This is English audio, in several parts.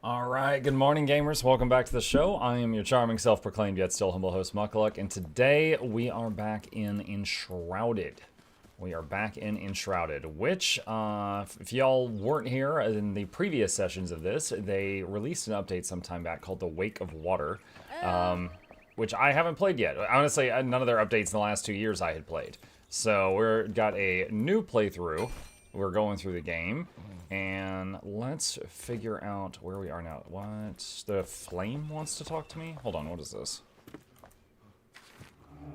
Alright, good morning gamers, welcome back to the show. I am your charming, self-proclaimed, yet still humble host, Mukluk, and today we are back in Enshrouded. We are back in Enshrouded, which, if y'all weren't here in the previous sessions of this, they released an update sometime back called the Wake of Water, which I haven't played yet. Honestly, none of their updates in the last 2 years I had played. So we've got a new playthrough. We're going through the game. And let's figure out where we are now. What? The flame wants to talk to me? Hold on, what is this?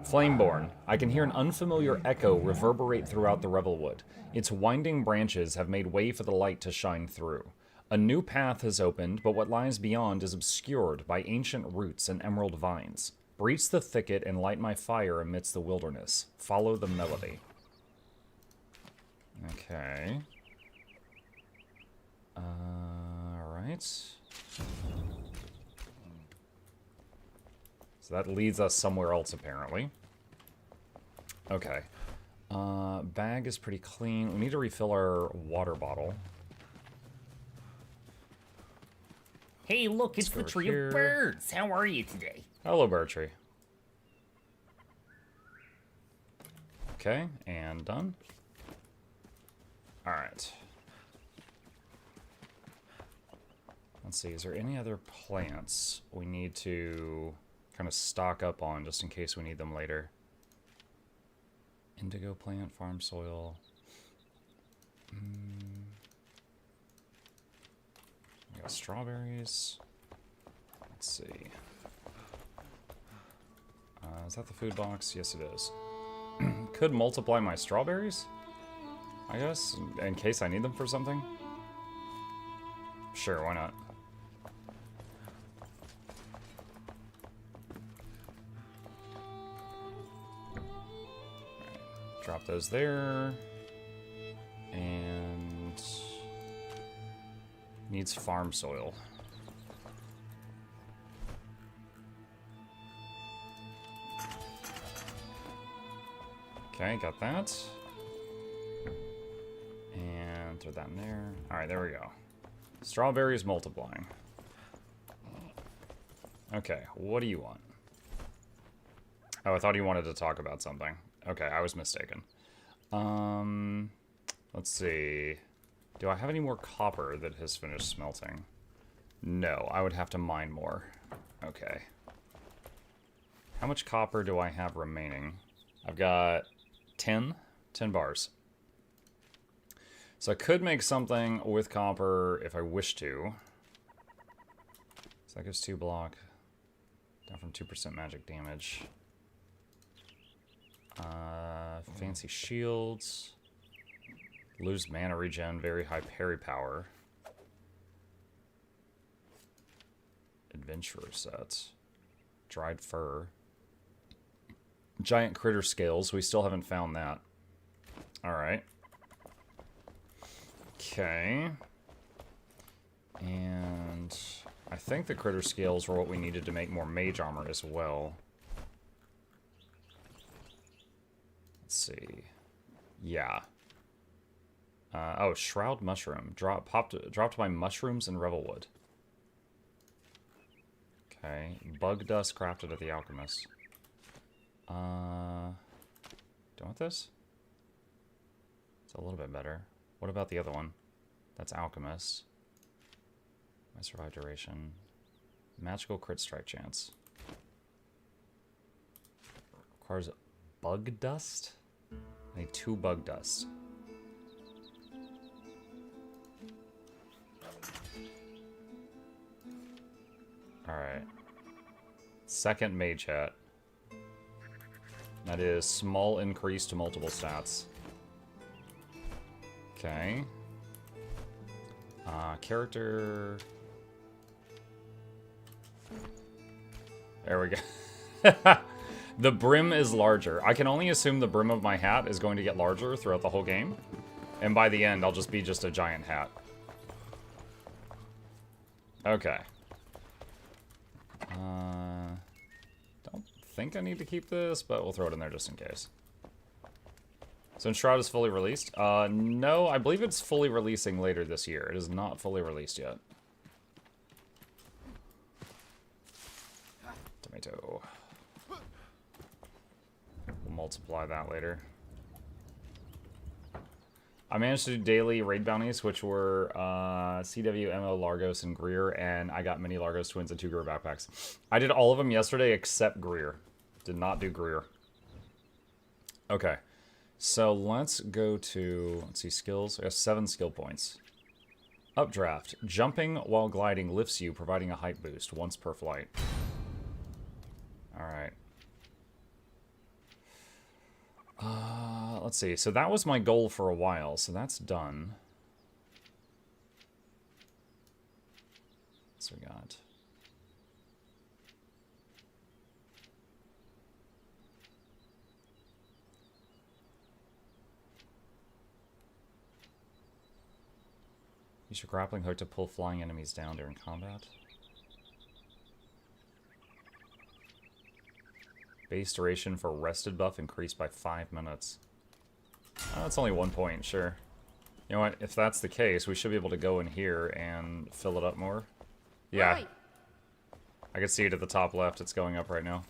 Flameborn. I can hear an unfamiliar echo reverberate throughout the Revelwood. Its winding branches have made way for the light to shine through. A new path has opened, but what lies beyond is obscured by ancient roots and emerald vines. Breach the thicket and light my fire amidst the wilderness. Follow the melody. Okay. Alright. So that leads us somewhere else, apparently. Okay. Bag is pretty clean. We need to refill our water bottle. Hey, look, it's the tree of birds. How are you today? Hello, bird tree. Okay, and done. Alright. Let's see, is there any other plants we need to kind of stock up on just in case we need them later? Indigo plant, farm soil. We got strawberries. Let's see. Is that the food box? Yes, it is. Could multiply my strawberries, I guess, in case I need them for something. Sure, why not? Drop those there. And needs farm soil. Okay, got that. And throw that in there. Alright, there we go. Strawberries multiplying. Okay, what do you want? Oh, I thought you wanted to talk about something. Okay, I was mistaken. Let's see. Do I have any more copper that has finished smelting? No, I would have to mine more. Okay. How much copper do I have remaining? I've got 10 bars. So I could make something with copper if I wish to. So that gives 2 block. Down from 2% magic damage. Fancy shields. Lose mana regen, very high parry power. Adventurer set. Dried fur. Giant critter scales, we still haven't found that. Alright. Okay. And I think the critter scales were what we needed to make more mage armor as well. Let's see. Yeah. Oh, shroud mushroom. Dropped by mushrooms and revelwood. Okay. Bug dust crafted at the alchemist. Done with this? It's a little bit better. What about the other one? That's alchemist. My survive duration. Magical crit strike chance. Requires bug dust? I need 2 bug dust. Alright. Second mage hat. That is small increase to multiple stats. Okay. Character. There we go. The brim is larger. I can only assume the brim of my hat is going to get larger throughout the whole game. And by the end, I'll just be just a giant hat. Okay. Don't think I need to keep this, but we'll throw it in there just in case. So Enshrouded is fully released? No, I believe it's fully releasing later this year. It is not fully released yet. potato. We'll multiply that later. I managed to do daily raid bounties, which were CW, MO, Largos, and Greer, and I got mini Largos twins and 2 Greer backpacks. I did all of them yesterday except Greer. Did not do Greer. Okay. So let's go to, let's see, skills. I have 7 skill points. Updraft. Jumping while gliding lifts you, providing a height boost once per flight. Alright. Let's see. So that was my goal for a while, so that's done. So we got... Use your grappling hook to pull flying enemies down during combat. Base duration for rested buff increased by 5 minutes. That's only 1 point, sure. You know what, if that's the case, we should be able to go in here and fill it up more. Yeah. Right. I can see it at the top left, it's going up right now.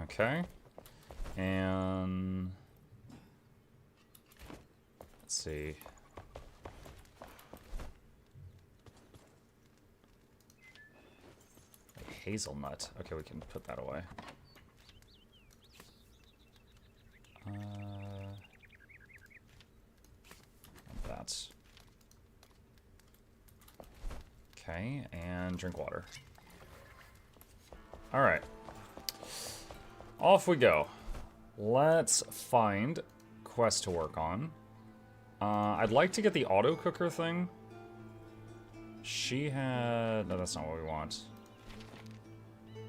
Okay. And... let's see. Hazelnut. Okay, we can put that away. That. Okay, and drink water. Alright. Off we go. Let's find quest to work on. I'd like to get the auto cooker thing. She had... no, that's not what we want.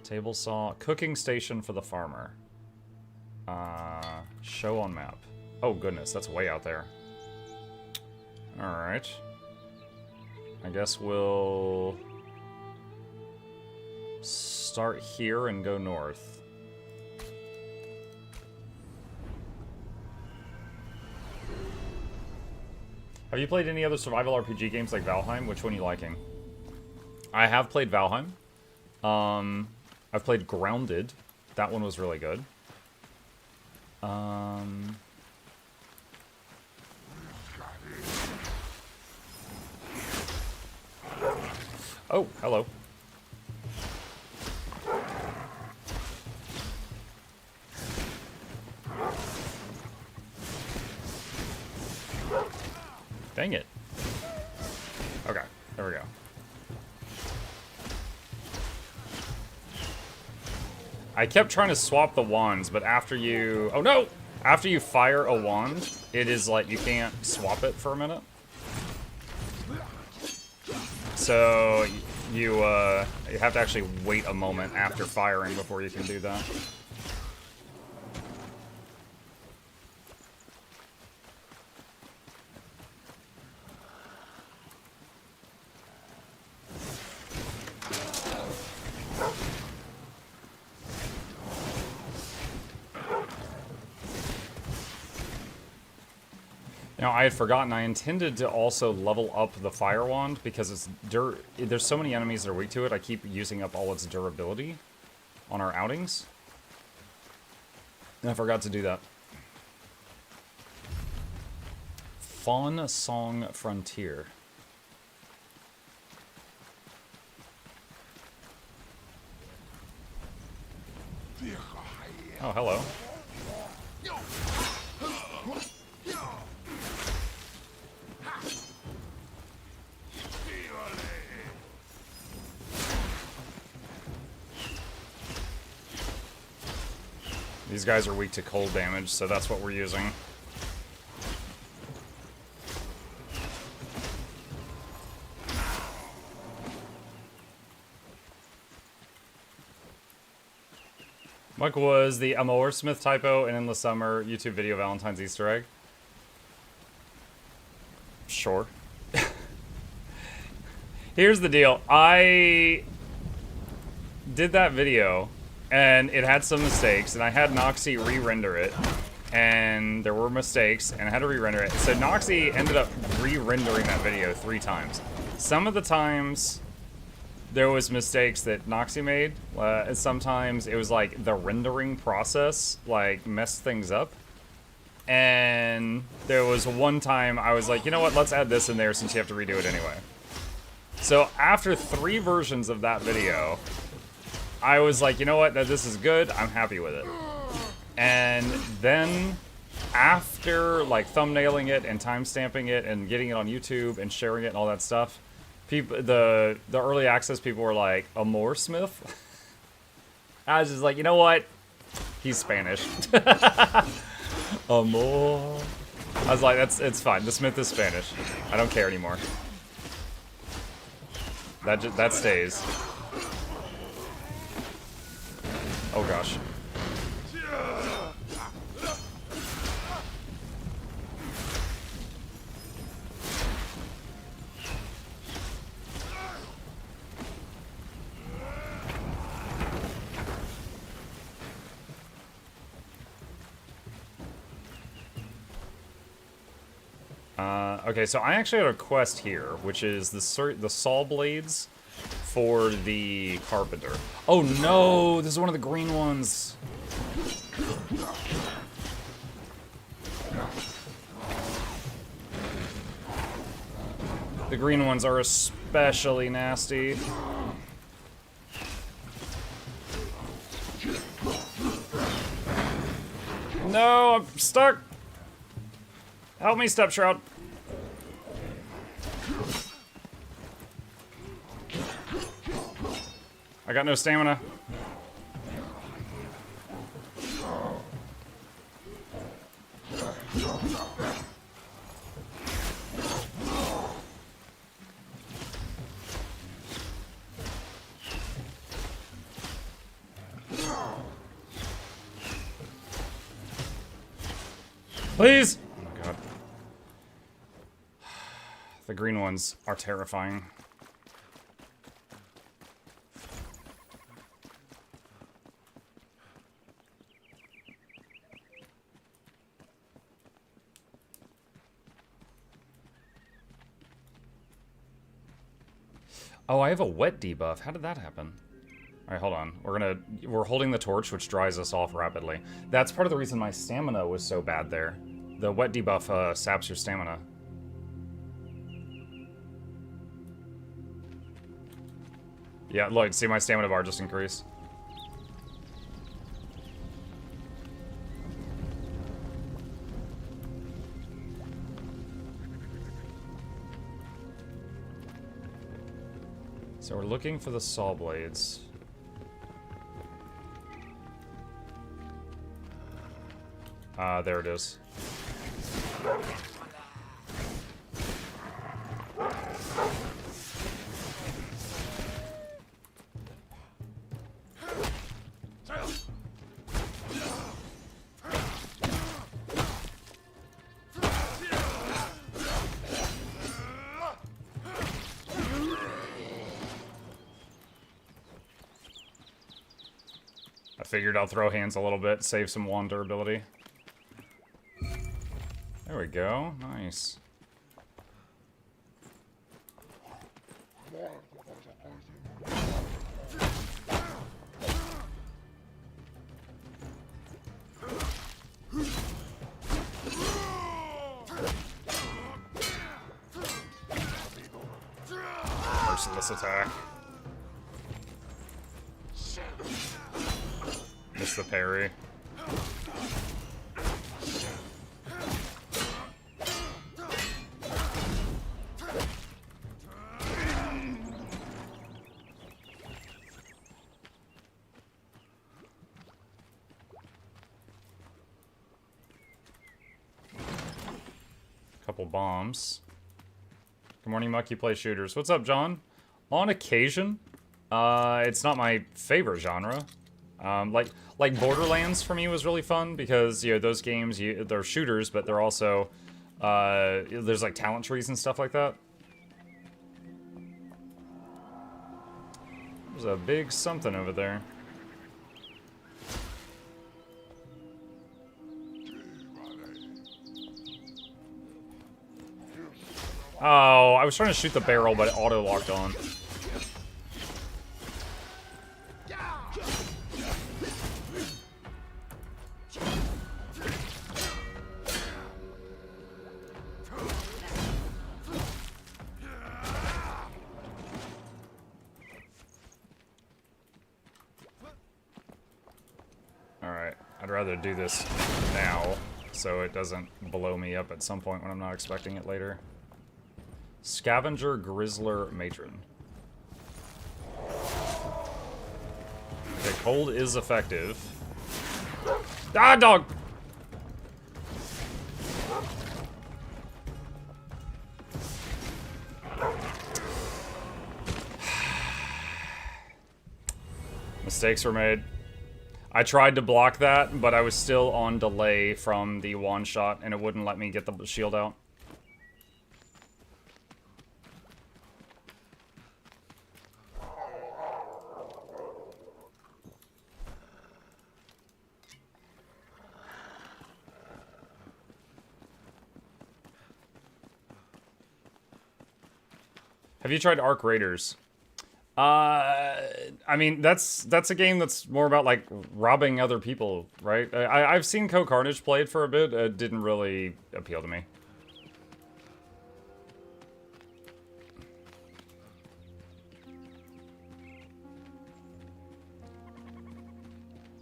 Table saw. Cooking station for the farmer. Show on map. Oh, goodness. That's way out there. Alright. I guess we'll... start here and go north. Have you played any other survival RPG games like Valheim? Which one are you liking? I have played Valheim. I've played Grounded. That one was really good. Oh, hello. Dang it. Okay, there we go. I kept trying to swap the wands, but after you... oh no! After you fire a wand, it is like you can't swap it for a minute. So you have to actually wait a moment after firing before you can do that. Now, I had forgotten, I intended to also level up the fire wand because it's there's so many enemies that are weak to it, I keep using up all its durability on our outings. And I forgot to do that. Fawn Song Frontier. Oh, hello. These guys are weak to cold damage, so that's what we're using. What was the Amor Smith typo in Endless Summer YouTube video Valentine's Easter egg? Sure. Here's the deal. I did that video, and it had some mistakes, and I had Noxxi re-render it, and there were mistakes, and I had to re-render it. So Noxxi ended up re-rendering that video 3 times. Some of the times, there was mistakes that Noxxi made. And sometimes it was like the rendering process like messed things up. And there was one time I was like, you know what, let's add this in there since you have to redo it anyway. So after 3 versions of that video, I was like, you know what, this is good, I'm happy with it. And then after like thumbnailing it and timestamping it and getting it on YouTube and sharing it and all that stuff, people, the early access people were like, Amor Smith? I was just like, you know what, he's Spanish. Amor. I was like, it's fine. The Smith is Spanish. I don't care anymore. That stays. Oh gosh. Okay, so I actually had a quest here, which is the saw blades for the carpenter. Oh no, this is one of the green ones. The green ones are especially nasty. No, I'm stuck. Help me, Step Shroud. I got no stamina. Please! Oh my god. The green ones are terrifying. Oh, I have a wet debuff. How did that happen? All right, hold on. We're holding the torch, which dries us off rapidly. That's part of the reason my stamina was so bad there. The wet debuff saps your stamina. Yeah, look, see my stamina bar just increased. So we're looking for the saw blades. There it is. I figured I'll throw hands a little bit, save some wand durability. There we go. Nice. Merciless attack. Miss the parry. Couple bombs. Good morning, Muck. You play shooters. What's up, John? On occasion. It's not my favorite genre. Like Borderlands for me was really fun because, you know, those games, they're shooters, but they're also, there's like talent trees and stuff like that. There's a big something over there. Oh, I was trying to shoot the barrel, but it auto-locked on. rather do this now, so it doesn't blow me up at some point when I'm not expecting it later. Scavenger, Grizzler, Matron. Okay, cold is effective. Ah, dog! Mistakes were made. I tried to block that, but I was still on delay from the one shot, and it wouldn't let me get the shield out. Have you tried Arc Raiders? I mean, that's a game that's more about, like, robbing other people, right? I've seen Co Carnage played for a bit. It didn't really appeal to me.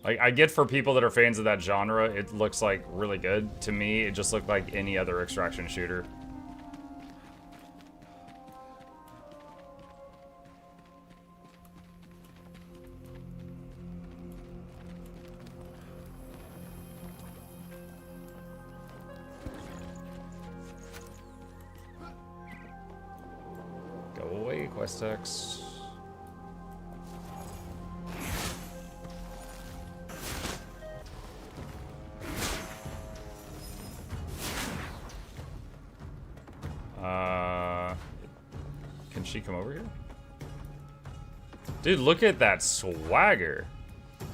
Like, I get for people that are fans of that genre, it looks, like, really good. To me, it just looked like any other extraction shooter. Quest text. Can she come over here? Dude, look at that swagger.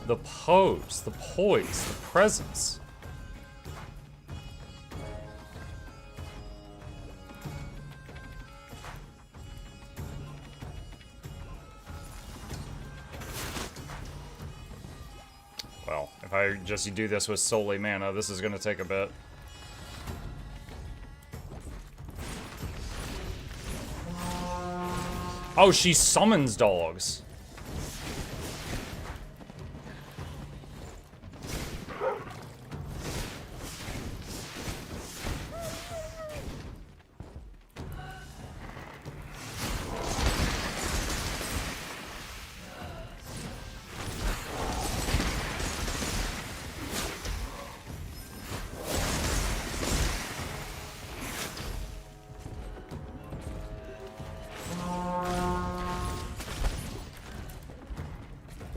The pose, the poise, the presence. Well, if I just do this with solely mana, this is going to take a bit. Oh, she summons dogs.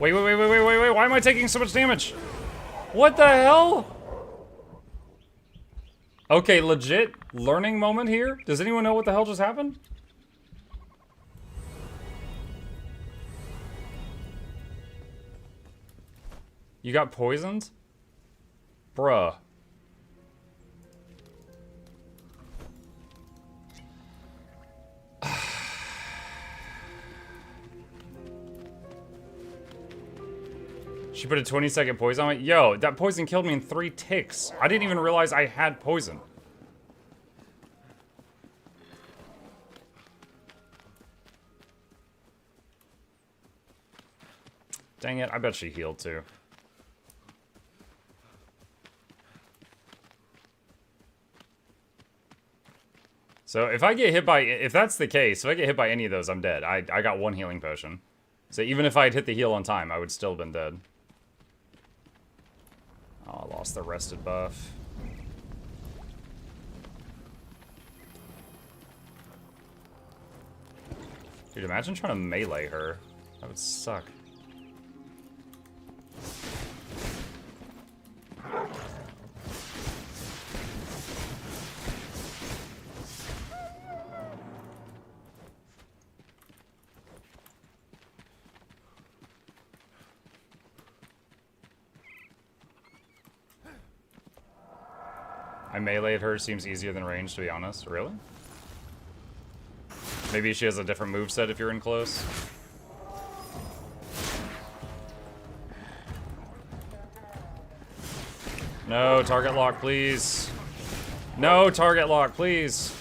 Wait, why am I taking so much damage? What the hell? Okay, legit learning moment here. Does anyone know what the hell just happened? You got poisoned? Bruh. She put a 20-second poison on me? Yo, that poison killed me in 3 ticks. I didn't even realize I had poison. Dang it, I bet she healed too. So if I get hit by, if that's the case, if I get hit by any of those, I'm dead. I got 1 healing potion. So even if I had hit the heal on time, I would still have been dead. Oh, I lost the rested buff. Dude, imagine trying to melee her. That would suck. I meleeed her, seems easier than range, to be honest. Really? Maybe she has a different moveset if you're in close. No, target lock, please. No, target lock, please.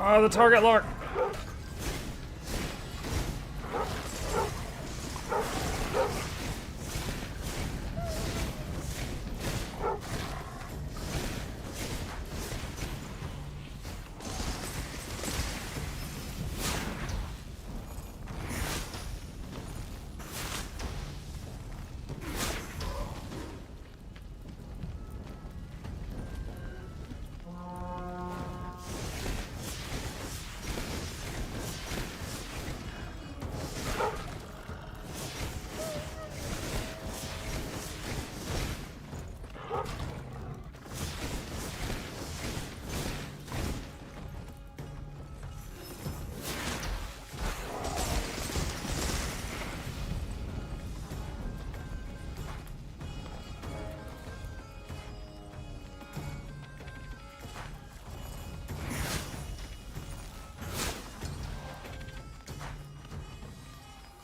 Oh, the target lock.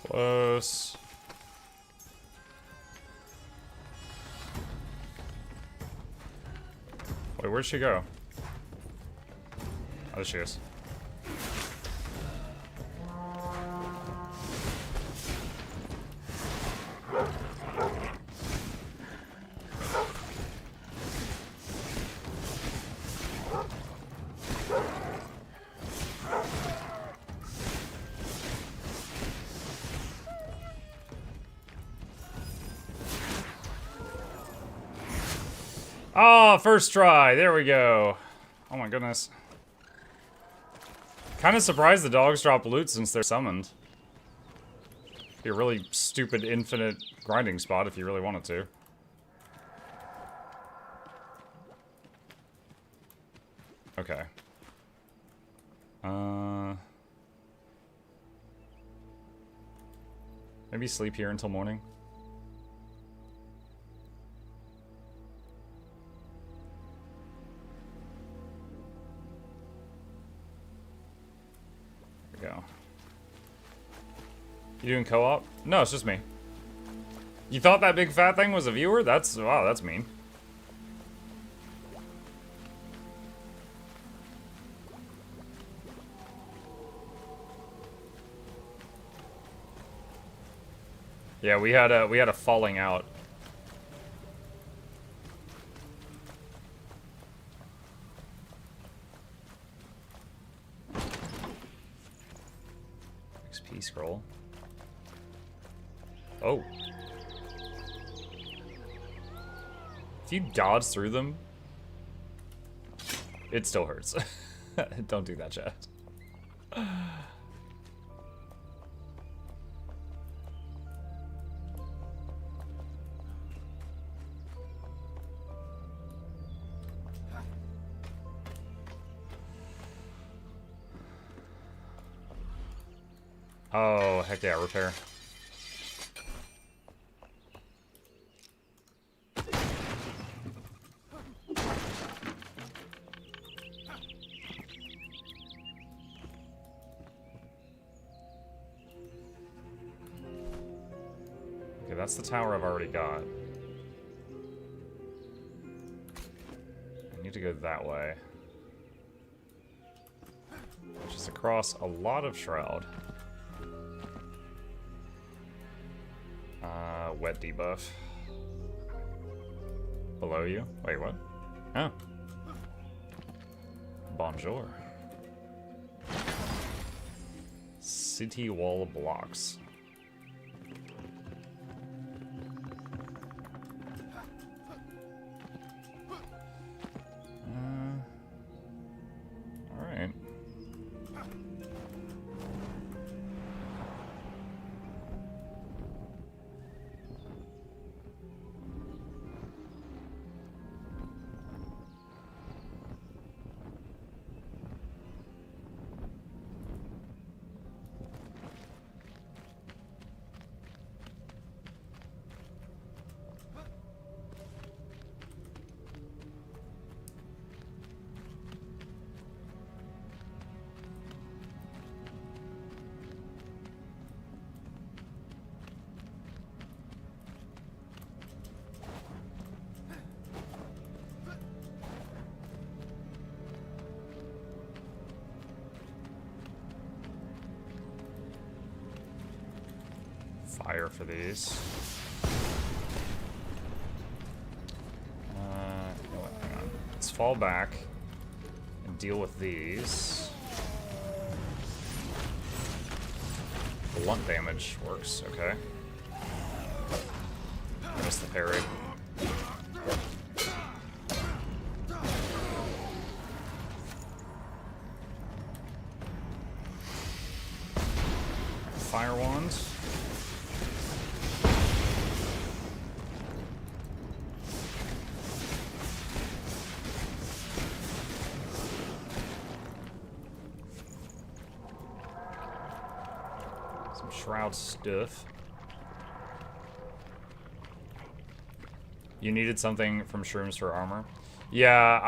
Close. Wait, where'd she go? Oh, there she is. Oh, first try. There we go. Oh my goodness. Kind of surprised the dogs drop loot since they're summoned. Be a really stupid infinite grinding spot if you really wanted to. Okay. Maybe sleep here until morning. Go. You doing co-op? No, it's just me. You thought that big fat thing was a viewer? That's, wow, that's mean. Yeah, we had a falling out. XP scroll. Oh. If you dodge through them, it still hurts. Don't do that, chat. Oh, heck yeah, repair. Okay, that's the tower I've already got. I need to go that way. Which is across a lot of shroud. Wet debuff. Below you? Wait, what? Oh. Bonjour. City wall blocks. Alright. fire for these. You know what, hang on. Let's fall back and deal with these. Blunt damage works, okay. I missed the parry. Fire wand. Some shroud stuff. You needed something from shrooms for armor? Yeah,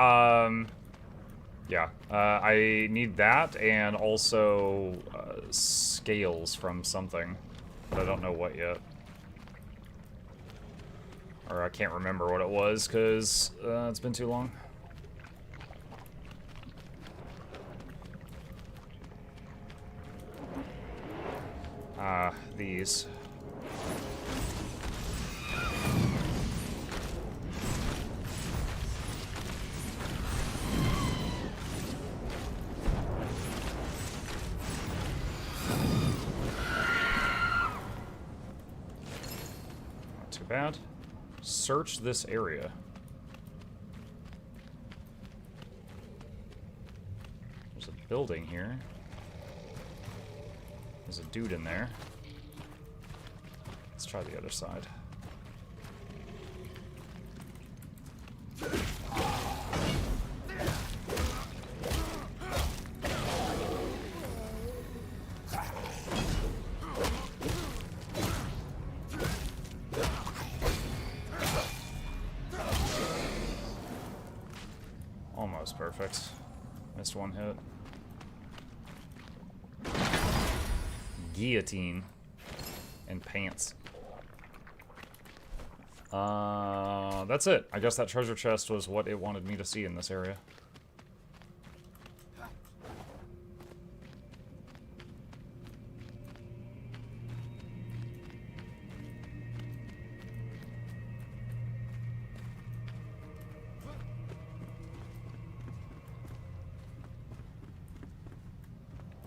I need that and also scales from something, but I don't know what yet. Or I can't remember what it was because it's been too long. These. Too bad. Search this area. There's a building here. There's a dude in there. Let's try the other side. Almost perfect. Missed one hit. Guillotine. And pants. That's it. I guess that treasure chest was what it wanted me to see in this area.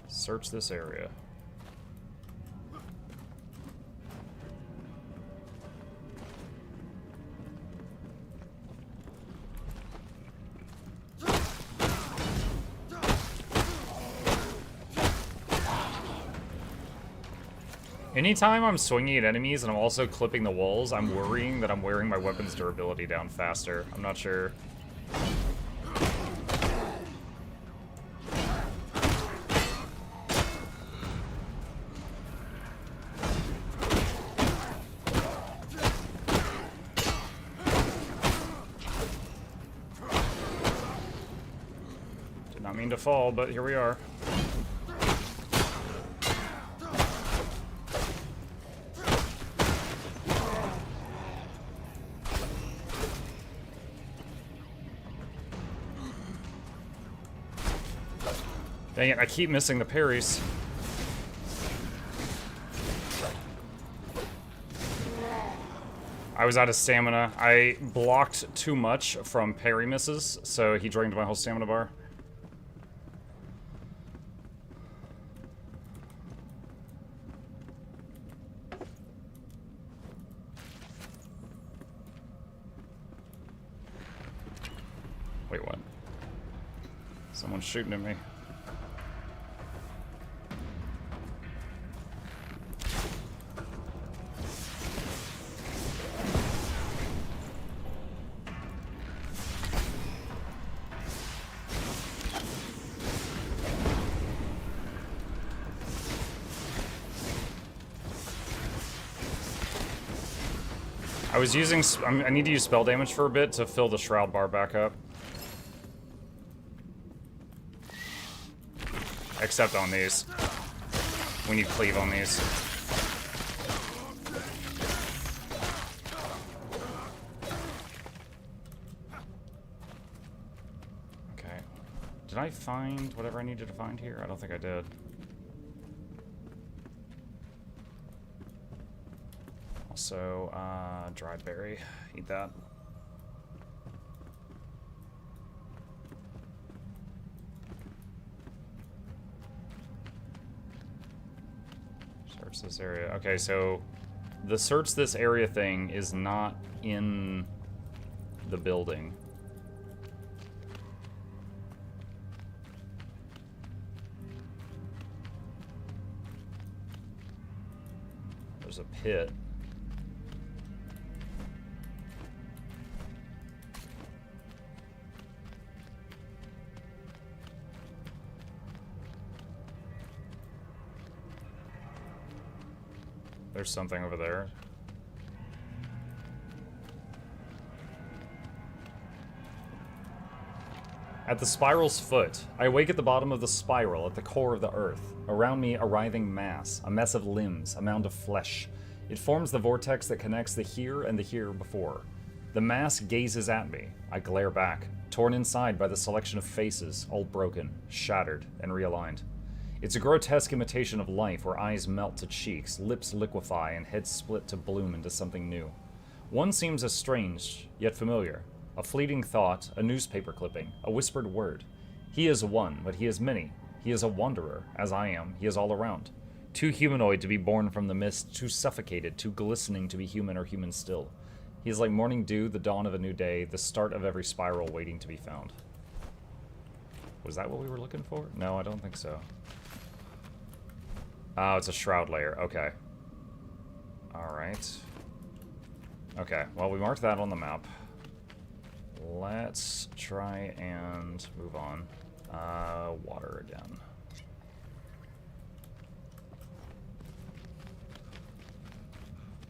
Search this area. Anytime I'm swinging at enemies and I'm also clipping the walls, I'm worrying that I'm wearing my weapon's durability down faster. I'm not sure. Did not mean to fall, but here we are. Dang it, I keep missing the parries. I was out of stamina. I blocked too much from parry misses, so he drained my whole stamina bar. Wait, what? Someone's shooting at me. I was using, I need to use spell damage for a bit to fill the shroud bar back up. Except on these. We need cleave on these. Okay. Did I find whatever I needed to find here? I don't think I did. so, dried berry. Eat that. Search this area. Okay, so the search this area thing is not in the building. There's a pit. There's something over there. At the spiral's foot, I wake at the bottom of the spiral, at the core of the earth. Around me, a writhing mass, a mess of limbs, a mound of flesh. It forms the vortex that connects the here and the here before. The mass gazes at me. I glare back, torn inside by the selection of faces, all broken, shattered, and realigned. It's a grotesque imitation of life where eyes melt to cheeks, lips liquefy, and heads split to bloom into something new. One seems as strange, yet familiar. A fleeting thought, a newspaper clipping, a whispered word. He is one, but he is many. He is a wanderer, as I am. He is all around. Too humanoid to be born from the mist, too suffocated, too glistening to be human or human still. He is like morning dew, the dawn of a new day, the start of every spiral waiting to be found. Was that what we were looking for? No, I don't think so. Oh, it's a shroud layer. Okay. Alright. Okay, well, we marked that on the map. Let's try and move on. Water again.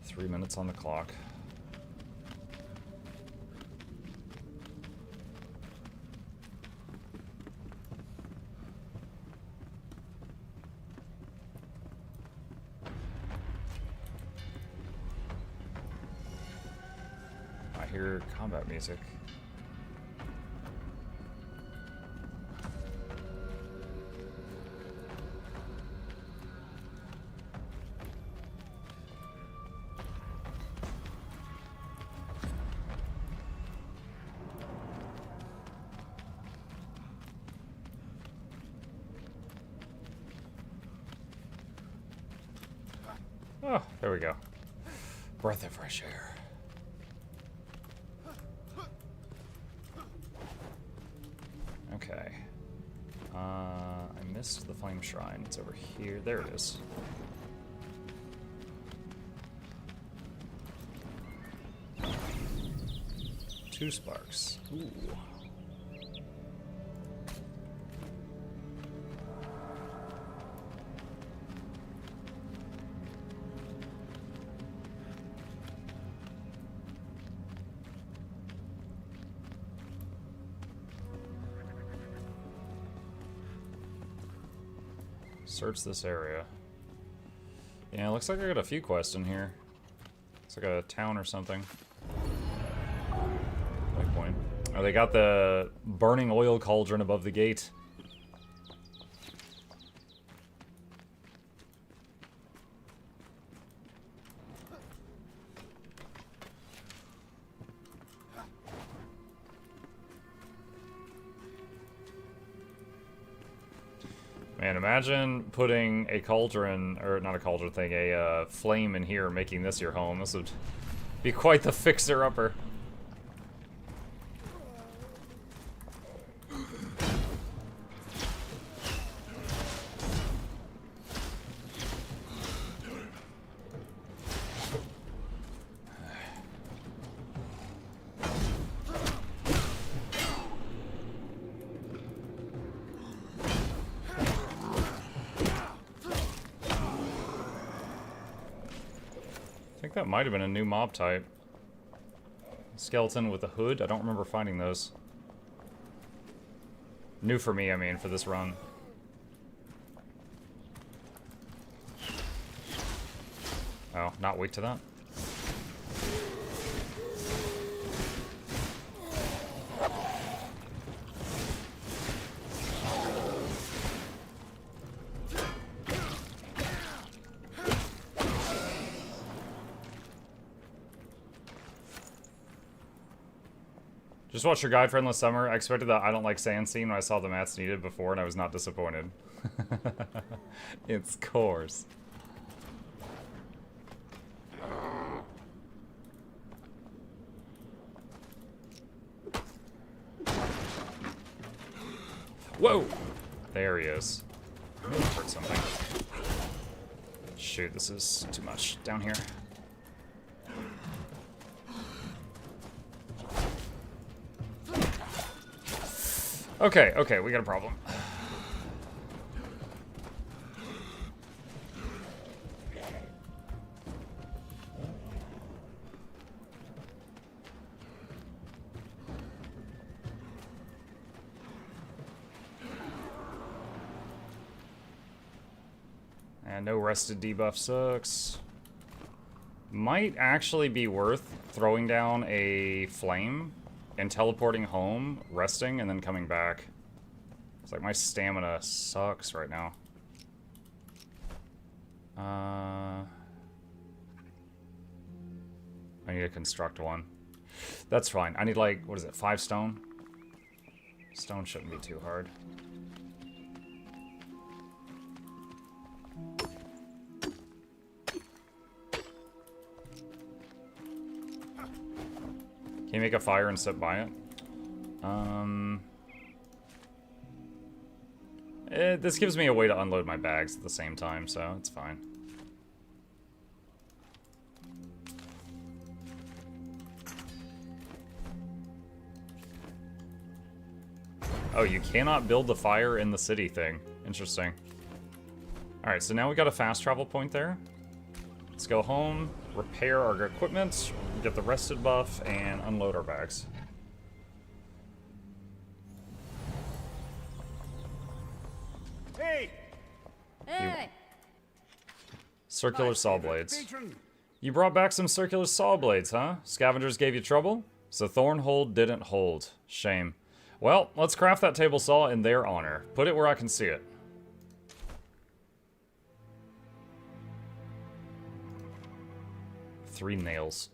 Three minutes on the clock. I hear combat music. Oh, there we go. Breath of fresh air. Okay. I missed the flame shrine. It's over here. There it is. Two sparks. Ooh. Search this area. Yeah, it looks like I got a few quests in here. It's like a town or something. Waypoint. Oh, they got the burning oil cauldron above the gate. Man, imagine putting a cauldron, or not a cauldron thing, a flame in here, making this your home. This would be quite the fixer-upper. I think that might have been a new mob type. Skeleton with a hood? I don't remember finding those. New for me, I mean, for this run. Oh, not weak to that? Just watched your guide for Endless Summer. I expected the I don't like sand scene when I saw the mats needed before, and I was not disappointed. It's course. Whoa! There he is. Heard something. Shoot, this is too much. Down here. Okay, okay, we got a problem. And no rested debuff sucks. Might actually be worth throwing down a flame and teleporting home, resting, and then coming back. It's like my stamina sucks right now. I need to construct one. That's fine. I need like, what is it, 5 stone? Stone shouldn't be too hard. Can you make a fire and sit by it? This gives me a way to unload my bags at the same time, so it's fine. Oh, you cannot build the fire in the city thing. Interesting. Alright, so now we got a fast travel point there. Let's go home, repair our equipment, get the rested buff, and unload our bags. Hey! Hey! Circular saw blades. You brought back some circular saw blades, huh? Scavengers gave you trouble? So Thornhold didn't hold. Shame. Well, let's craft that table saw in their honor. Put it where I can see it. Three nails.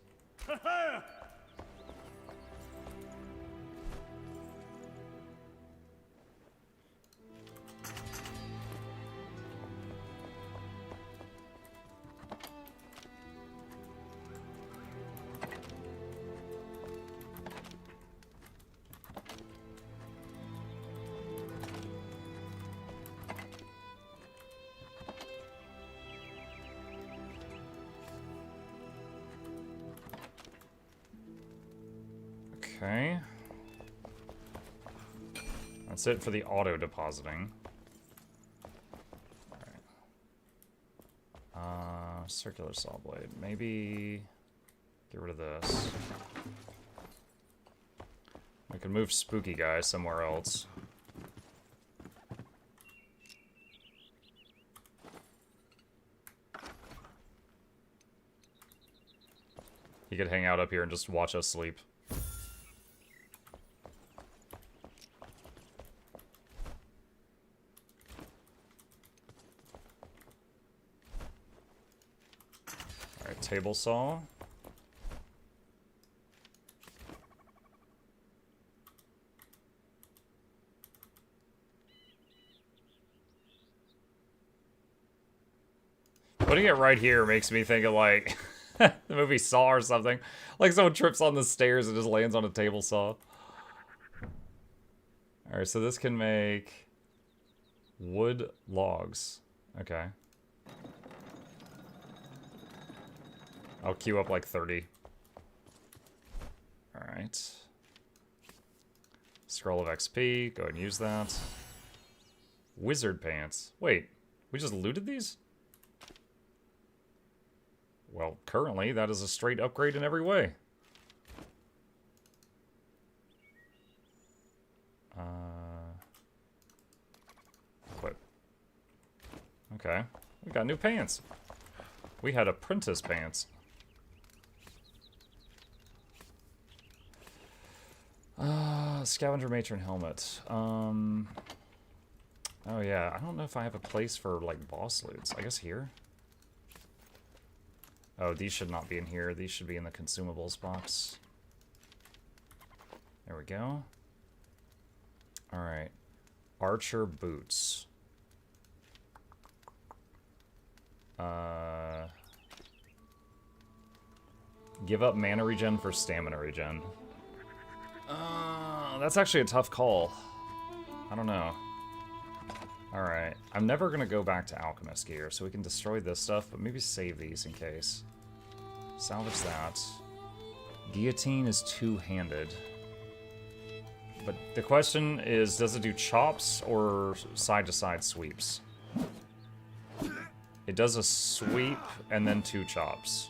Okay. That's it for the auto depositing. Alright. Circular saw blade. Maybe get rid of this. We can move Spooky Guy somewhere else. He could hang out up here and just watch us sleep. Table saw. Putting it right here makes me think of like the movie Saw or something. Like someone trips on the stairs and just lands on a table saw. Alright, so this can make wood logs. Okay. I'll queue up like 30. Alright. Scroll of XP. Go ahead and use that. Wizard pants. Wait, we just looted these? Well, currently, that is a straight upgrade in every way. Equip. Okay. We got new pants. We had apprentice pants. Scavenger matron helmet. Oh yeah, I don't know if I have a place for like boss loots. I guess here. Oh, these should not be in here. These should be in the consumables box. There we go. Alright. Archer boots. Give up mana regen for stamina regen. That's actually a tough call. I don't know. Alright. I'm never going to go back to Alchemist gear, so we can destroy this stuff, but maybe save these in case. Salvage that. Guillotine is two-handed. But the question is, does it do chops or side-to-side sweeps? It does a sweep and then 2 chops.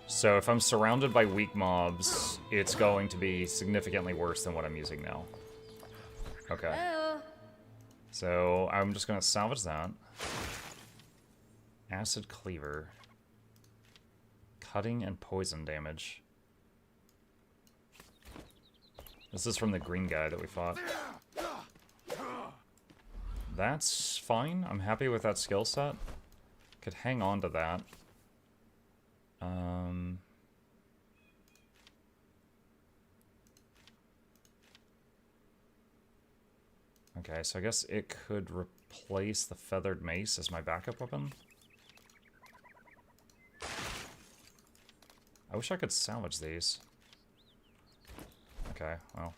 So if I'm surrounded by weak mobs, it's going to be significantly worse than what I'm using now. Okay. So I'm just going to salvage that. Acid cleaver. Cutting and poison damage. This is from the green guy that we fought. That's fine. I'm happy with that skill set. Could hang on to that. Okay, so I guess it could replace the feathered mace as my backup weapon. I wish I could salvage these. Okay, well.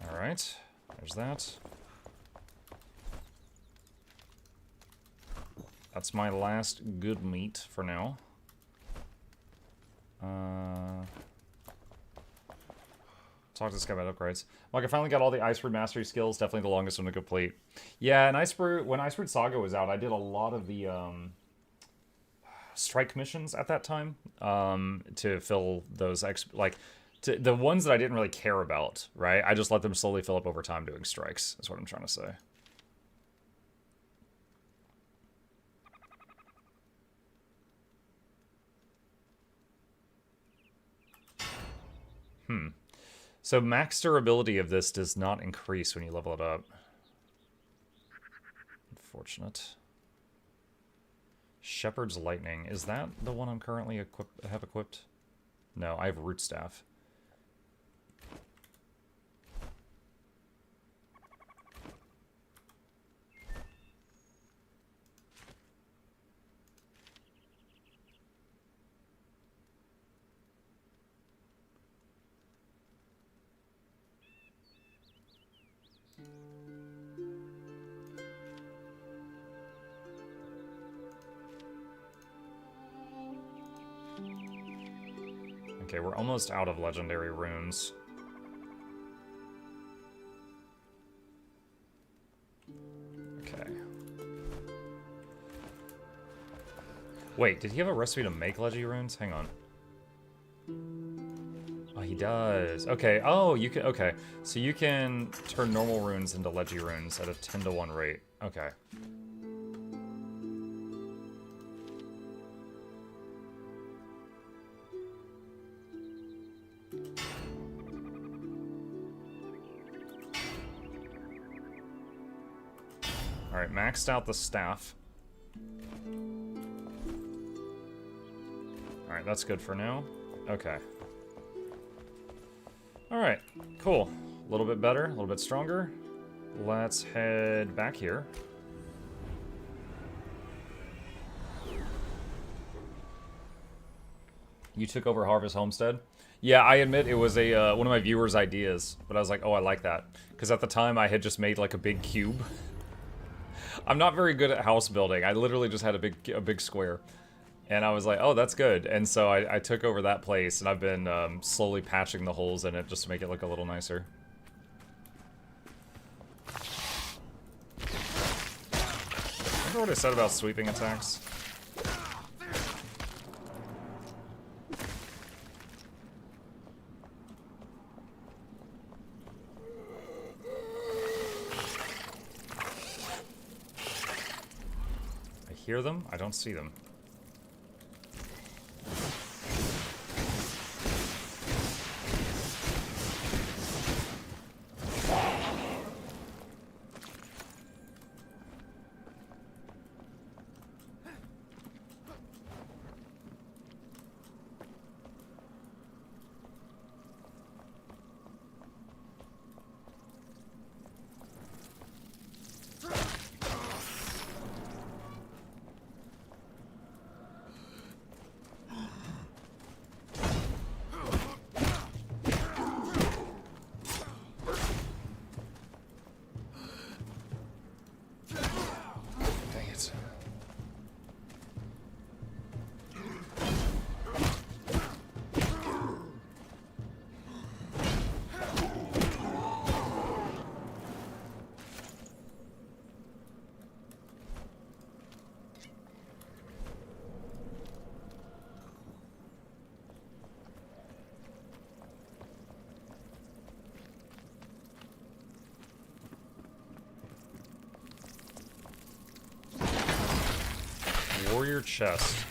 Alright, there's that. That's my last good meat for now. Talk to this guy about upgrades. Like, I finally got all the Ice Brew Mastery skills. Definitely the longest one to complete. Yeah, and when Ice Brew Saga was out, I did a lot of the strike missions at that time to fill those the ones that I didn't really care about, right? I just let them slowly fill up over time doing strikes, is what I'm trying to say. So max durability of this does not increase when you level it up. Unfortunate. Shepherd's Lightning. Is that the one I'm currently have equipped? No, I have Root Staff. Okay, we're almost out of legendary runes. Okay. Wait, did he have a recipe to make Legi runes? Hang on. Oh, he does. Okay, oh, you can, okay. So you can turn normal runes into Legi runes at a 10-to-1 rate. Okay. Alright, maxed out the staff. Alright, that's good for now. Okay. Alright, cool. A little bit better, a little bit stronger. Let's head back here. You took over Harvest Homestead? Yeah, I admit it was a one of my viewers' ideas, but I was like, oh, I like that. Because at the time, I had just made like a big cube. I'm not very good at house building. I literally just had a big square. And I was like, oh, that's good. And so I took over that place, and I've been slowly patching the holes in it just to make it look a little nicer. Remember what I said about sweeping attacks? I hear them, I don't see them. your chest?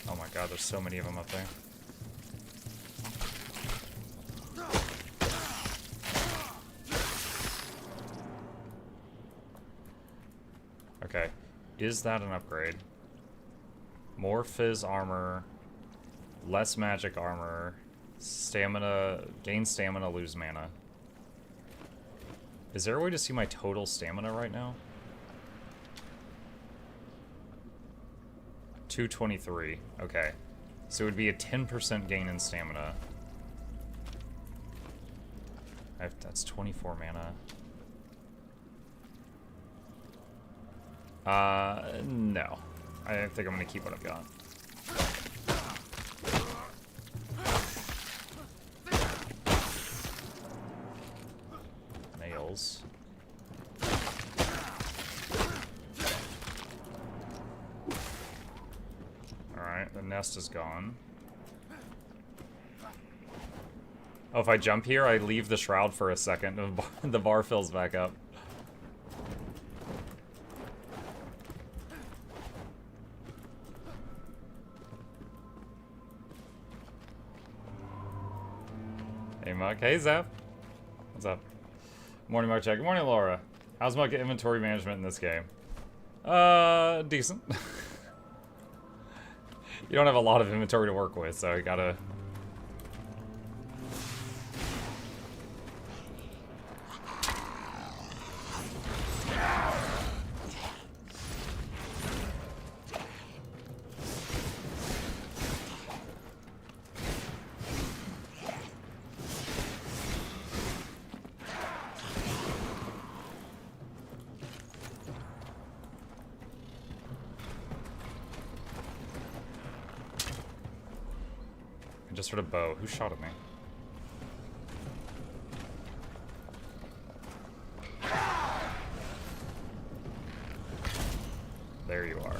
Oh my god, there's so many of them up there. Okay, is that an upgrade? More fizz armor, less magic armor, stamina, gain stamina, lose mana. Is there a way to see my total stamina right now? 223, okay. So it would be a 10% gain in stamina. That's 24 mana. No. I think I'm gonna keep what I've got. Nails. Alright, the nest is gone. Oh, if I jump here, I leave the shroud for a second, and the bar fills back up. Hey, Muck. Hey, Zap. What's up? Morning, Mark. Check. Morning, Laura. How's Muck inventory management in this game? Decent. You don't have a lot of inventory to work with, so you gotta... Just sort of bow. Who shot at me? There you are.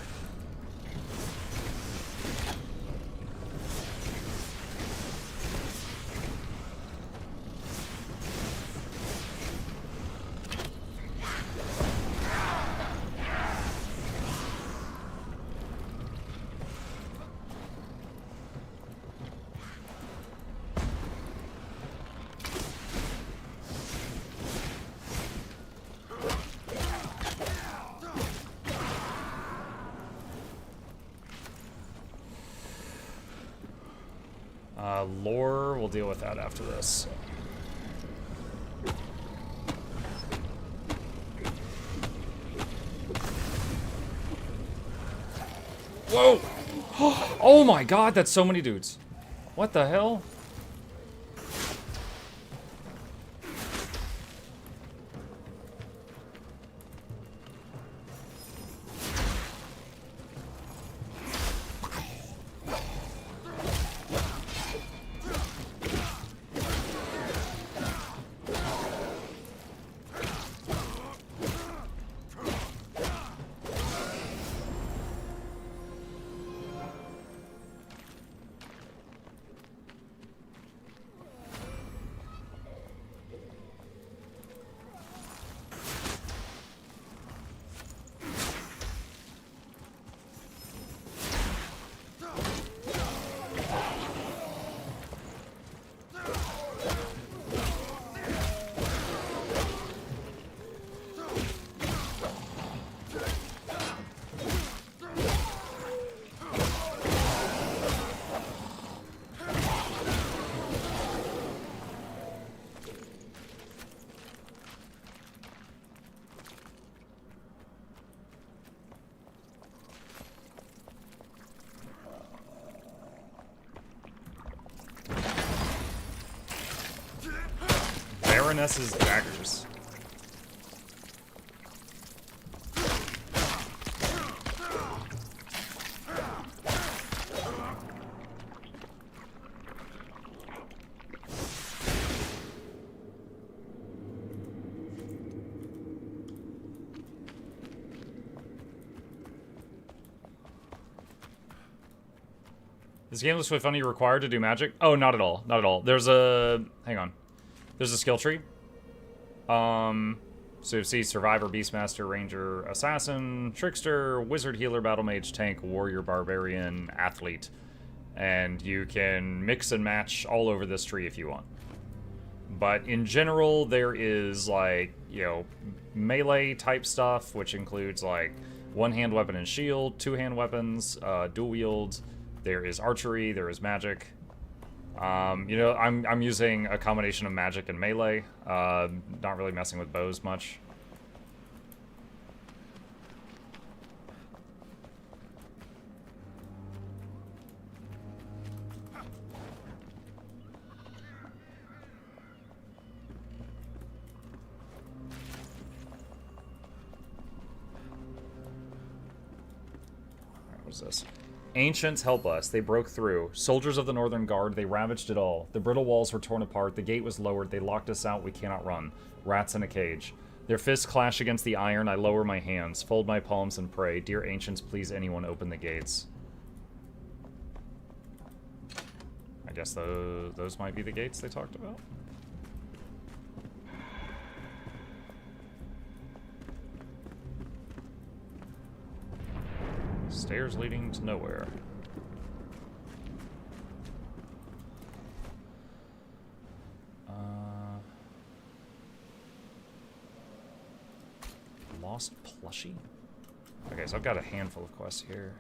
Lore, we'll deal with that after this. Whoa! Oh my god, that's so many dudes. What the hell? Baroness's daggers. This game looks really funny. You're required to do magic? Oh, not at all. Not at all. There's a... Hang on. There's a skill tree. So see Survivor, Beastmaster, Ranger, Assassin, Trickster, Wizard, Healer, Battle Mage, Tank, Warrior, Barbarian, Athlete. And you can mix and match all over this tree if you want. But in general, there is, like, you know, melee type stuff, which includes, like, one-hand weapon and shield, two-hand weapons, dual wield. There is archery, there is magic. You know, I'm using a combination of magic and melee. Not really messing with bows much. What is this? Ancients help us. They broke through. Soldiers of the Northern Guard, they ravaged it all. The brittle walls were torn apart. The gate was lowered. They locked us out. We cannot run. Rats in a cage. Their fists clash against the iron. I lower my hands, fold my palms and pray. Dear ancients, please anyone open the gates. I guess those might be the gates they talked about. Stairs leading to nowhere. Lost plushie? Okay, so I've got a handful of quests here.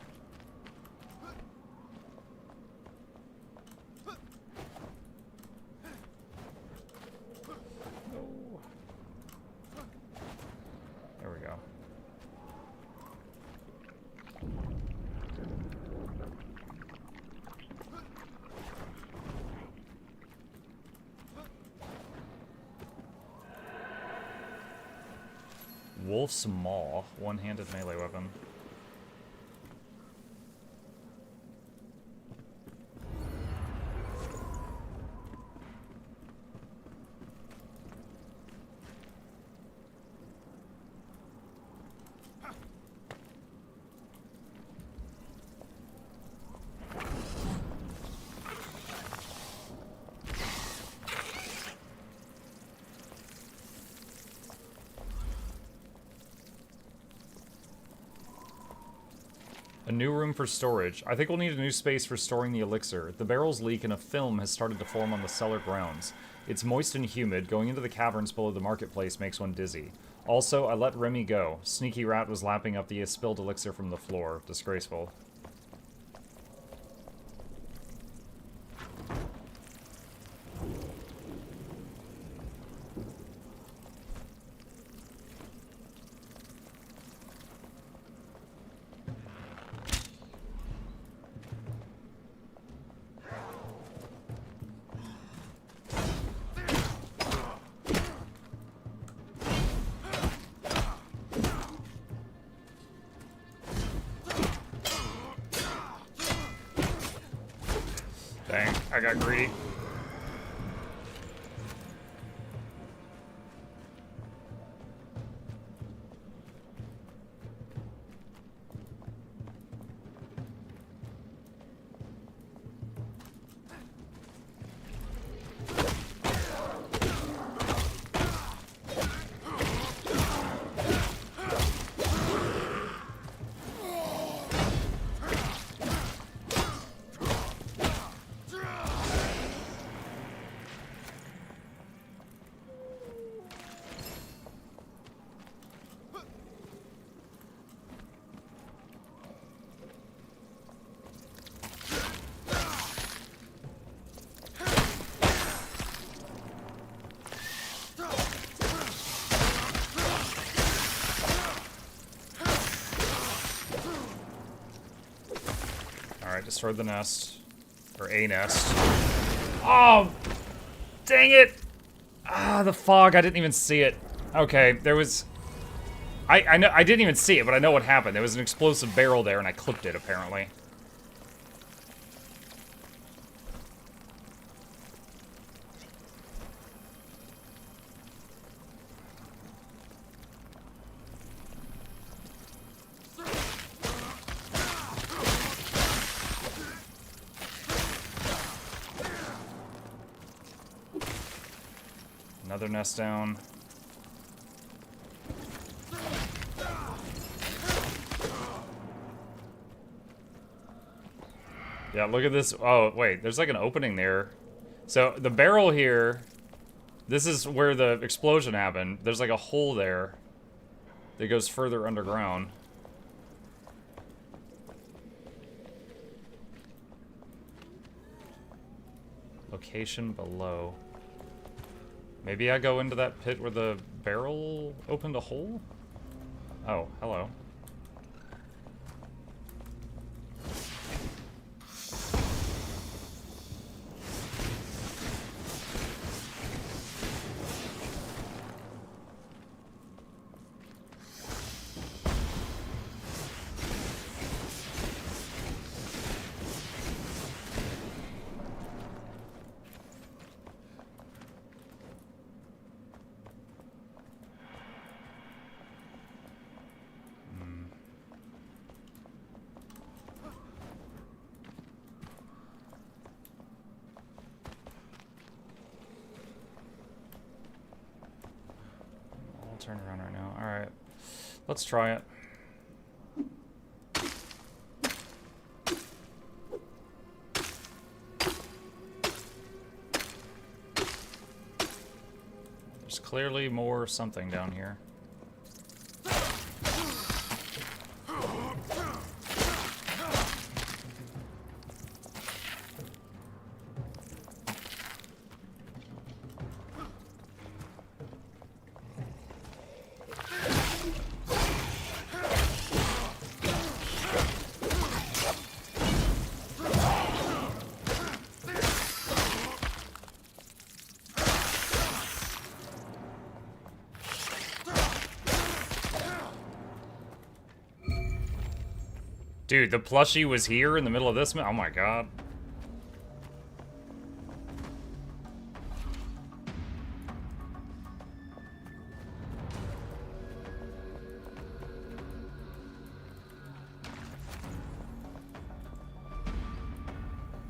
Oh. There we go. Wolf's Maw, one-handed melee weapon. A new room for storage. I think we'll need a new space for storing the elixir. The barrels leak and a film has started to form on the cellar grounds. It's moist and humid. Going into the caverns below the marketplace makes one dizzy. Also, I let Remy go. Sneaky rat was lapping up the spilled elixir from the floor. Disgraceful. Dang, I got greedy. Alright, destroyed the nest. Or a nest. Oh! Dang it! Ah, the fog, I didn't even see it. Okay, there was... I know, I didn't even see it, but I know what happened. There was an explosive barrel there, and I clipped it, apparently. Another nest down. Yeah, look at this. Oh, wait, there's like an opening there. So the barrel here, this is where the explosion happened. There's like a hole there that goes further underground. Location below. Maybe I go into that pit where the barrel opened a hole? Oh, hello. Turn around right now. Alright. Let's try it. There's clearly more something down here. Dude, the plushie was here in the middle of this. Oh my god.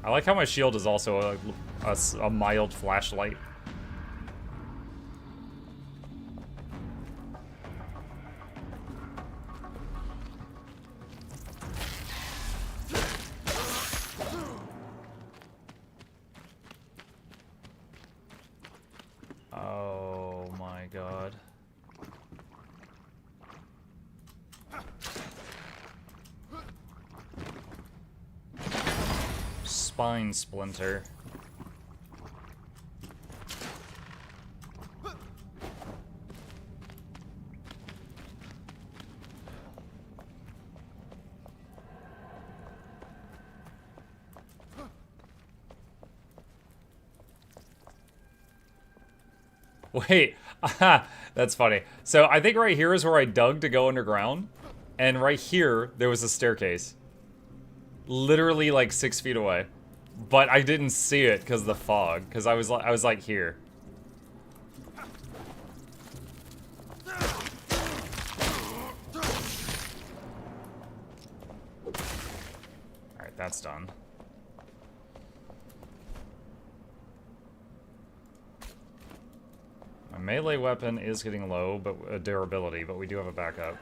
I like how my shield is also a mild flashlight. Oh my god. Spine splinter. Wait, that's funny. So I think right here is where I dug to go underground, and right here there was a staircase, literally like 6 feet away, but I didn't see it because of the fog. Because I was like here. All right, that's done. My melee weapon is getting low, but durability, but we do have a backup.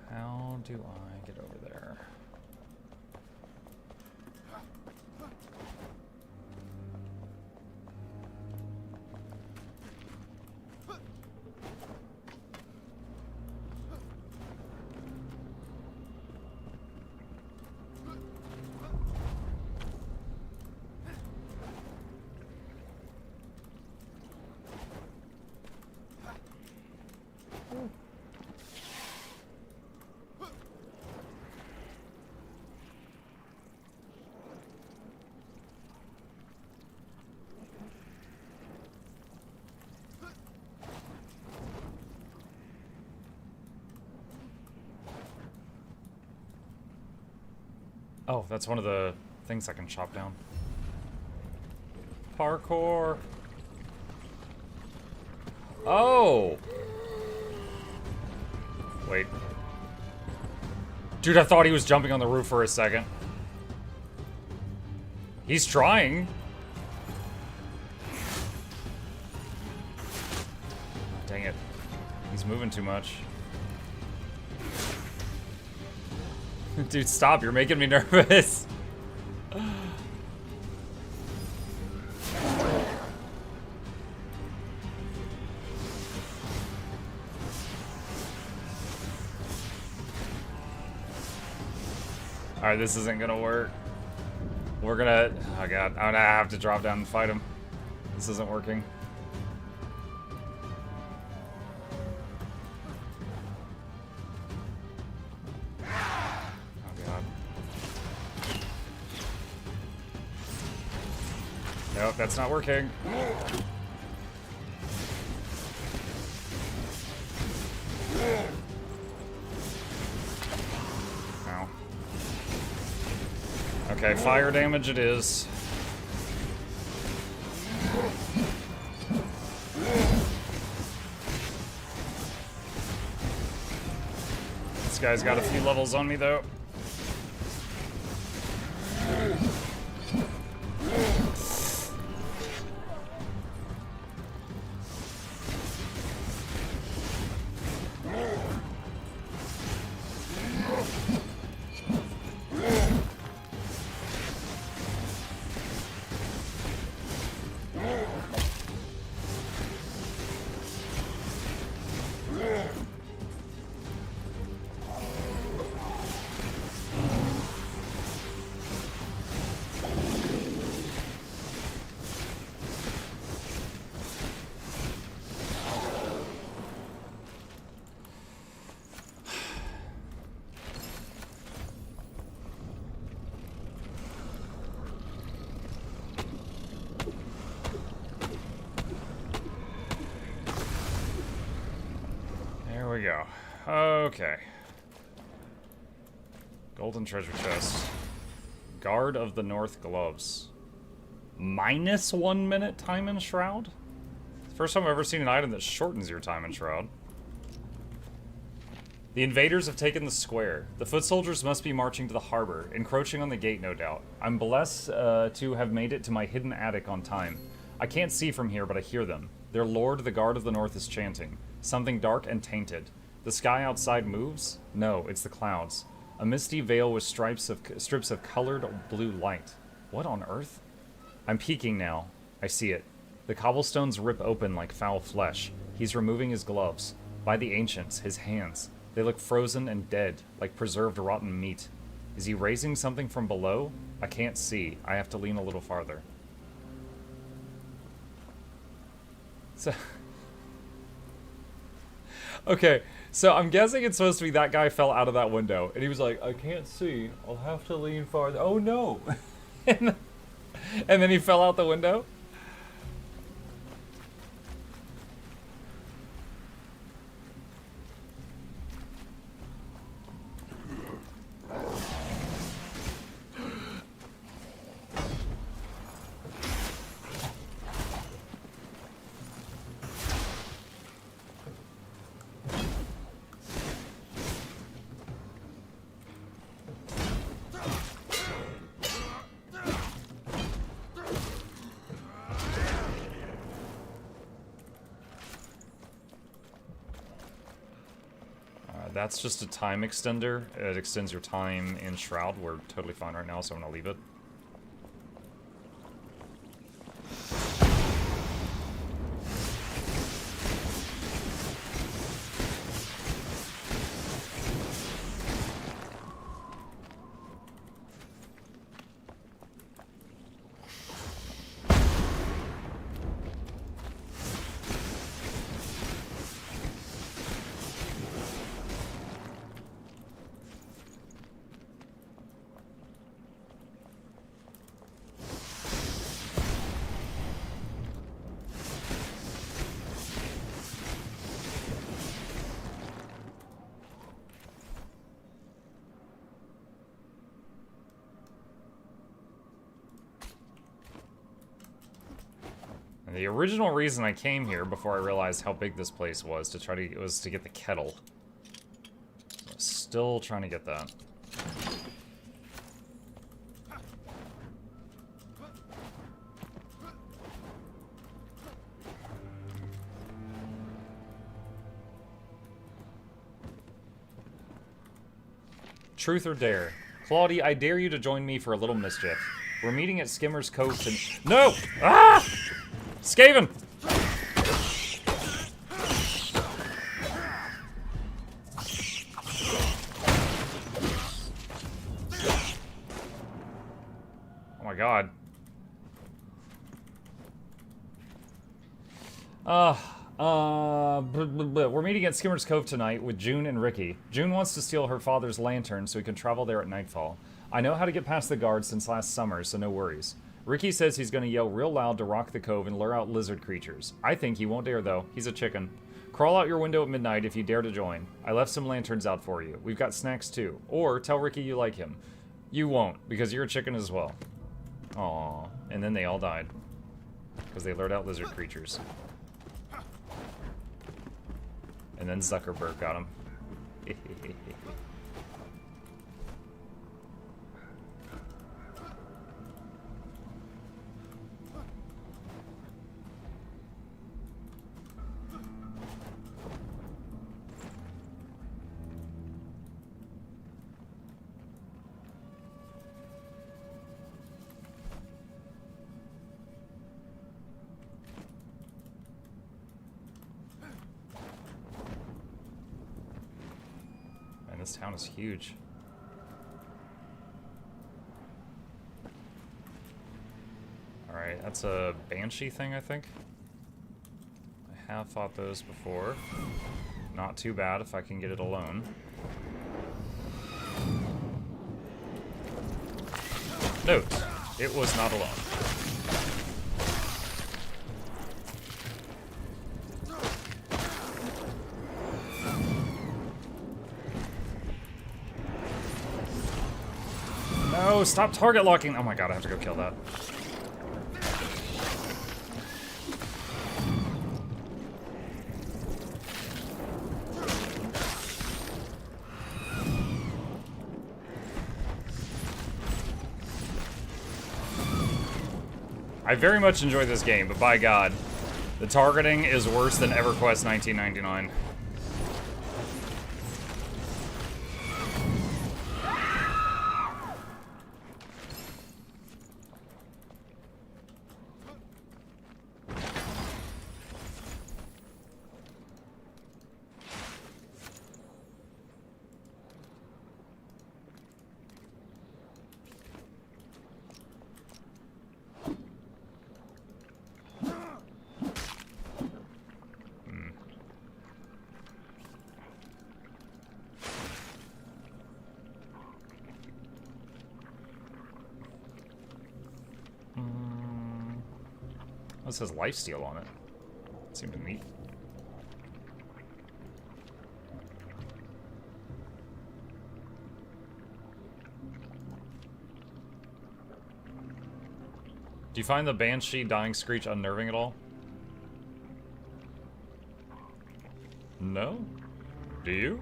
How do I get over there? Oh, that's one of the things I can chop down. Parkour. Oh! Wait. Dude, I thought he was jumping on the roof for a second. He's trying. Dang it. He's moving too much. Dude, stop. You're making me nervous. Alright, this isn't gonna work. We're gonna... Oh god, I'm gonna have to drop down and fight him. This isn't working. Oh god. Nope, that's not working. Ow. Okay, fire damage it is. This guy's got a few levels on me, though. There we go. Okay. Golden treasure chest. Guard of the North gloves. -1 minute time in shroud? First time I've ever seen an item that shortens your time in shroud. The invaders have taken the square. The foot soldiers must be marching to the harbor, encroaching on the gate, no doubt. I'm blessed to have made it to my hidden attic on time. I can't see from here, but I hear them. Their lord, the Guard of the North, is chanting. Something dark and tainted. The sky outside moves? No, it's the clouds. A misty veil with strips of colored blue light. What on earth? I'm peeking now. I see it. The cobblestones rip open like foul flesh. He's removing his gloves. By the ancients, his hands. They look frozen and dead, like preserved rotten meat. Is he raising something from below? I can't see. I have to lean a little farther. So... Okay, so I'm guessing it's supposed to be that guy fell out of that window, and he was like, I can't see, I'll have to lean farther. Oh no! and then he fell out the window? That's just a time extender. It extends your time in Shroud. We're totally fine right now, so I'm gonna leave it. The original reason I came here before I realized how big this place was to get the kettle. So still trying to get that. Truth or dare? Claudie, I dare you to join me for a little mischief. We're meeting at Skimmer's Cove to... No! Ah! Skaven! Oh my god. We're meeting at Skimmer's Cove tonight with June and Ricky. June wants to steal her father's lantern so we can travel there at nightfall. I know how to get past the guards since last summer, so no worries. Ricky says he's going to yell real loud to rock the cove and lure out lizard creatures. I think he won't dare, though. He's a chicken. Crawl out your window at midnight if you dare to join. I left some lanterns out for you. We've got snacks, too. Or tell Ricky you like him. You won't, because you're a chicken as well. Aww. And then they all died. Because they lured out lizard creatures. And then Zuckerberg got him. This town is huge. Alright, that's a banshee thing, I think. I have fought those before. Not too bad if I can get it alone. Note, it was not alone. No, stop target locking! Oh my god, I have to go kill that. I very much enjoy this game, but by god, the targeting is worse than EverQuest 1999. This says lifesteal on it. Seemed neat. Do you find the Banshee dying screech unnerving at all? No? Do you?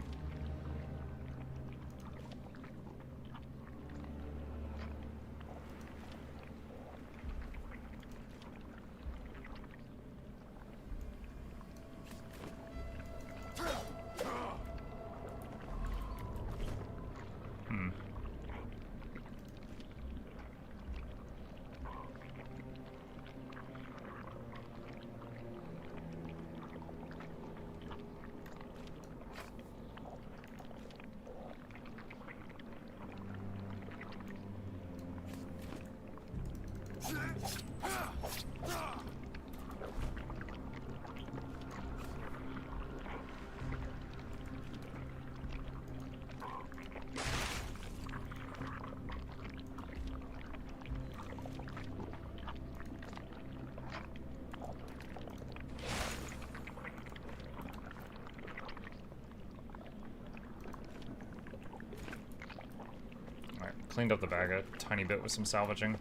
Cleaned up the bag a tiny bit with some salvaging.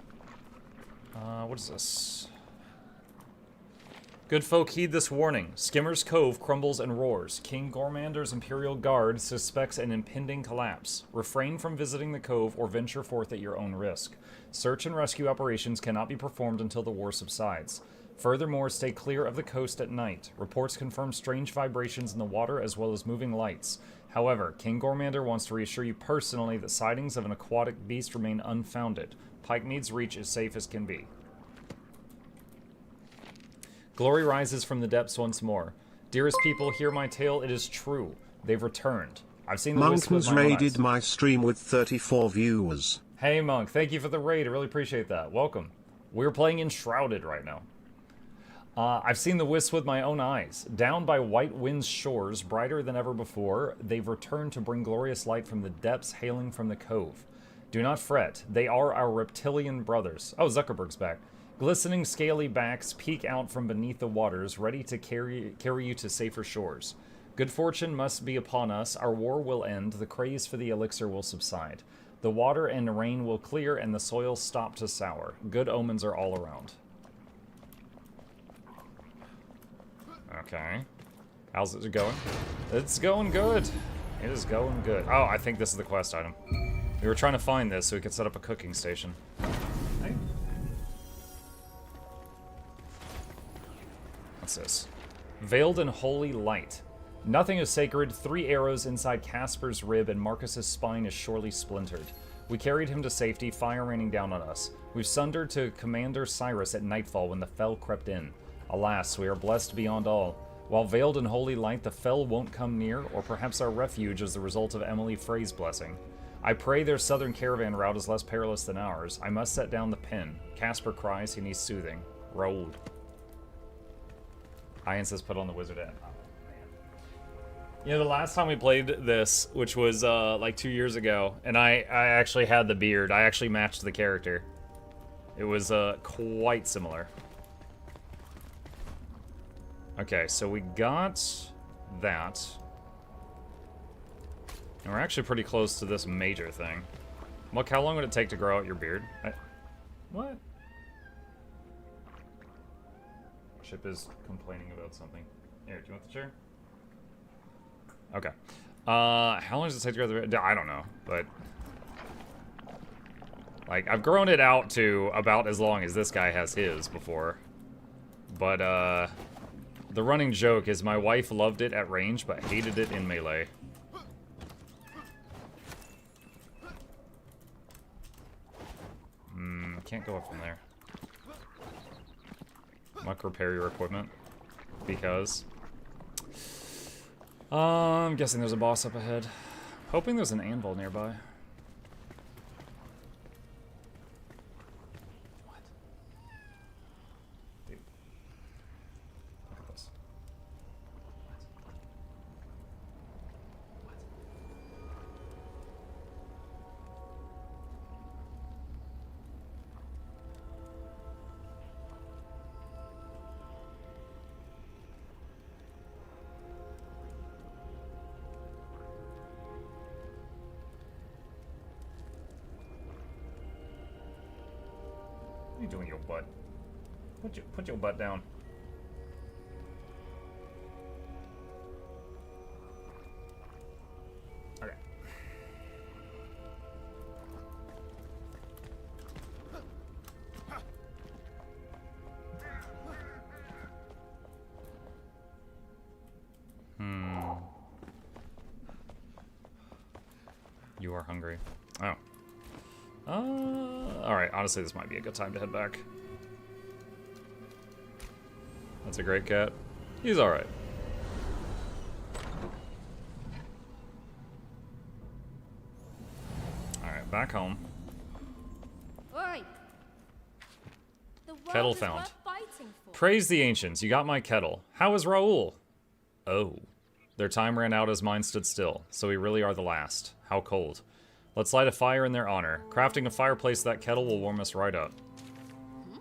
What is this? Good folk heed this warning. Skimmer's Cove crumbles and roars. King Gormander's Imperial Guard suspects an impending collapse. Refrain from visiting the cove or venture forth at your own risk. Search and rescue operations cannot be performed until the war subsides. Furthermore, stay clear of the coast at night. Reports confirm strange vibrations in the water as well as moving lights. However, King Gormander wants to reassure you personally that sightings of an aquatic beast remain unfounded. Pikemead's Reach is safe as can be. Glory rises from the depths once more. Dearest people, hear my tale. It is true. They've returned. I've seen the wisp with Monkman's my own raided eyes. my stream with 34 viewers. Hey, Monk. Thank you for the raid. I really appreciate that. Welcome. We're playing Enshrouded right now. I've seen the wisps with my own eyes. Down by White Wind's shores, brighter than ever before, they've returned to bring glorious light from the depths hailing from the cove. Do not fret. They are our reptilian brothers. Oh, Zuckerberg's back. Glistening scaly backs peek out from beneath the waters, ready to carry you to safer shores. Good fortune must be upon us. Our war will end. The craze for the elixir will subside. The water and rain will clear, and the soil stop to sour. Good omens are all around. Okay. How's it going? It's going good. It is going good. Oh, I think this is the quest item. We were trying to find this so we could set up a cooking station. Hey. What's this? Veiled in holy light. Nothing is sacred. 3 arrows inside Casper's rib, and Marcus's spine is surely splintered. We carried him to safety, fire raining down on us. We've sundered to Commander Cyrus at nightfall when the fell crept in. Alas, we are blessed beyond all. While veiled in holy light, the fell won't come near, or perhaps our refuge is the result of Emily Frey's blessing. I pray their southern caravan route is less perilous than ours. I must set down the pen. Casper cries he needs soothing. Raoul. Ian says put on the wizard hat. Oh, man. You know, the last time we played this, which was like 2 years ago, and I actually had the beard. I actually matched the character. It was quite similar. Okay, so we got that. And we're actually pretty close to this major thing. Look, how long would it take to grow out your beard? What? Chip is complaining about something. Here, do you want the chair? Okay. How long does it take to grow the beard? I don't know, but... like, I've grown it out to about as long as this guy has his before. But, the running joke is my wife loved it at range, but hated it in melee. Can't go up from there. Muck, repair your equipment. Because. I'm guessing there's a boss up ahead. Hoping there's an anvil nearby. What are you doing, your butt? Put your butt down. Okay. You are hungry. Oh. Alright, honestly, this might be a good time to head back. That's a great cat. He's alright. Alright, back home. Oi. The world Kettle is found. worth fighting for. Praise the ancients, you got my kettle. How is Raoul? Oh. Their time ran out as mine stood still, so we really are the last. How cold. Let's light a fire in their honor. Crafting a fireplace to that kettle will warm us right up.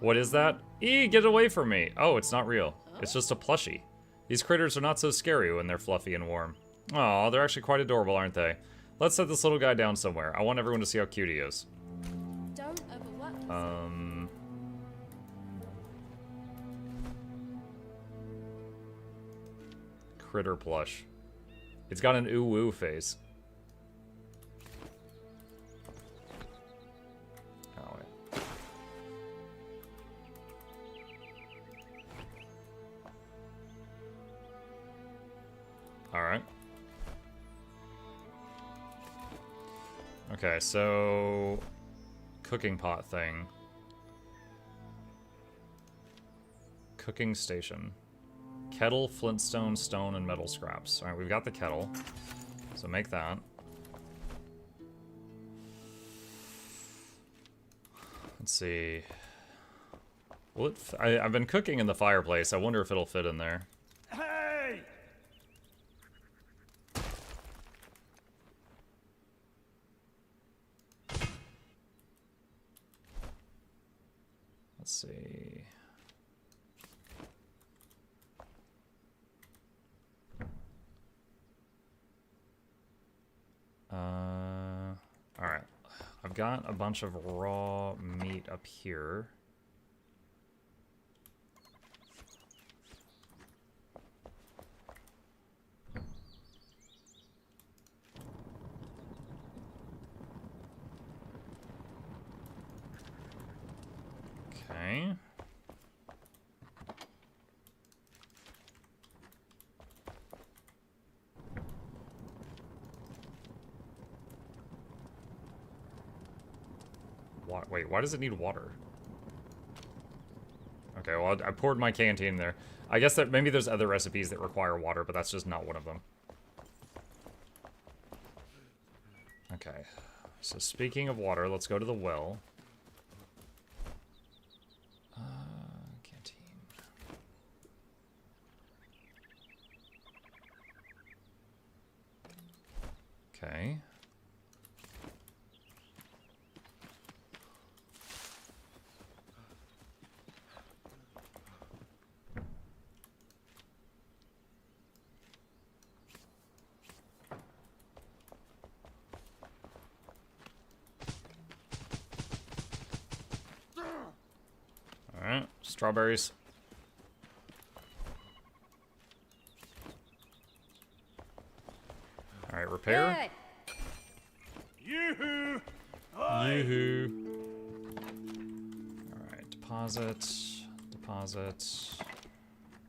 What is that? Eee, get away from me! Oh, it's not real. It's just a plushie. These critters are not so scary when they're fluffy and warm. Aw, they're actually quite adorable, aren't they? Let's set this little guy down somewhere. I want everyone to see how cute he is. Don't overwork yourself. critter plush. It's got an ooh-woo face. Oh, wait. Alright. Okay, so... cooking pot thing. Cooking station. Kettle, flintstone, stone, and metal scraps. Alright, we've got the kettle. So make that. Let's see. Will it I've been cooking in the fireplace. I wonder if it'll fit in there. Hey! Let's see. Alright. I've got a bunch of raw meat up here. Okay. Wait, why does it need water? Okay, well, I poured my canteen there. I guess that maybe there's other recipes that require water, but that's just not one of them. Okay, so speaking of water, let's go to the well. Canteen. Okay. Alright, strawberries. Alright, repair. Good. Yoo-hoo! Yoo-hoo. Alright, deposit, deposit,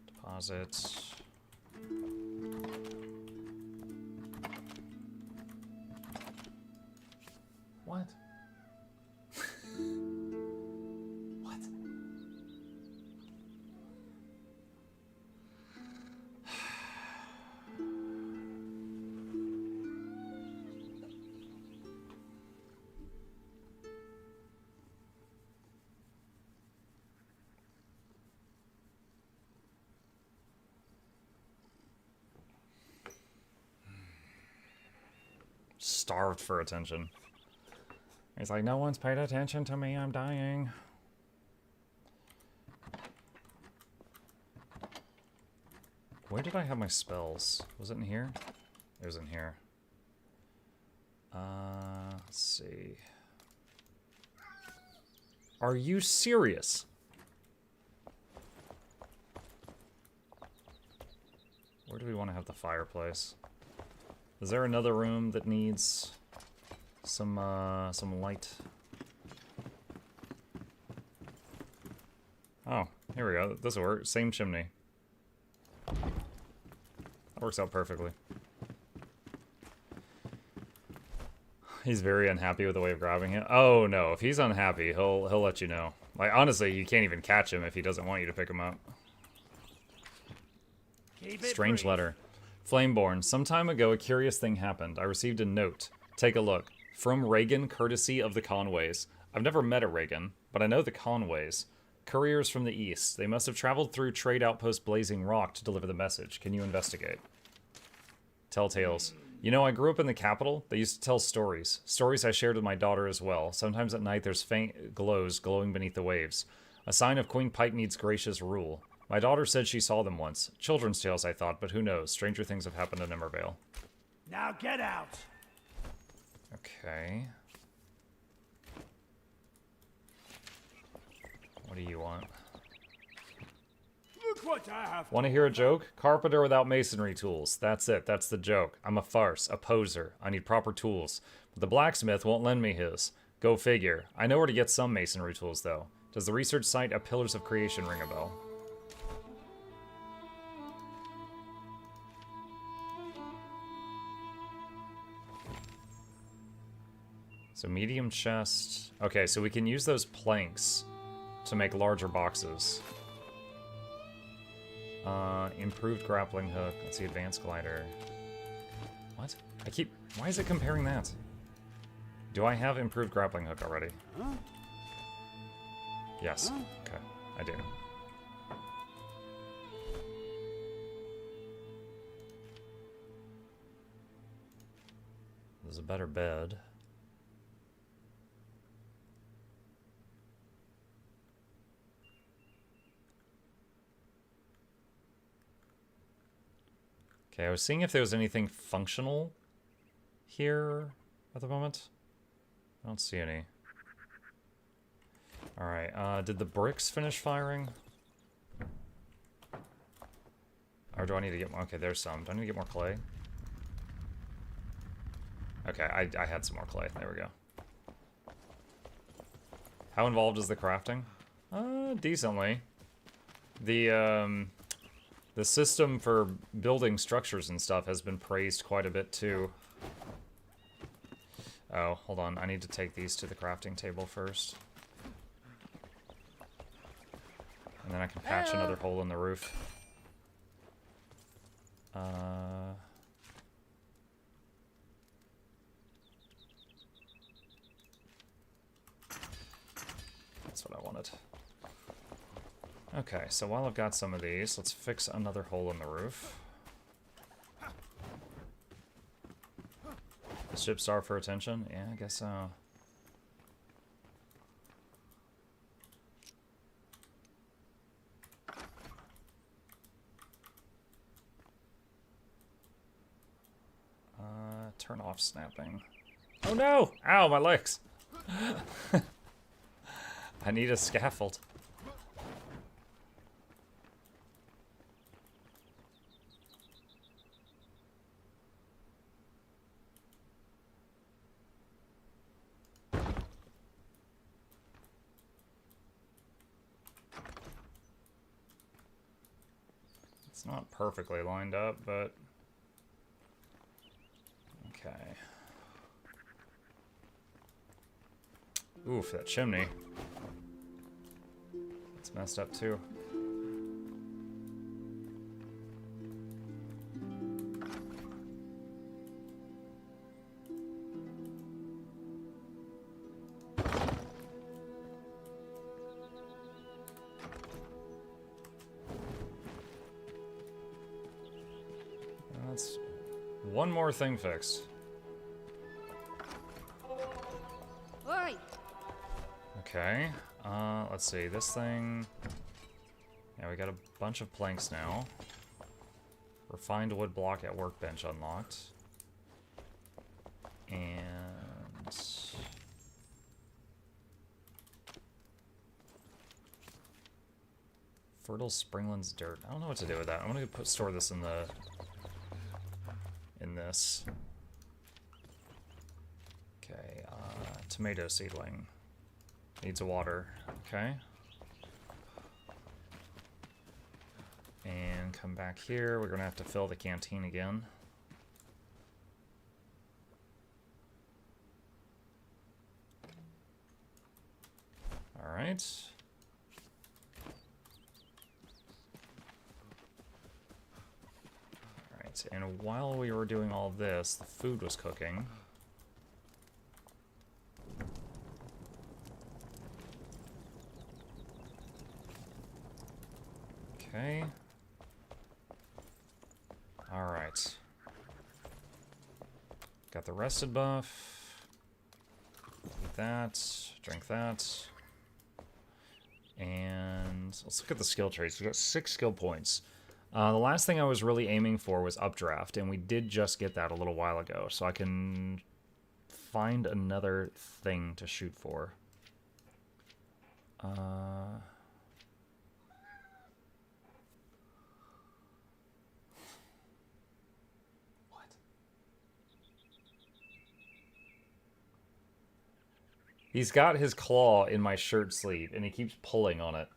deposit. What? What? Starved for attention. He's like, no one's paid attention to me, I'm dying. Where did I have my spells? Was it in here? It was in here. Let's see. Are you serious? Where do we want to have the fireplace? Is there another room that needs some light? Oh, here we go. This will work. Same chimney. That works out perfectly. He's very unhappy with the way of grabbing it. Oh no, if he's unhappy, he'll let you know. Like honestly, you can't even catch him if he doesn't want you to pick him up. Strange letter. Flameborn, some time ago a curious thing happened. I received a note. Take a look. From Reagan, courtesy of the Conways. I've never met a Reagan, but I know the Conways. Couriers from the east. They must have traveled through trade outpost Blazing Rock to deliver the message. Can you investigate? Tell tales. You know, I grew up in the capital. They used to tell stories. Stories I shared with my daughter as well. Sometimes at night there's faint glows glowing beneath the waves. A sign of Queen Pikeneed's gracious rule. My daughter said she saw them once. Children's tales, I thought, but who knows? Stranger things have happened in Embervale. Now get out! Okay. What do you want? Look what I have. Want to hear a joke? Carpenter without masonry tools. That's it. That's the joke. I'm a farce, a poser. I need proper tools. But the blacksmith won't lend me his. Go figure. I know where to get some masonry tools, though. Does the research site at Pillars of Creation ring a bell? So medium chest. Okay, so we can use those planks to make larger boxes. Improved grappling hook. Let's see, advanced glider. What? Why is it comparing that? Do I have improved grappling hook already? Huh? Yes. Okay, I do. There's a better bed. Okay, I was seeing if there was anything functional here at the moment. I don't see any. Alright, did the bricks finish firing? Or do I need to get more? Okay, there's some. Do I need to get more clay? Okay, I had some more clay. There we go. How involved is the crafting? Decently. The system for building structures and stuff has been praised quite a bit, too. Oh, hold on. I need to take these to the crafting table first. And then I can patch another hole in the roof. That's what I wanted. Okay, so while I've got some of these, let's fix another hole in the roof. The ship starved for attention? Yeah, I guess so. Turn off snapping. Oh no! Ow, my legs! I need a scaffold. It's not perfectly lined up, but okay. Oof, that chimney. It's messed up too. That's one more thing fixed. Oi! Okay, let's see, this thing... Yeah, we got a bunch of planks now. Refined wood block at workbench unlocked. And... Fertile Springlands dirt. I don't know what to do with that. I'm gonna store this in the... in this. Okay, tomato seedling. Needs a water. Okay. And come back here. We're gonna have to fill the canteen again. Alright. Alright, and while we were doing all this, the food was cooking. Okay. Alright. Got the rested buff. Eat that. Drink that. And let's look at the skill traits. We got 6 skill points. The last thing I was really aiming for was updraft, and we did just get that a little while ago, so I can find another thing to shoot for. He's got his claw in my shirt sleeve, and he keeps pulling on it.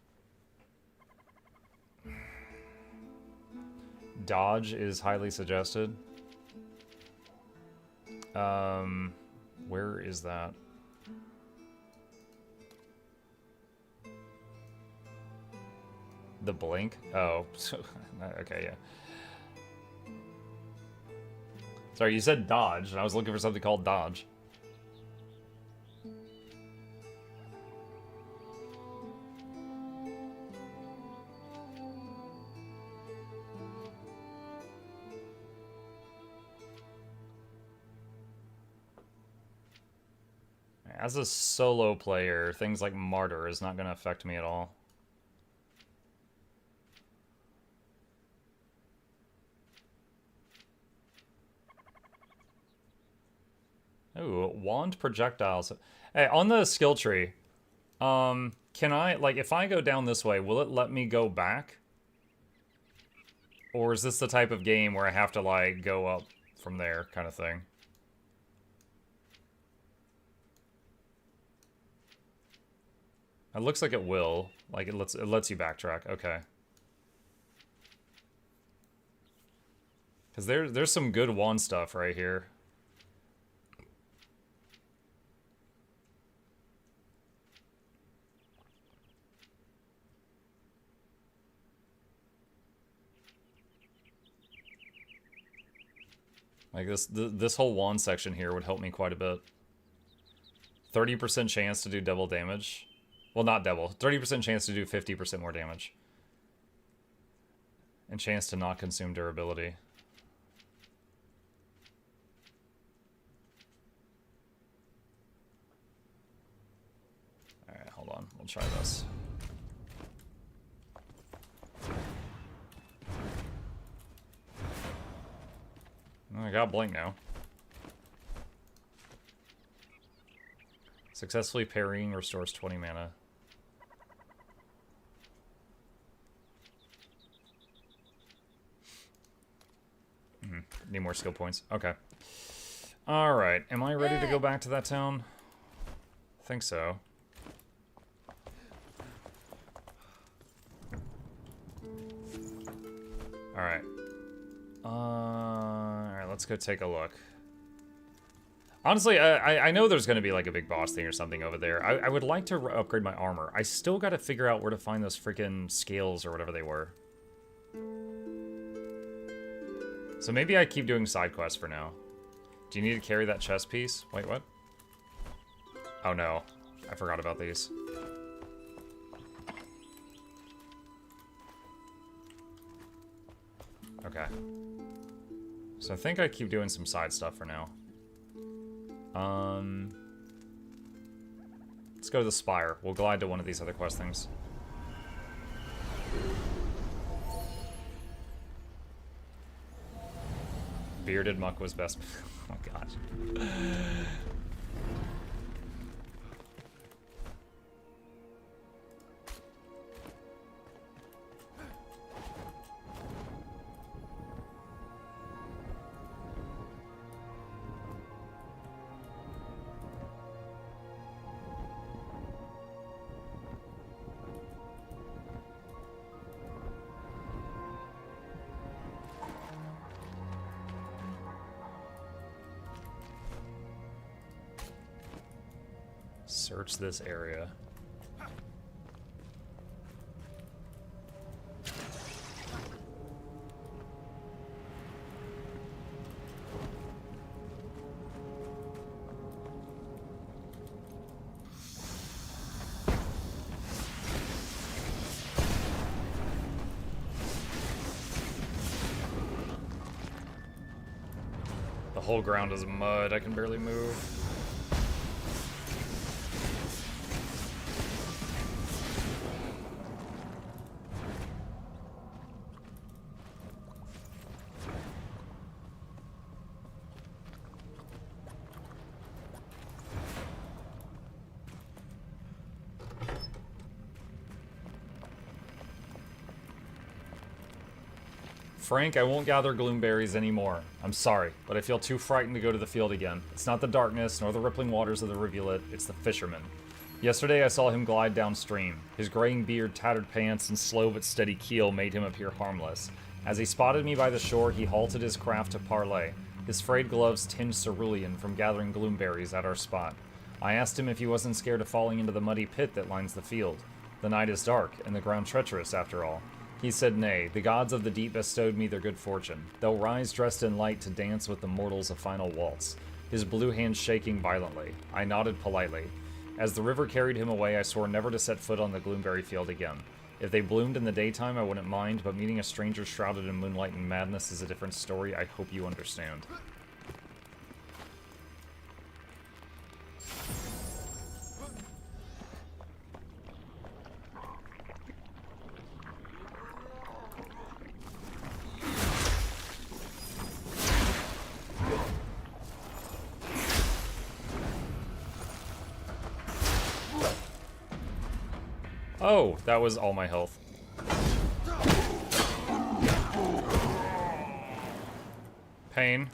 Dodge is highly suggested. Where is that? The blink? Oh, okay, yeah. Sorry, you said dodge, and I was looking for something called dodge. As a solo player, things like Martyr is not going to affect me at all. Ooh, wand projectiles. Hey, on the skill tree, can I, like, if I go down this way, will it let me go back? Or is this the type of game where I have to, like, go up from there kind of thing? It looks like it will. Like, it lets you backtrack. Okay. Because there's some good wand stuff right here. Like this whole wand section here would help me quite a bit. 30% chance to do double damage. Well, not double. 30% chance to do 50% more damage. And chance to not consume durability. Alright, hold on. We'll try this. I got blink now. Successfully parrying restores 20 mana. Need more skill points. Okay. Alright. Am I ready to go back to that town? I think so. Alright. Alright, let's go take a look. Honestly, I know there's going to be like a big boss thing or something over there. I would like to upgrade my armor. I still got to figure out where to find those freaking scales or whatever they were. So maybe I keep doing side quests for now. Do you need to carry that chest piece? Wait, what? Oh no, I forgot about these. Okay. So I think I keep doing some side stuff for now. Let's go to the Spire. We'll glide to one of these other quest things. Bearded Muck was best. Oh god. Search this area. The whole ground is mud. I can barely move. Frank, I won't gather gloomberries anymore. I'm sorry, but I feel too frightened to go to the field again. It's not the darkness, nor the rippling waters of the rivulet, it's the fisherman. Yesterday I saw him glide downstream. His graying beard, tattered pants, and slow but steady keel made him appear harmless. As he spotted me by the shore, he halted his craft to parley. His frayed gloves tinged cerulean from gathering gloomberries at our spot. I asked him if he wasn't scared of falling into the muddy pit that lines the field. The night is dark, and the ground treacherous after all. He said nay, the gods of the deep bestowed me their good fortune. They'll rise dressed in light to dance with the mortals a final waltz. His blue hands shaking violently. I nodded politely. As the river carried him away, I swore never to set foot on the gloomberry field again. If they bloomed in the daytime, I wouldn't mind, but meeting a stranger shrouded in moonlight and madness is a different story. I hope you understand. Oh, that was all my health. Pain.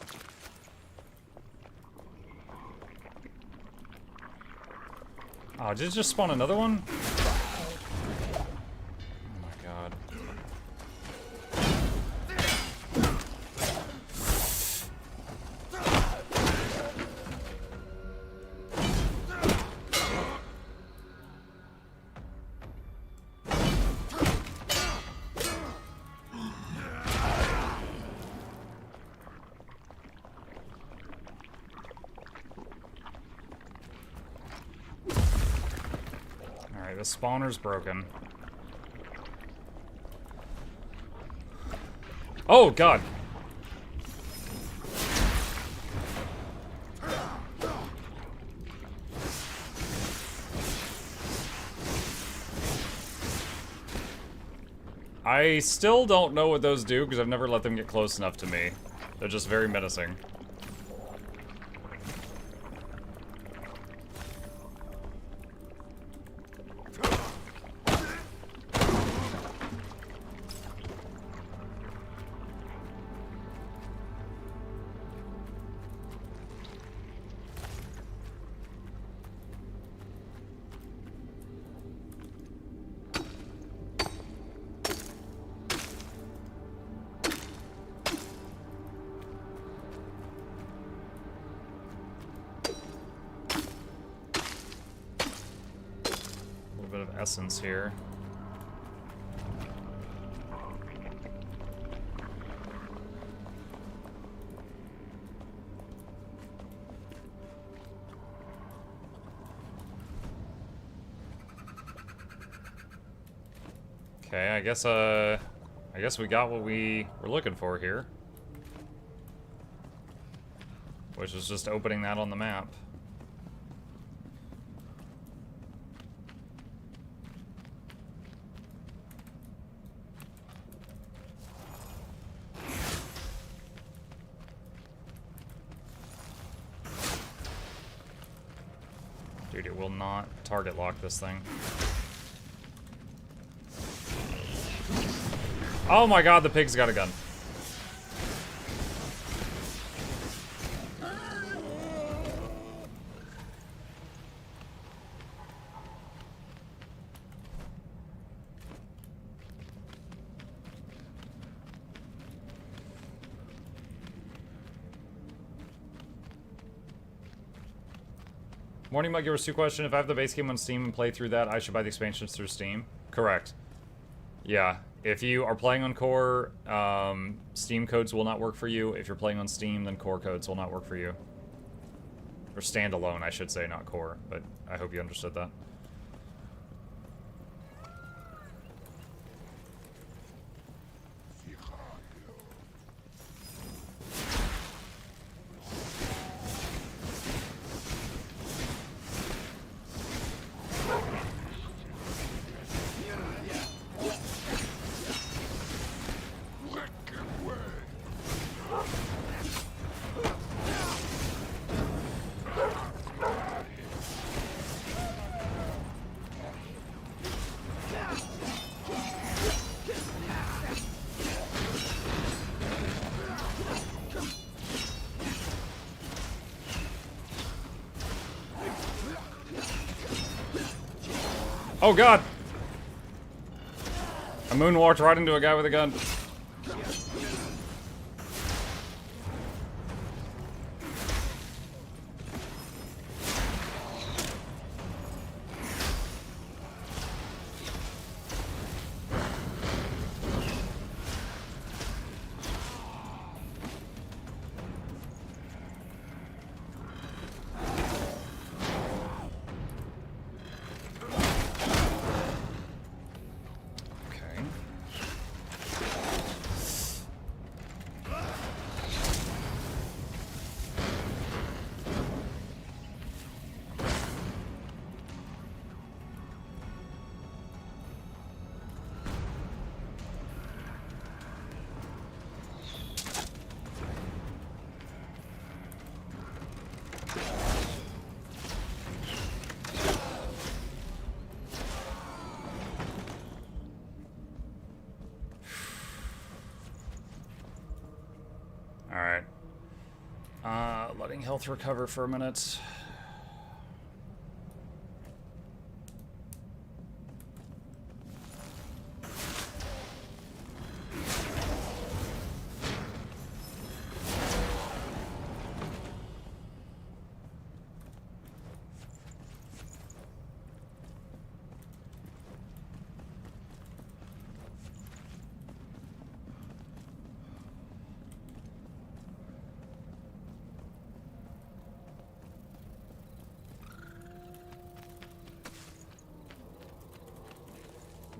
Oh, did it just spawn another one? Oh my god. The spawner's broken. Oh, God. I still don't know what those do because I've never let them get close enough to me. They're just very menacing. Essence here. Okay, I guess we got what we were looking for here. Which is just opening that on the map. Dude, it will not target lock this thing. Oh my god, the pig's got a gun. Morning Mug, your Sue question. If I have the base game on Steam and play through that, I should buy the expansions through Steam? Correct. Yeah. If you are playing on Core, Steam codes will not work for you. If you're playing on Steam, then Core codes will not work for you. Or standalone, I should say, not Core. But I hope you understood that. Oh god! I moonwalked right into a guy with a gun. Alright. Letting health recover for a minute.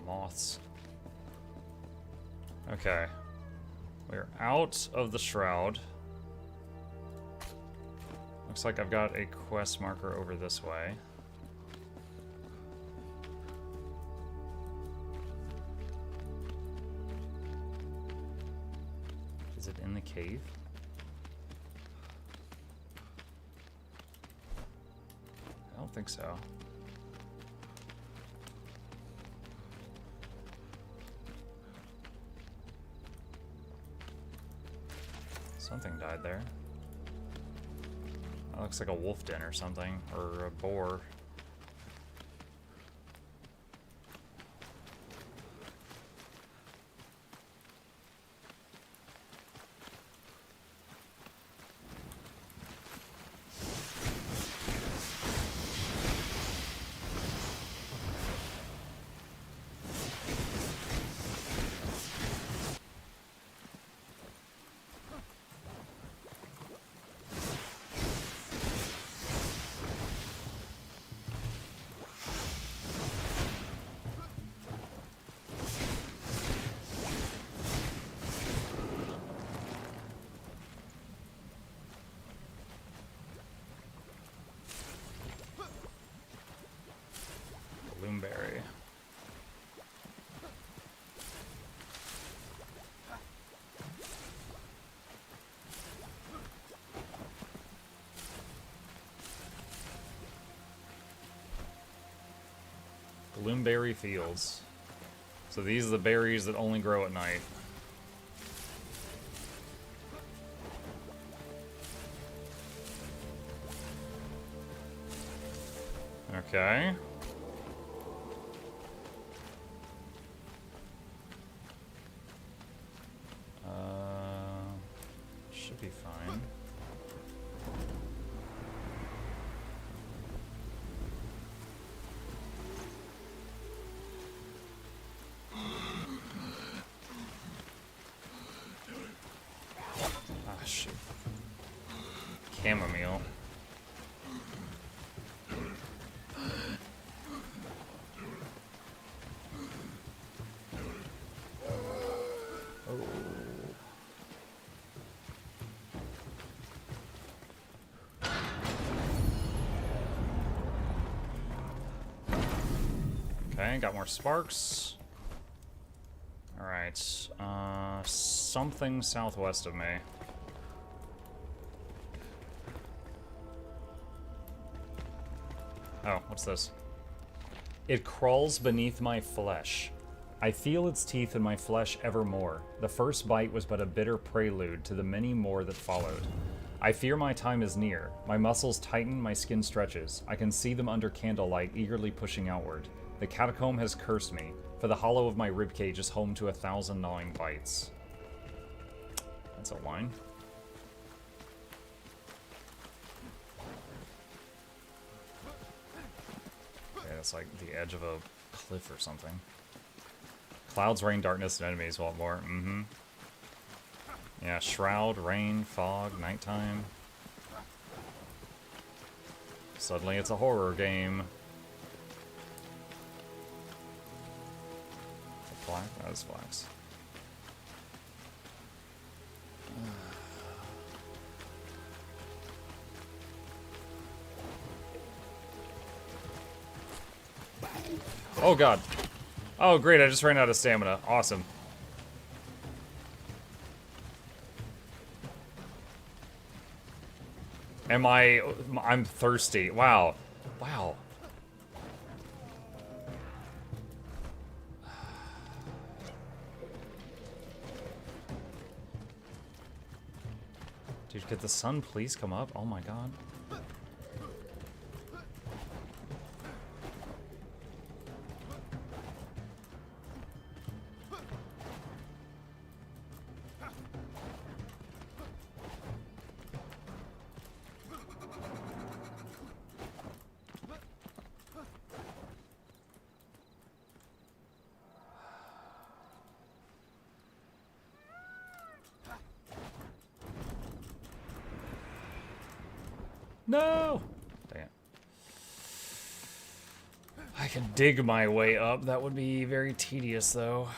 Moths. Okay. We're out of the shroud. Looks like I've got a quest marker over this way. Is it in the cave? I don't think so. Something died there. That looks like a wolf den or something, or a boar. Bloomberry. Bloomberry fields. So these are the berries that only grow at night. Okay. Should be fine. Ah, shit. Chamomile. Okay, got more sparks. Alright, something southwest of me. Oh, what's this? It crawls beneath my flesh. I feel its teeth in my flesh evermore. The first bite was but a bitter prelude to the many more that followed. I fear my time is near. My muscles tighten, my skin stretches. I can see them under candlelight, eagerly pushing outward. The catacomb has cursed me, for the hollow of my ribcage is home to 1,000 gnawing bites. That's a line. Okay, that's like the edge of a cliff or something. Clouds, rain, darkness, and enemies want more. Mm-hmm. Yeah, shroud, rain, fog, nighttime. Suddenly it's a horror game. A plaque? That is flax. Oh god. Oh great, I just ran out of stamina. Awesome. I'm thirsty. Wow. Wow. Dude, could the sun please come up? Oh my god. No! Dang it. I can dig my way up. That would be very tedious, though.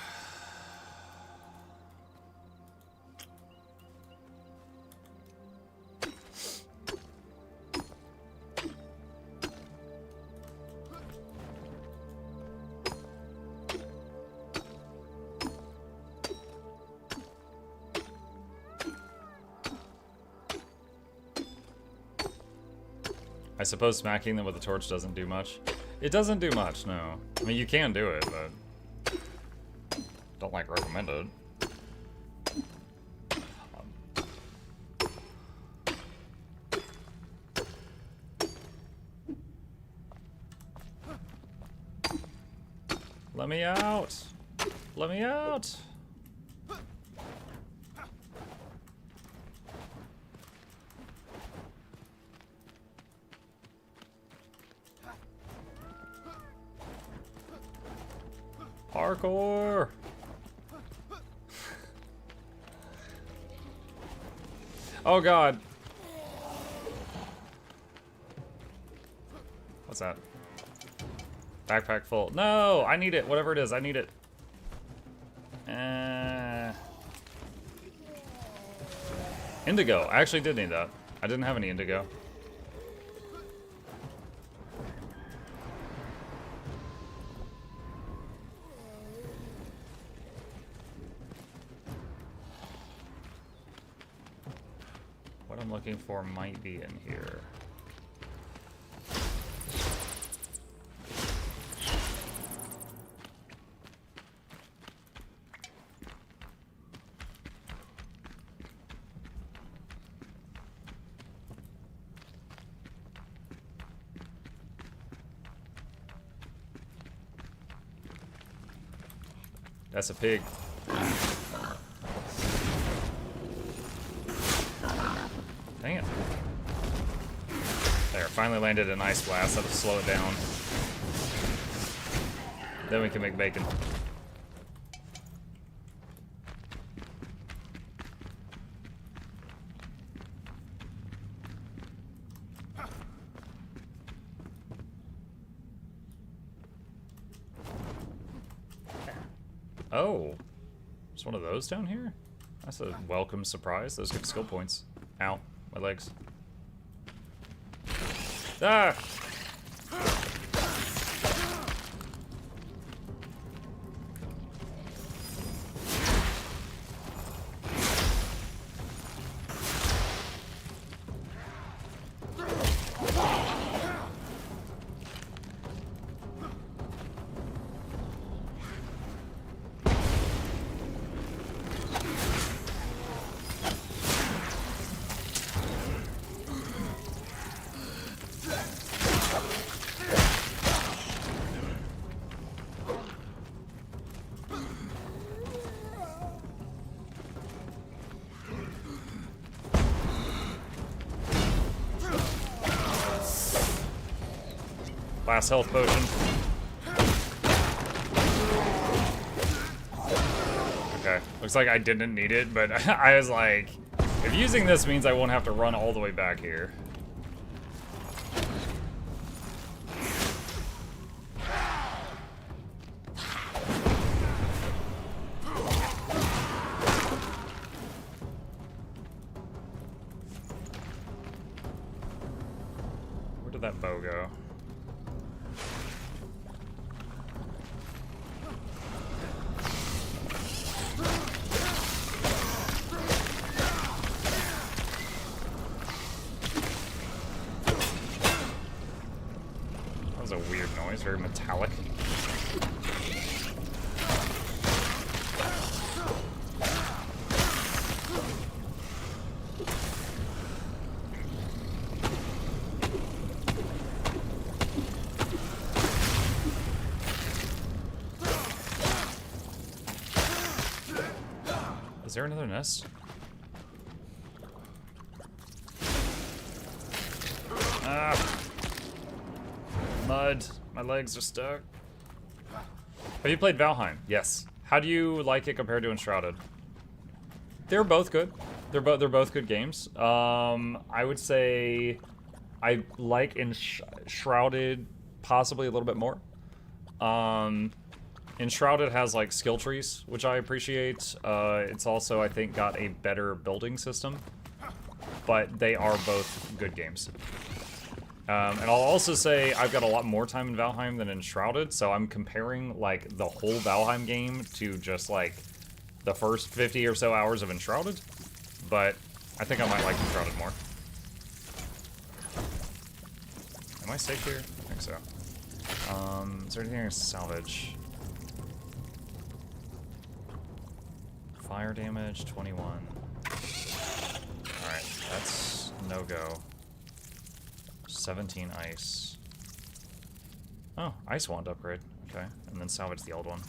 I suppose smacking them with a torch doesn't do much. It doesn't do much, no. I mean, you can do it, but don't like recommend it. Let me out! Let me out! Parkour! Oh god. What's that? Backpack full. No! I need it. Whatever it is, I need it. Indigo. I actually did need that. I didn't have any indigo. What I'm looking for might be in here. That's a pig. Dang it. There, finally landed an ice blast. That'll slow it down. Then we can make bacon. Oh, there's one of those down here? That's a welcome surprise. Those give skill points. Ow, my legs. Ah! Last health potion. Okay, looks like I didn't need it, but I was like, if using this means I won't have to run all the way back here. Where did that bow go? That was a weird noise, very metallic. Is there another nest? Ah! Mud. My legs are stuck. Have you played Valheim? Yes. How do you like it compared to Enshrouded? They're both good. They're both good games. I would say I like Enshrouded possibly a little bit more. Enshrouded has like skill trees, which I appreciate. It's also, I think, got a better building system. But they are both good games. And I'll also say I've got a lot more time in Valheim than Enshrouded, so I'm comparing like the whole Valheim game to just like the first 50 or so hours of Enshrouded. But I think I might like Enshrouded more. Am I safe here? I think so. Is there anything I can salvage? Fire damage, 21. Alright, that's no-go. 17 ice. Oh, ice wand upgrade. Okay, and then salvage the old one.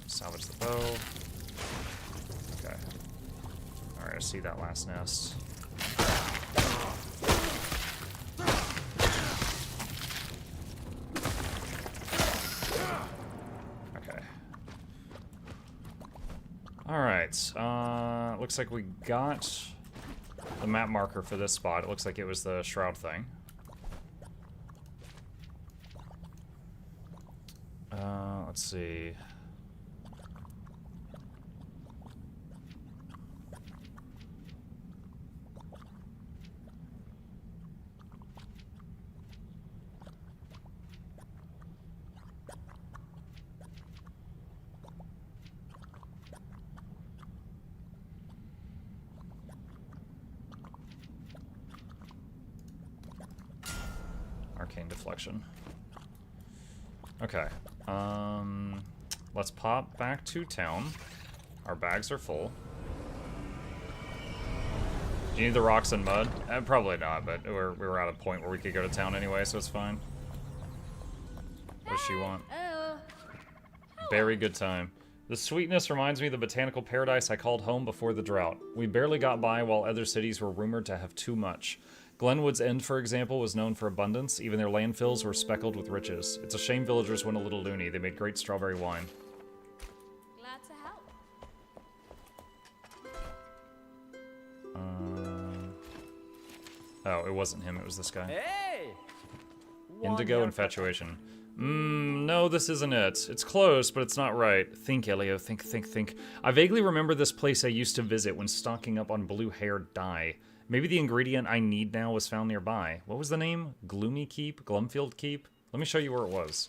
Salvage the bow. Okay. Alright, I see that last nest. Okay. Alright, looks like we got the map marker for this spot. It looks like it was the shroud thing. Let's see. Arcane deflection. Okay. Let's pop back to town. Our bags are full. Do you need the rocks and mud? Probably not, but we're at a point where we could go to town anyway, so it's fine. What does she want? Very good time. The sweetness reminds me of the botanical paradise I called home before the drought. We barely got by while other cities were rumored to have too much. Glenwood's End, for example, was known for abundance. Even their landfills were speckled with riches. It's a shame villagers went a little loony. They made great strawberry wine. Glad to help. Oh, it wasn't him. It was this guy. Hey! Indigo Infatuation. No, this isn't it. It's close, but it's not right. Think, Elio. Think, think, think. I vaguely remember this place I used to visit when stocking up on blue hair dye. Maybe the ingredient I need now was found nearby. What was the name? Gloomy Keep? Glumfield Keep? Let me show you where it was.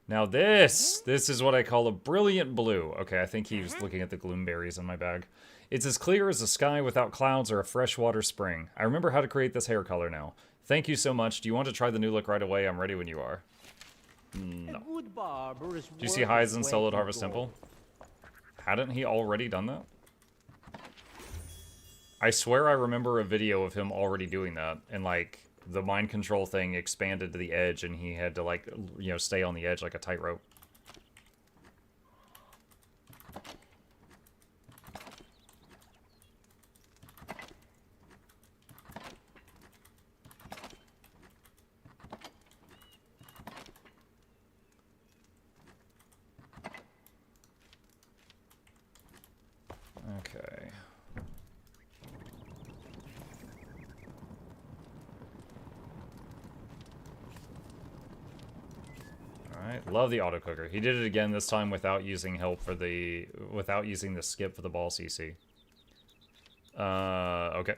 Now this is what I call a brilliant blue. Okay, I think he was looking at the gloomberries in my bag. It's as clear as the sky without clouds or a freshwater spring. I remember how to create this hair color now. Thank you so much. Do you want to try the new look right away? I'm ready when you are. No. Do you see Highs in Soloed Harvest Temple? Hadn't he already done that? I swear I remember a video of him already doing that, and like the mind control thing expanded to the edge, and he had to like, you know, stay on the edge like a tightrope. Alright, love the auto cooker. He did it again this time without using help for the... without using the skip for the ball CC. Okay.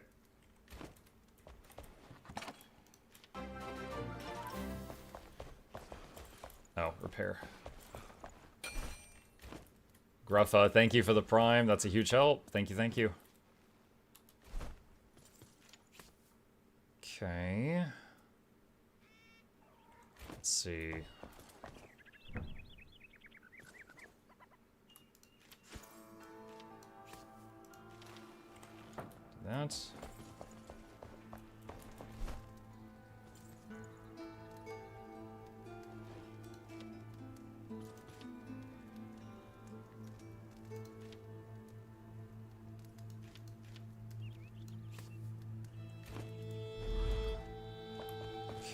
Oh, repair. Gruffa, thank you for the prime. That's a huge help. Thank you, thank you. Okay. Let's see. That.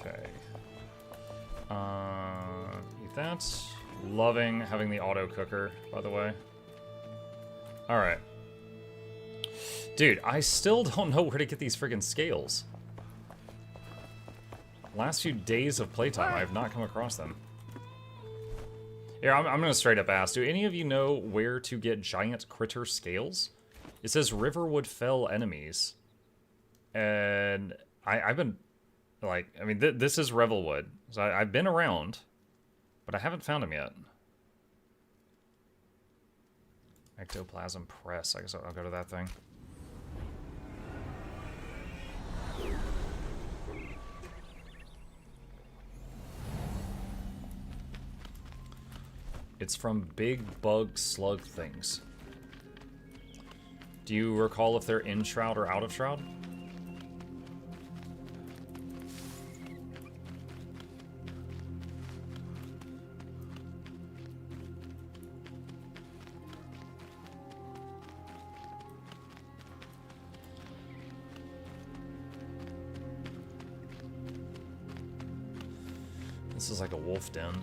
Okay. Eat that. Loving having the auto cooker, by the way. Alright. Dude, I still don't know where to get these friggin' scales. Last few days of playtime, I have not come across them. Here, I'm gonna straight up ask, do any of you know where to get giant critter scales? It says Riverwood Fell enemies. And I've been, like, I mean, this is Revelwood. So I've been around, but I haven't found them yet. Ectoplasm Press, I guess I'll go to that thing. It's from big bug slug things. Do you recall if they're in Shroud or out of Shroud? This is like a wolf den.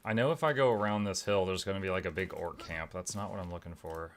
I know if I go around this hill, there's going to be like a big orc camp. That's not what I'm looking for.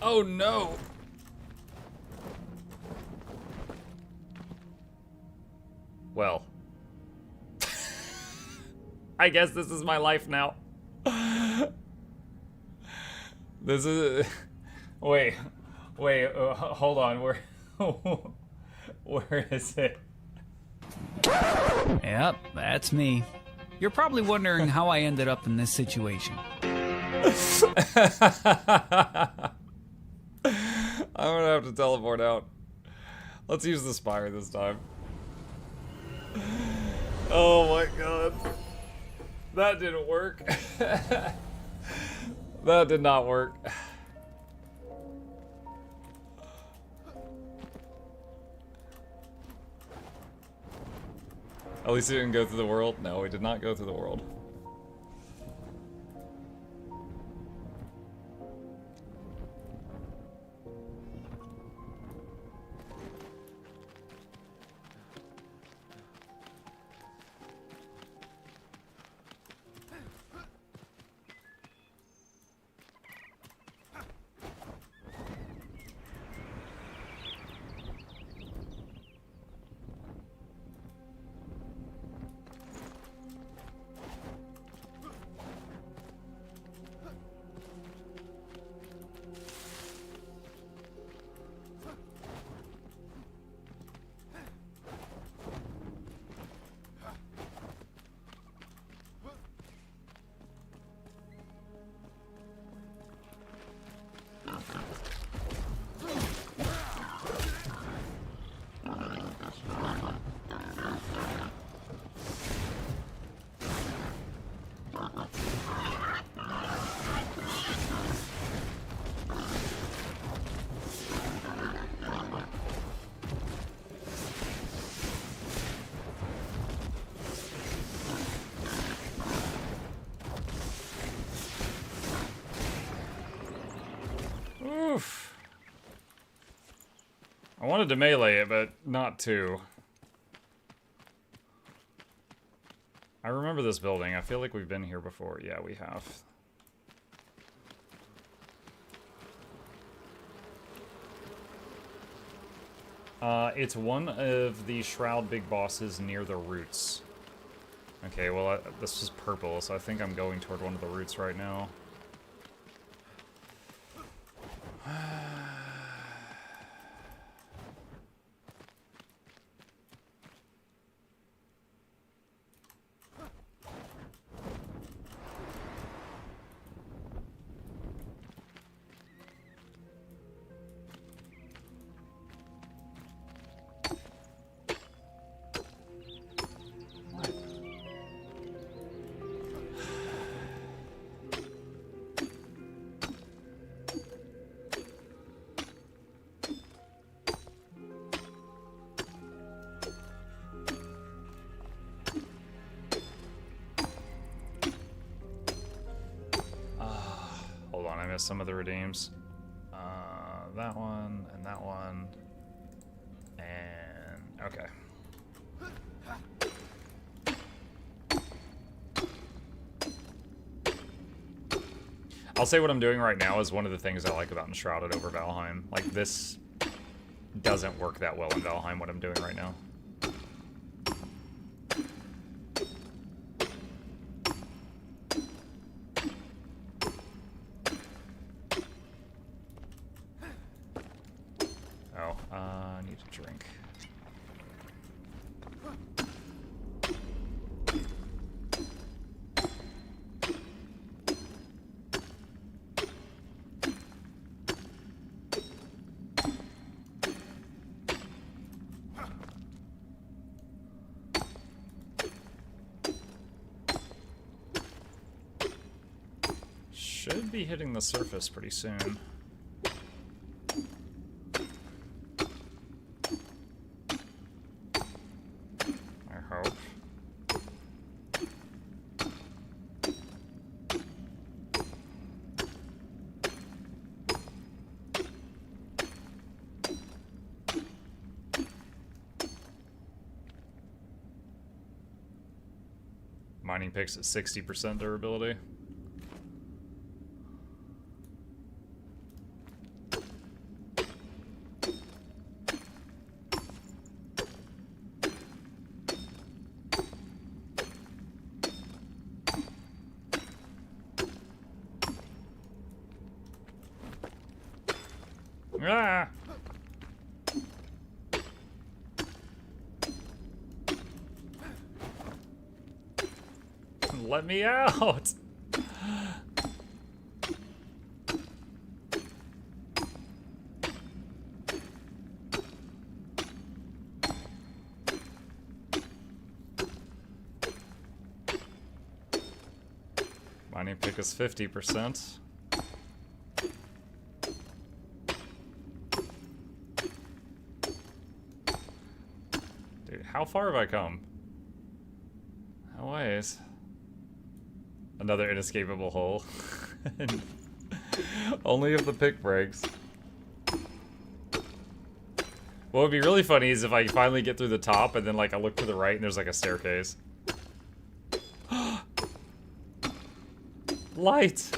Oh no! Well. I guess this is my life now. This is... Wait, hold on, where is it? Yep, that's me. You're probably wondering how I ended up in this situation. I'm gonna have to teleport out. Let's use the spire this time. Oh my god. That didn't work. That did not work. At least he didn't go through the world. No, he did not go through the world. Oof. I wanted to melee it, but not to. I remember this building. I feel like we've been here before. Yeah, we have. It's one of the Shroud big bosses near the roots. Okay, well, this is purple, so I think I'm going toward one of the roots right now. Hold on, I missed some of the redeems. That one, and that one, and okay. I'll say what I'm doing right now is one of the things I like about Enshrouded over Valheim. Like, this doesn't work that well in Valheim, what I'm doing right now. I need a drink. Should be hitting the surface pretty soon. Mining picks at 60% durability. Ah! Let me out! Mining pick is 50%. Dude, how far have I come? How ways? Another inescapable hole. Only if the pick breaks. What would be really funny is if I finally get through the top and then like I look to the right and there's like a staircase. Light!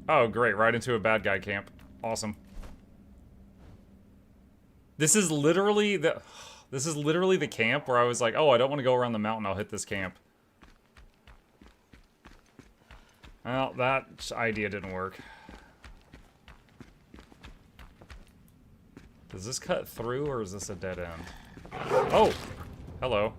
Oh, great. Right into a bad guy camp. Awesome. This is literally the camp where I was like, oh, I don't want to go around the mountain. I'll hit this camp. Well, that idea didn't work. Does this cut through or is this a dead end? Oh! Hello.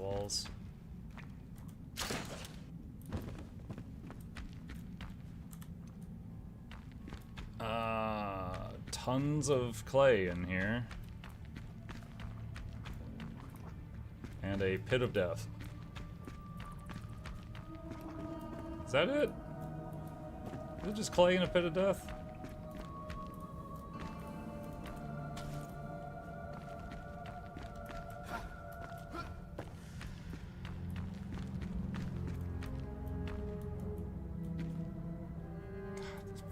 walls. Tons of clay in here. And a pit of death. Is that it? Is it just clay in a pit of death?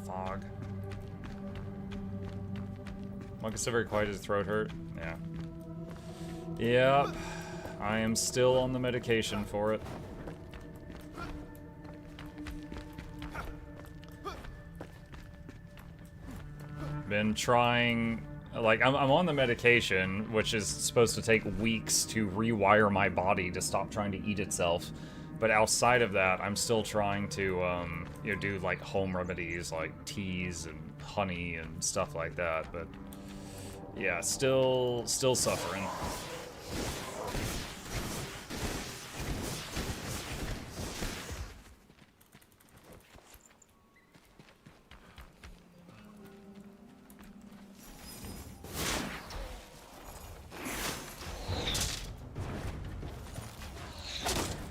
Fog. Monk is still very quiet. His throat hurt. Yeah. Yep. I am still on the medication for it. Been trying, like, I'm on the medication, which is supposed to take weeks to rewire my body to stop trying to eat itself. But outside of that, I'm still trying to, you know, do like home remedies like teas and honey and stuff like that. But yeah, still suffering.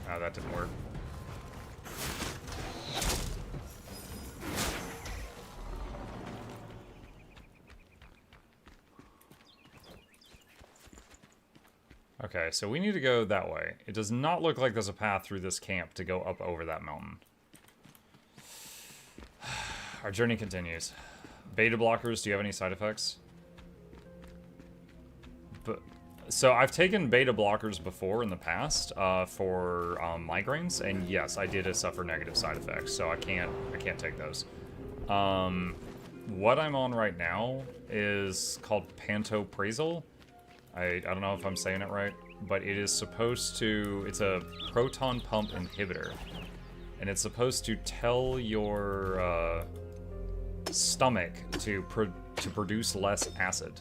Oh, that didn't work. Okay, so we need to go that way. It does not look like there's a path through this camp to go up over that mountain. Our journey continues. Beta blockers, do you have any side effects? So I've taken beta blockers before in the past for migraines, and yes, I did suffer negative side effects, so I can't take those. What I'm on right now is called pantoprazole. I don't know if I'm saying it right, but it is supposed to, it's a proton pump inhibitor, and it's supposed to tell your stomach to produce less acid.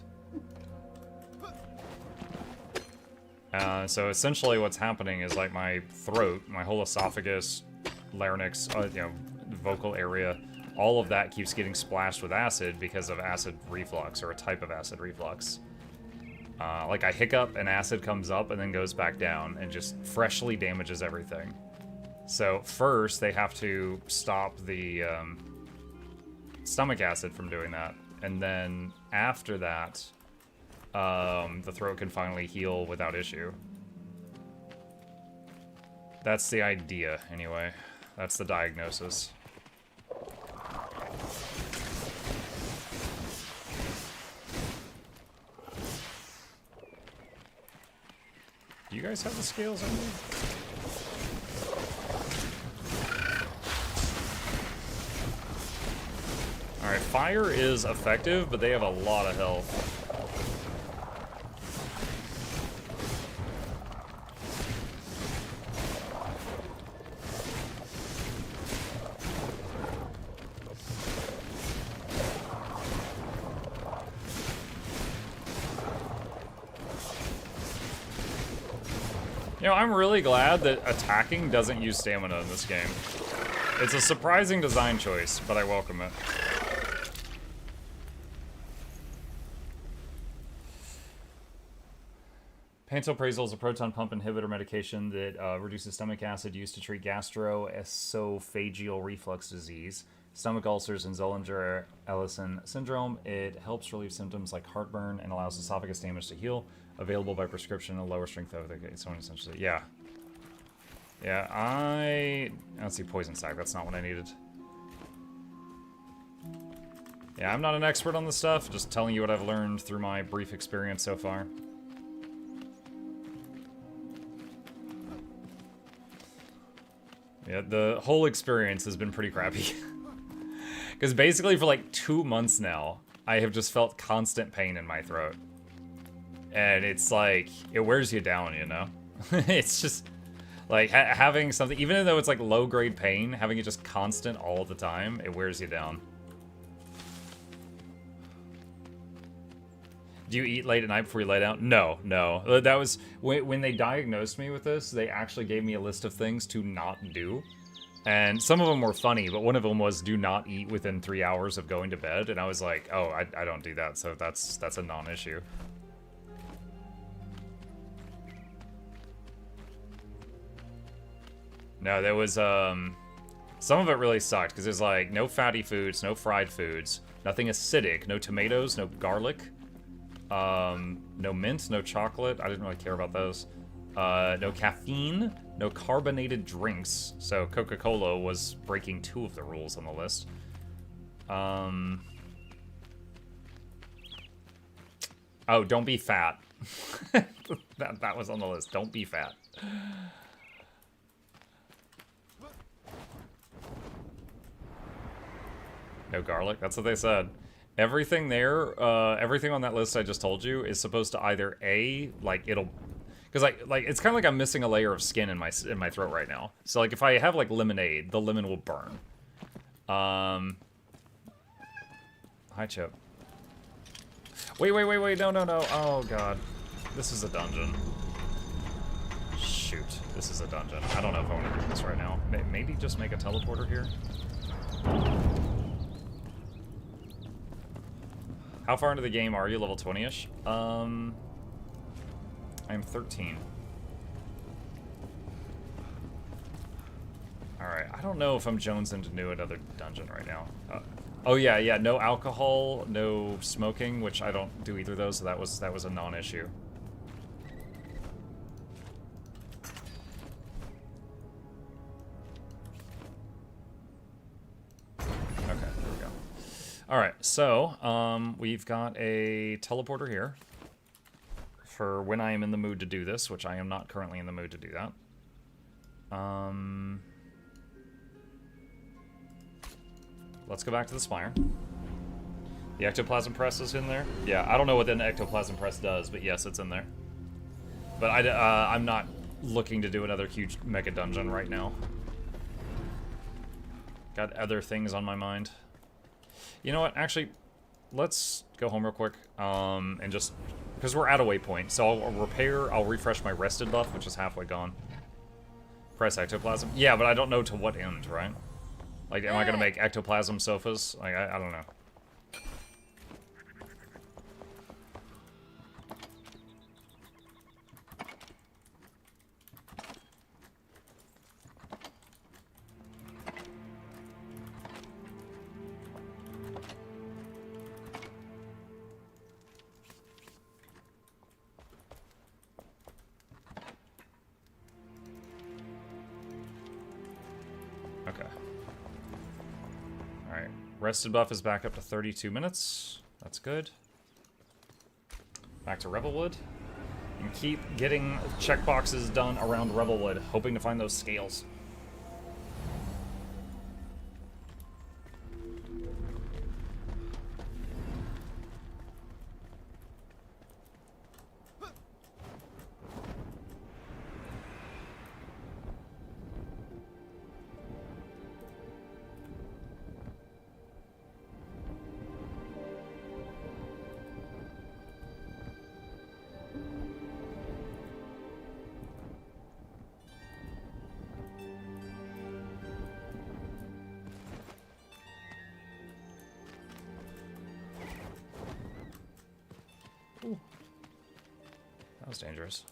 So essentially what's happening is like my throat, my whole esophagus, larynx, you know, vocal area, all of that keeps getting splashed with acid because of acid reflux, or a type of acid reflux. Like I hiccup and acid comes up and then goes back down and just freshly damages everything. So first they have to stop the stomach acid from doing that, and then after that the throat can finally heal without issue. That's the idea, anyway. That's the diagnosis. Do you guys have the scales on you? Alright, fire is effective, but they have a lot of health. You know, I'm really glad that attacking doesn't use stamina in this game. It's a surprising design choice, but I welcome it. Pantoprazole is a proton pump inhibitor medication that reduces stomach acid used to treat gastroesophageal reflux disease, stomach ulcers, and Zollinger-Ellison syndrome. It helps relieve symptoms like heartburn and allows esophagus damage to heal. Available by prescription, a lower strength of the someone essentially. Yeah. Yeah, I don't see poison sac. That's not what I needed. Yeah, I'm not an expert on this stuff. Just telling you what I've learned through my brief experience so far. Yeah, the whole experience has been pretty crappy. Because basically for like 2 months now, I have just felt constant pain in my throat. And it's like, it wears you down, you know? It's just, like, having something, even though it's like low-grade pain, having it just constant all the time, it wears you down. Do you eat late at night before you lay down? No, no. That was when they diagnosed me with this. They actually gave me a list of things to not do, and some of them were funny. But one of them was do not eat within 3 hours of going to bed, and I was like, oh, I don't do that, so that's a non-issue. No, there was some of it really sucked because there's like no fatty foods, no fried foods, nothing acidic, no tomatoes, no garlic. No mint, no chocolate. I didn't really care about those. No caffeine, no carbonated drinks. So Coca-Cola was breaking 2 of the rules on the list. Oh, don't be fat. that was on the list. Don't be fat. No garlic. That's what they said. Everything there, everything on that list I just told you is supposed to either A, like it'll, because like it's kind of like I'm missing a layer of skin in my throat right now. So like if I have like lemonade, the lemon will burn. Hi Chip. Wait, no. Oh god, this is a dungeon. Shoot, this is a dungeon. I don't know if I want to do this right now. Maybe just make a teleporter here. How far into the game are you? Level 20-ish? I'm 13. Alright, I don't know if I'm jonesing to do another dungeon right now. Oh yeah, no alcohol, no smoking, which I don't do either of those, so that was a non-issue. Alright, so, we've got a teleporter here for when I am in the mood to do this, which I am not currently in the mood to do that. Let's go back to the spire. The ectoplasm press is in there. Yeah, I don't know what an ectoplasm press does, but yes, it's in there. But I'm not looking to do another huge mega dungeon right now. Got other things on my mind. You know what? Actually, let's go home real quick, and just because we're at a waypoint, so I'll refresh my rested buff, which is halfway gone. Press ectoplasm. Yeah, but I don't know to what end, right? Like, am I gonna make ectoplasm sofas? Like, I don't know. Okay. Alright. Rested buff is back up to 32 minutes. That's good. Back to Revelwood. And keep getting checkboxes done around Revelwood, hoping to find those scales. Ooh. That was dangerous.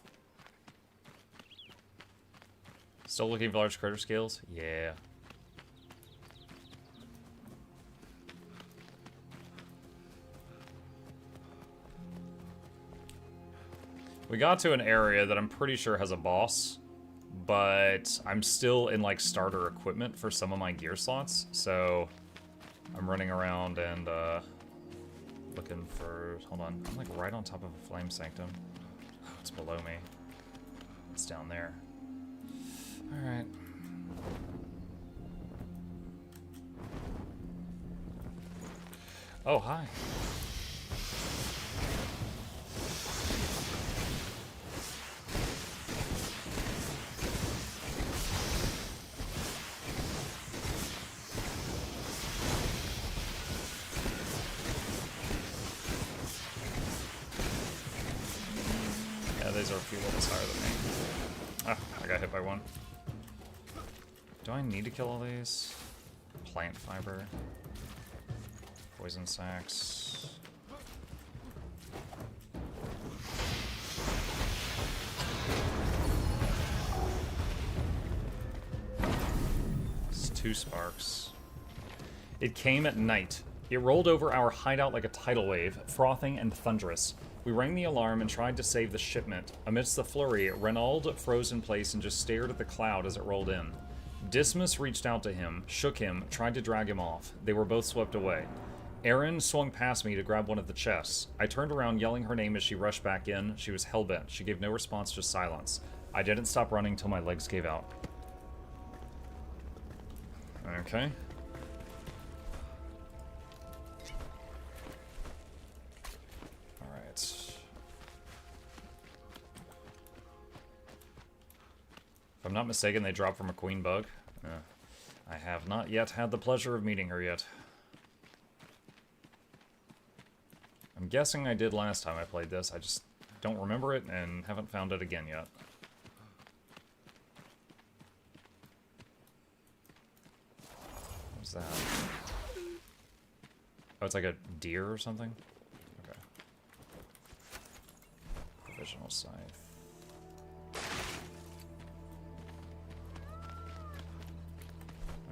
Still looking for large critter scales? Yeah. We got to an area that I'm pretty sure has a boss, but I'm still in like starter equipment for some of my gear slots, so I'm running around and looking for, hold on, I'm like right on top of a flame sanctum. Oh, it's below me. It's down there. Alright. Oh, hi. are a few levels higher than me. Ah, I got hit by one. Do I need to kill all these? Plant fiber. Poison sacks. It's 2 sparks. It came at night. It rolled over our hideout like a tidal wave, frothing and thunderous. We rang the alarm and tried to save the shipment. Amidst the flurry, Renaud froze in place and just stared at the cloud as it rolled in. Dismas reached out to him, shook him, tried to drag him off. They were both swept away. Erin swung past me to grab one of the chests. I turned around, yelling her name as she rushed back in. She was hellbent. She gave no response, just silence. I didn't stop running till my legs gave out. Okay. Alright. If I'm not mistaken, they drop from a queen bug. I have not yet had the pleasure of meeting her yet. I'm guessing I did last time I played this. I just don't remember it and haven't found it again yet. What's that? Oh, it's like a deer or something? Okay. Provisional scythe.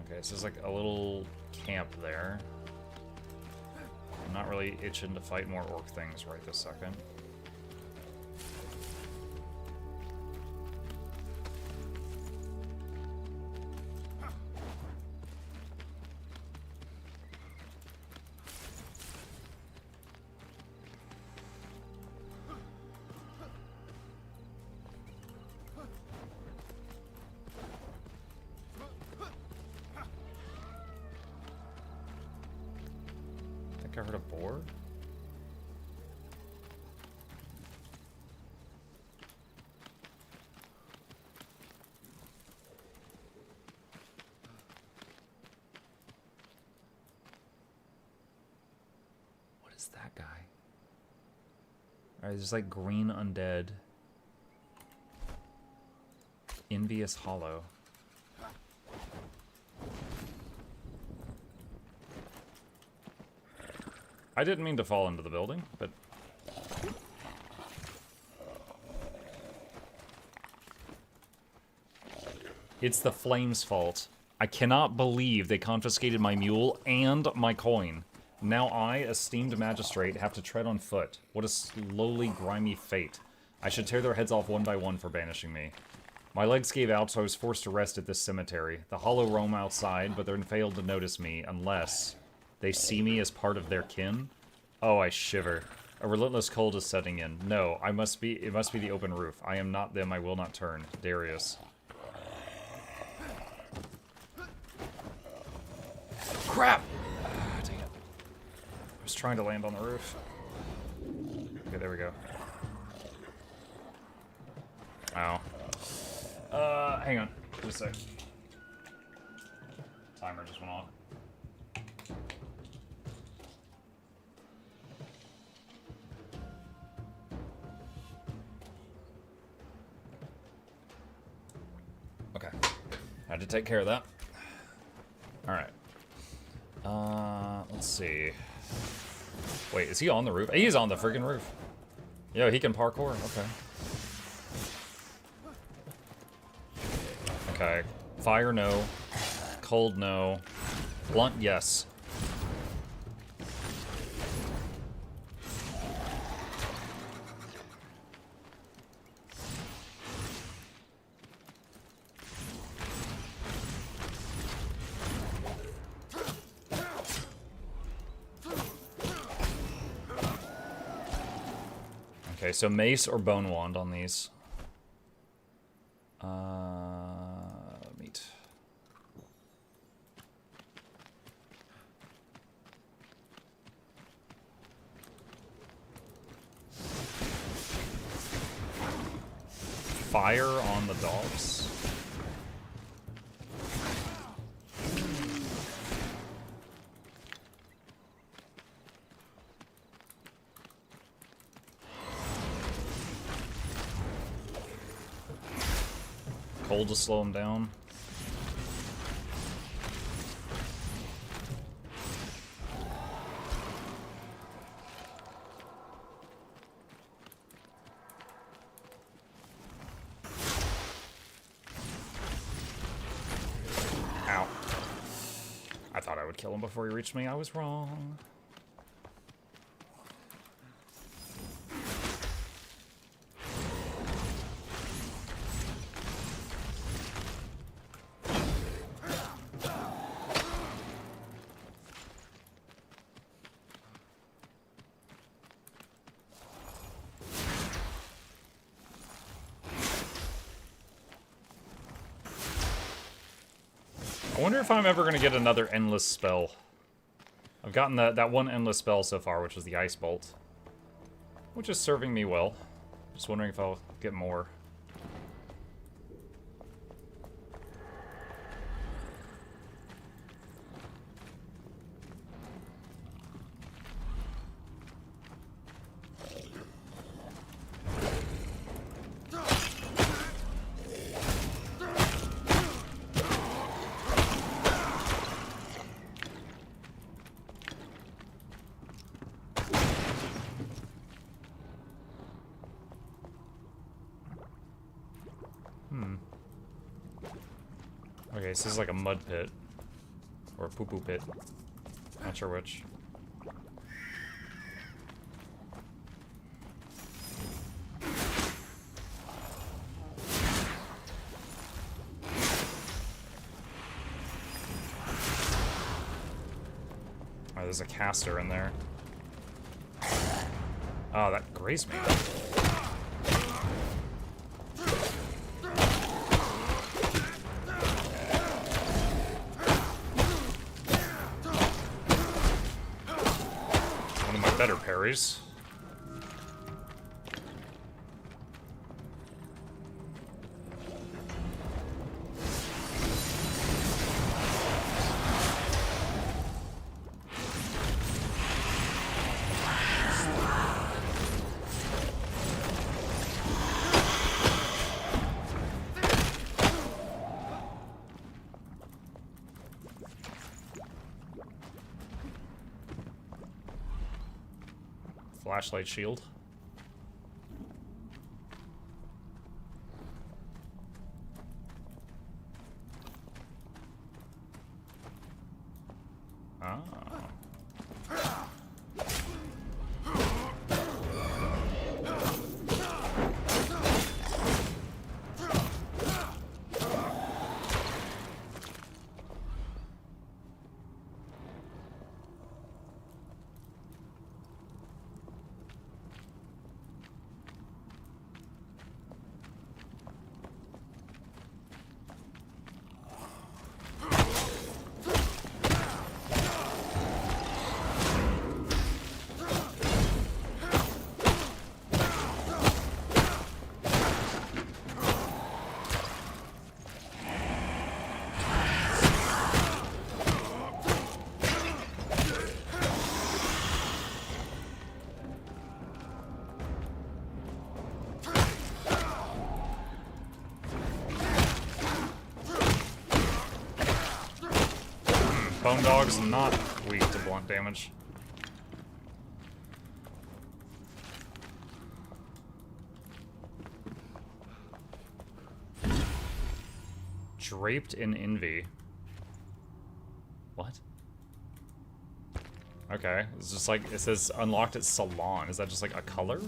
Okay, so there's like a little camp there. I'm not really itching to fight more orc things right this second. I think I heard a boar. What is that guy? Alright, there's like green undead. Envious Hollow. I didn't mean to fall into the building, but... It's the flames' fault. I cannot believe they confiscated my mule and my coin. Now I, esteemed magistrate, have to tread on foot. What a slowly grimy fate. I should tear their heads off one by one for banishing me. My legs gave out, so I was forced to rest at this cemetery. The hollow roam outside, but they failed to notice me, unless... they see me as part of their kin? Oh, I shiver. A relentless cold is setting in. No, it must be the open roof. I am not them, I will not turn. Darius. Crap! Ah, dang it. I was trying to land on the roof. Okay, there we go. Ow. Hang on. Just a sec. Timer just went off. Okay. Had to take care of that. Alright. Let's see. Wait, is he on the roof? He's on the freaking roof. Yo, he can parkour. Okay. Okay. Fire, no. Cold, no. Blunt, yes. Okay, so mace or bone wand on these. Meat. Fire on the dogs. cold to slow him down. Ow. I thought I would kill him before he reached me. I was wrong. I wonder if I'm ever going to get another endless spell. I've gotten that one endless spell so far, which was the Ice Bolt. Which is serving me well. Just wondering if I'll get more. Okay, so this is like a mud pit. Or a poo-poo pit. Not sure which. Oh, there's a caster in there. Oh, that grazed me. Better parries. Flashlight shield. Ah. Bone Dog's not weak to blunt damage. Draped in envy. What? Okay, it's just like, it says unlocked at Salon. Is that just like a color?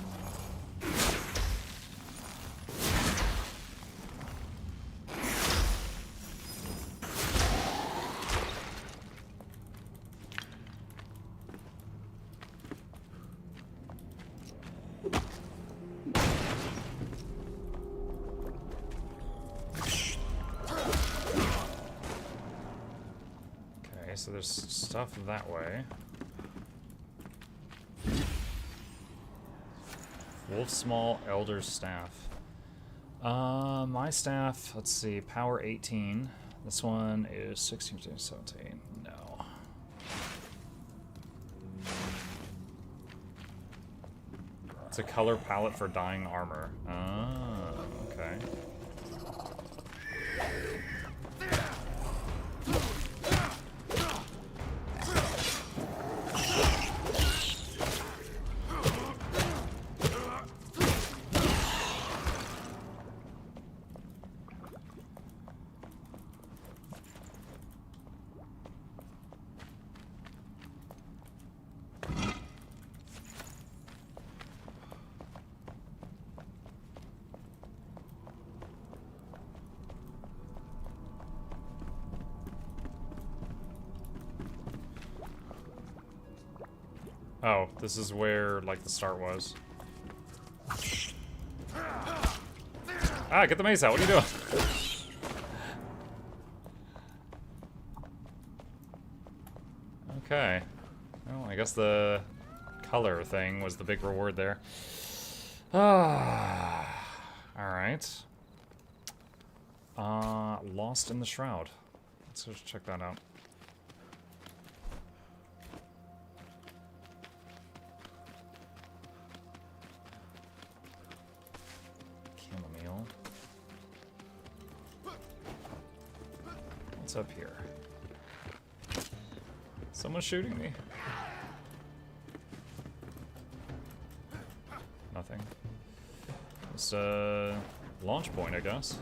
So there's stuff that way. Wolf Small Elder's Staff. My staff, let's see, power 18. This one is 16, 17. No. It's a color palette for dying armor. Ah, okay. Oh, this is where, like, the start was. Ah, get the mace out. What are you doing? Okay. Well, I guess the color thing was the big reward there. Ah. Alright. Lost in the Shroud. Let's just check that out. Chamomile. What's up here? Someone's shooting me. Nothing. It's a launch point, I guess.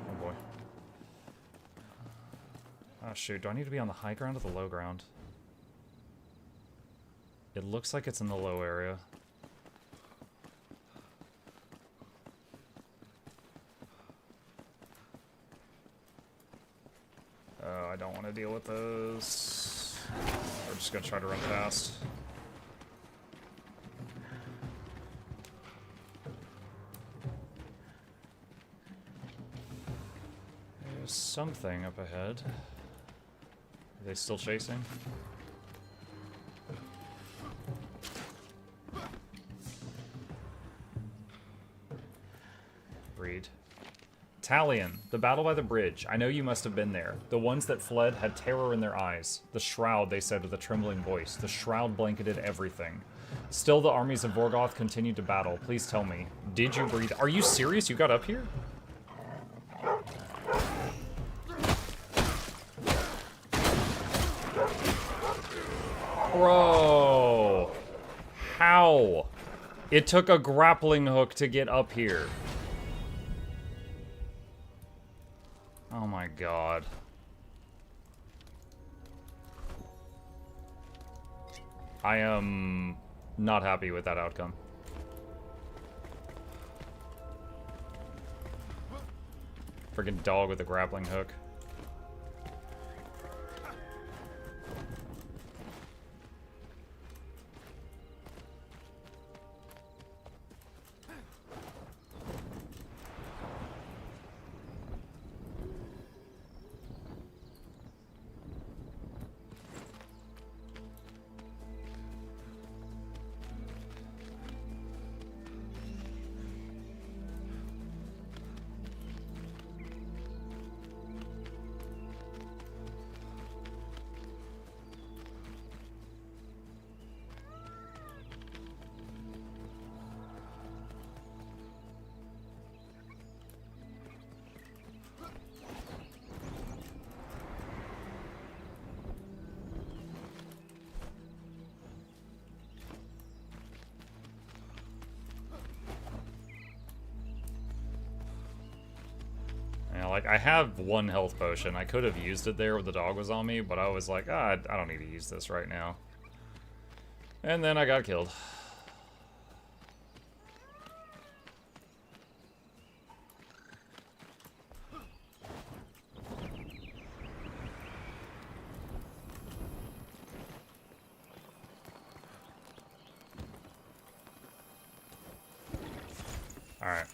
Oh boy. Oh shoot, do I need to be on the high ground or the low ground? It looks like it's in the low area. I don't want to deal with those. We're just gonna try to run past. There's something up ahead. Are they still chasing? Breed. Talion, the battle by the bridge. I know you must have been there. The ones that fled had terror in their eyes. The shroud, they said with a trembling voice. The shroud blanketed everything. Still, the armies of Vorgoth continued to battle. Please tell me, did you breathe? Are you serious? You got up here? Bro. How? It took a grappling hook to get up here. Oh my god. I am not happy with that outcome. Friggin' dog with a grappling hook. Like, I have one health potion. I could have used it there when the dog was on me, but I was like, ah, I don't need to use this right now. And then I got killed. Alright.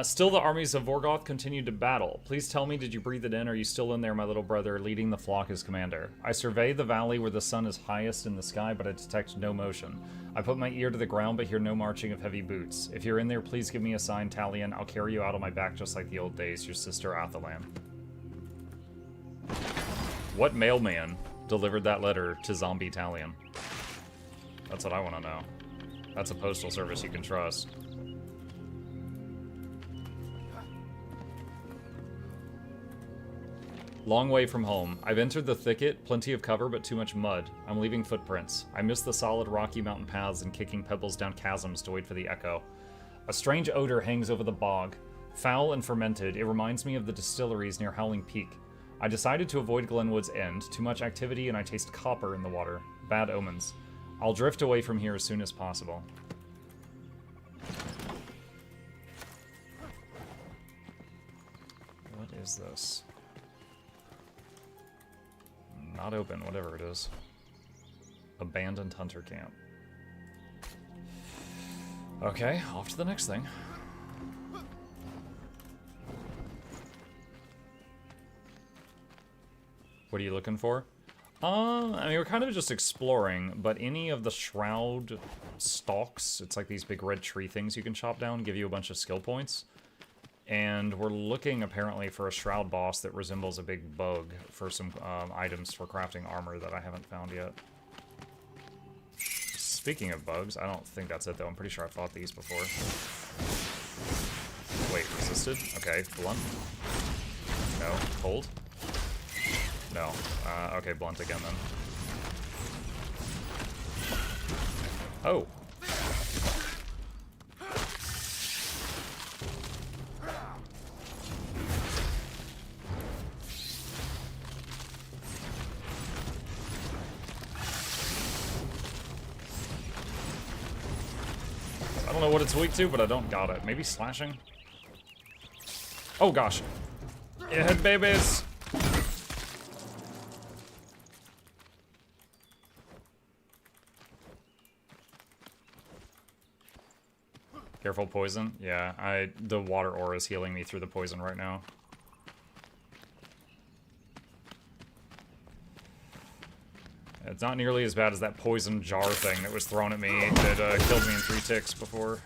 Still the armies of Vorgoth continued to battle. Please tell me, did you breathe it in? Are you still in there, my little brother, leading the flock as commander? I survey the valley where the sun is highest in the sky, but I detect no motion. I put my ear to the ground, but hear no marching of heavy boots. If you're in there, please give me a sign, Talion. I'll carry you out on my back just like the old days. Your sister, Athalan. What mailman? delivered that letter to Zombie Italian? That's what I want to know. That's a postal service you can trust. Long way from home. I've entered the thicket, plenty of cover, but too much mud. I'm leaving footprints. I miss the solid rocky mountain paths and kicking pebbles down chasms to wait for the echo. A strange odor hangs over the bog. Foul and fermented, it reminds me of the distilleries near Howling Peak. I decided to avoid Glenwood's End. Too much activity and I taste copper in the water. Bad omens. I'll drift away from here as soon as possible. What is this? Not open, whatever it is. Abandoned hunter camp. Okay, off to the next thing. What are you looking for? I mean, we're kind of just exploring, but any of the shroud stalks, it's like these big red tree things you can chop down, give you a bunch of skill points. And we're looking, apparently, for a shroud boss that resembles a big bug for some items for crafting armor that I haven't found yet. Speaking of bugs, I don't think that's it, though. I'm pretty sure I fought these before. Wait, resisted? Okay, blunt. No. Cold? No. Okay, blunt again, then. Oh! I don't know what it's weak to, but I don't got it. Maybe slashing? Oh gosh. Yeah, babies! Careful poison. Yeah, the water aura is healing me through the poison right now. It's not nearly as bad as that poison jar thing that was thrown at me that killed me in 3 ticks before.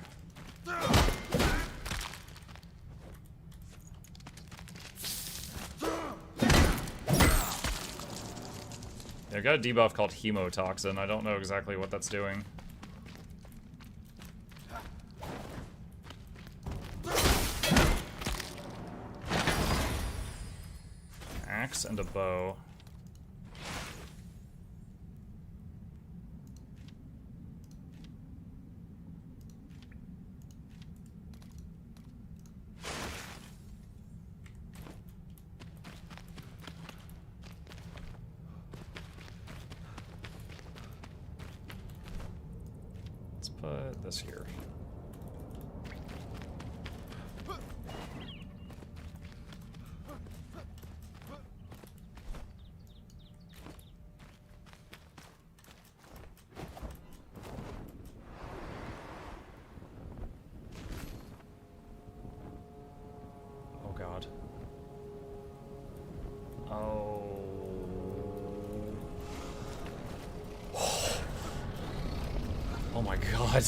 Yeah, I've got a debuff called Hemotoxin. I don't know exactly what that's doing. Axe and a bow. Let's put this here. God. Oh. Oh my God.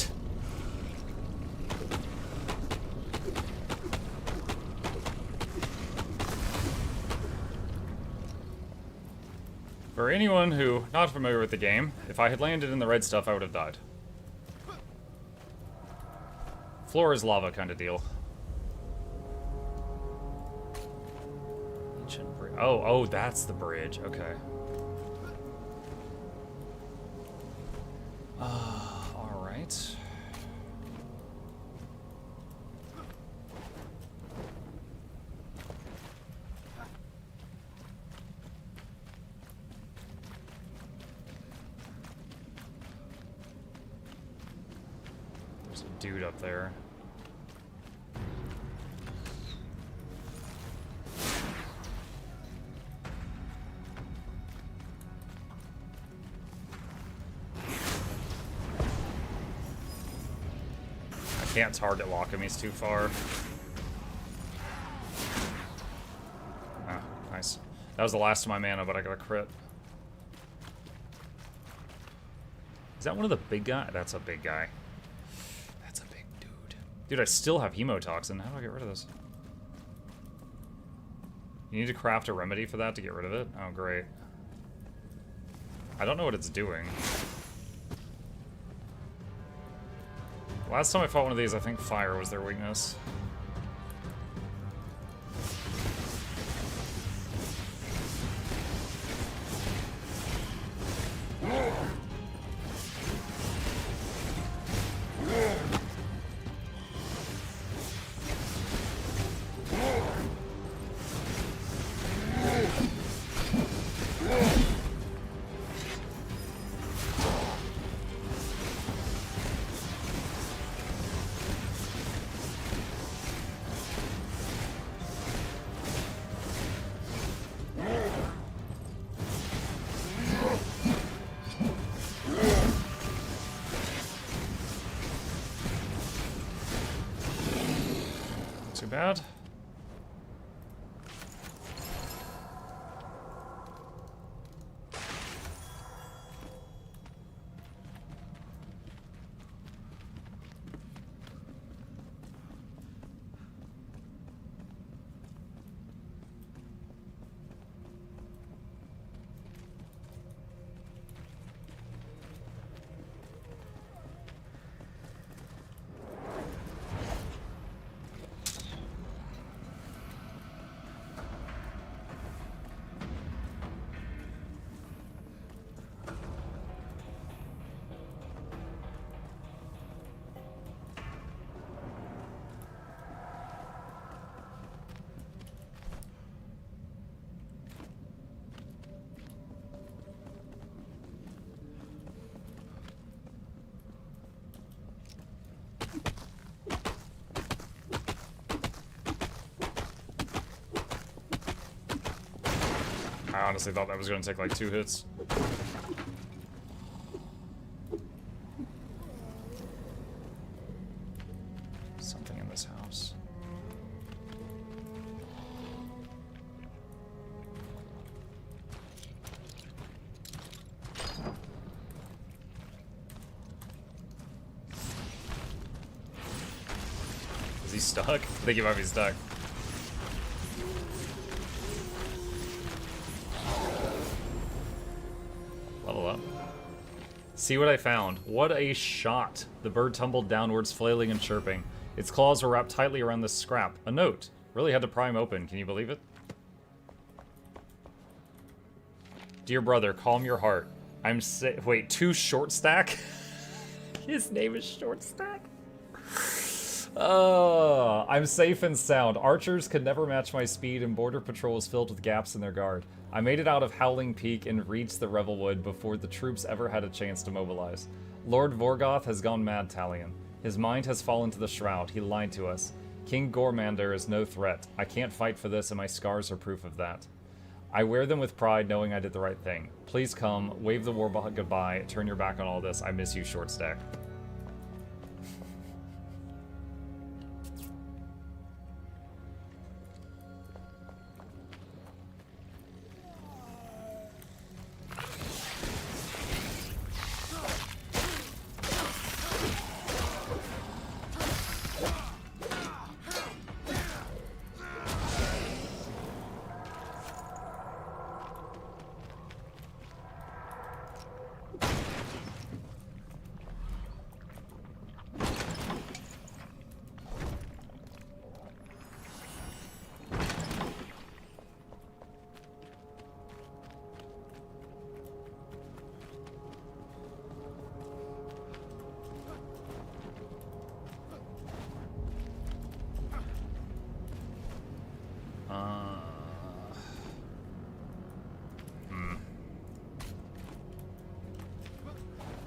For anyone who not familiar with the game, if I had landed in the red stuff, I would have died. Floor is lava kind of deal. Oh, that's the bridge. Okay. All right. There's a dude up there. Can't target lock him, he's too far. Ah, nice. That was the last of my mana, but I got a crit. Is that one of the big guys? That's a big guy. That's a big dude. Dude, I still have Hemotoxin. How do I get rid of this? You need to craft a remedy for that to get rid of it? Oh, great. I don't know what it's doing. Last time I fought one of these, I think fire was their weakness. Too bad. I honestly thought that was going to take like 2 hits. Something in this house. Is he stuck? I think he might be stuck. Level up. See what I found. What a shot. The bird tumbled downwards, flailing and chirping. Its claws were wrapped tightly around the scrap. A note. Really had to pry him open. Can you believe it? Dear brother, calm your heart. I'm wait, 2 short stack? His name is Short Stack? I'm safe and sound. Archers could never match my speed, and border patrol is filled with gaps in their guard. I made it out of Howling Peak and reached the Revelwood before the troops ever had a chance to mobilize. Lord Vorgoth has gone mad, Talion. His mind has fallen to the Shroud. He lied to us. King Gormander is no threat. I can't fight for this, and my scars are proof of that. I wear them with pride, knowing I did the right thing. Please come, wave the war goodbye, turn your back on all this. I miss you, Short Stack.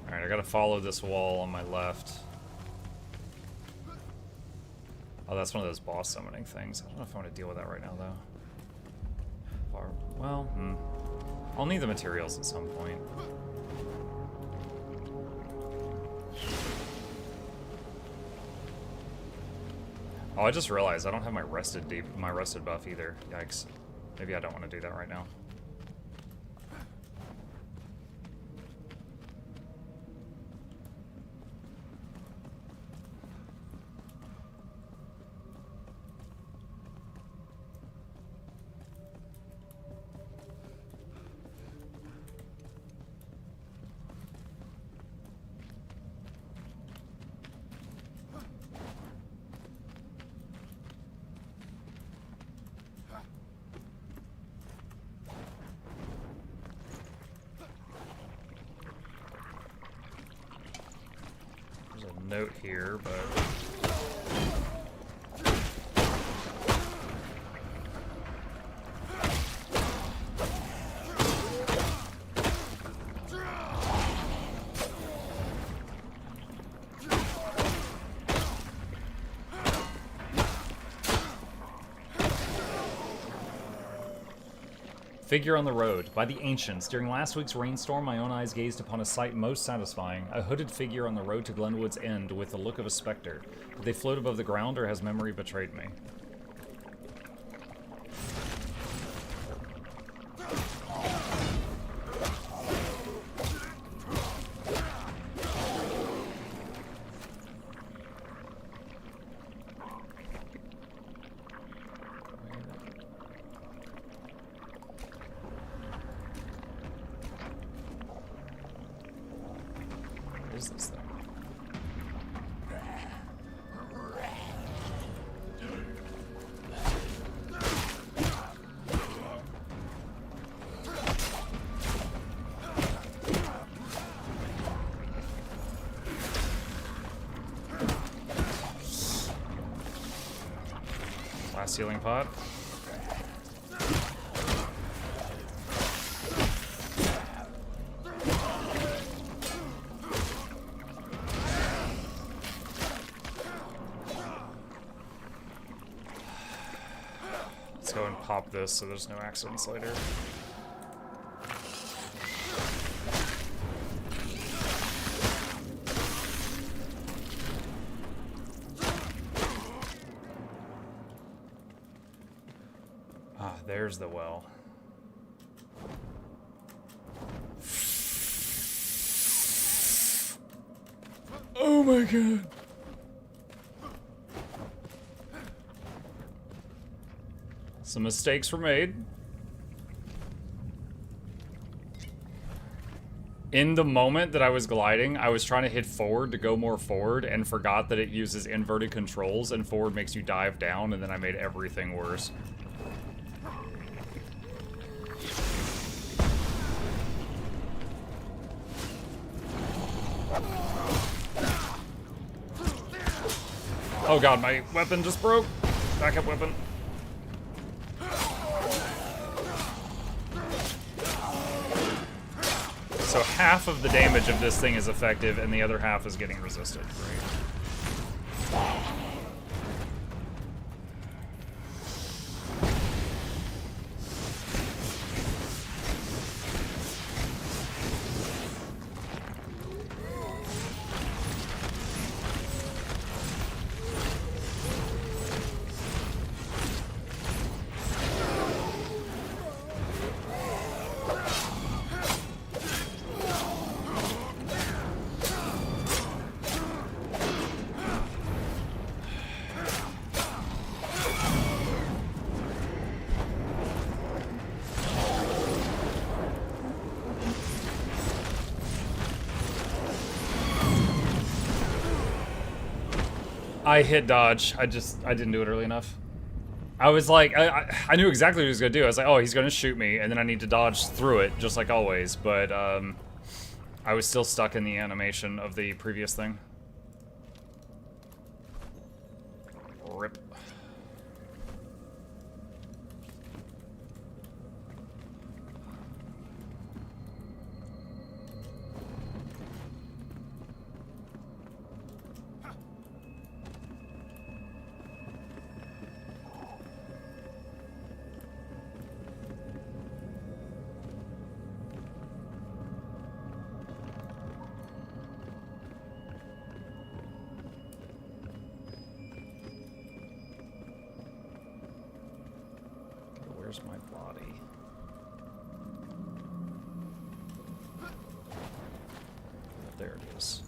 Alright, I gotta follow this wall on my left. Oh, that's one of those boss summoning things. I don't know if I want to deal with that right now, though. Well, I'll need the materials at some point. Oh, I just realized I don't have my rested buff either. Yikes. Maybe I don't want to do that right now. note here, but... Figure on the road. By the ancients. During last week's rainstorm, my own eyes gazed upon a sight most satisfying. A hooded figure on the road to Glenwood's End with the look of a specter. Did they float above the ground, or has memory betrayed me? What is this thing? Last healing pot. Let's go and pop this so there's no accidents later. Ah, there's the well. Oh my god. Some mistakes were made. In the moment that I was gliding, I was trying to hit forward to go more forward and forgot that it uses inverted controls and forward makes you dive down, and then I made everything worse. Oh god, my weapon just broke. Backup weapon. So half of the damage of this thing is effective, and the other half is getting resisted. Great. I hit dodge. I didn't do it early enough. I was like, I knew exactly what he was gonna do. I was like, oh, he's gonna shoot me, and then I need to dodge through it, just like always. But I was still stuck in the animation of the previous thing. Rip. Where's my body? There it is.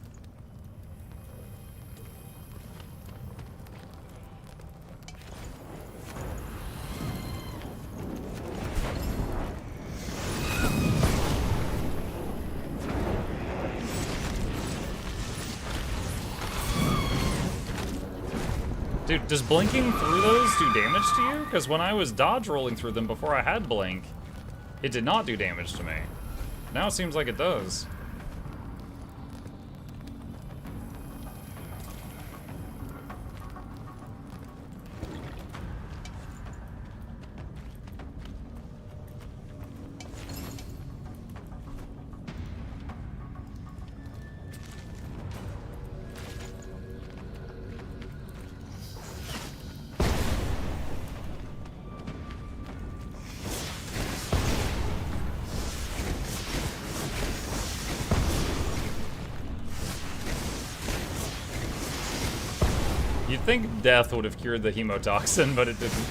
Dude, does blinking through those do damage to you? Because when I was dodge rolling through them before I had blink, it did not do damage to me. Now it seems like it does. You'd think death would have cured the hemotoxin, but it didn't.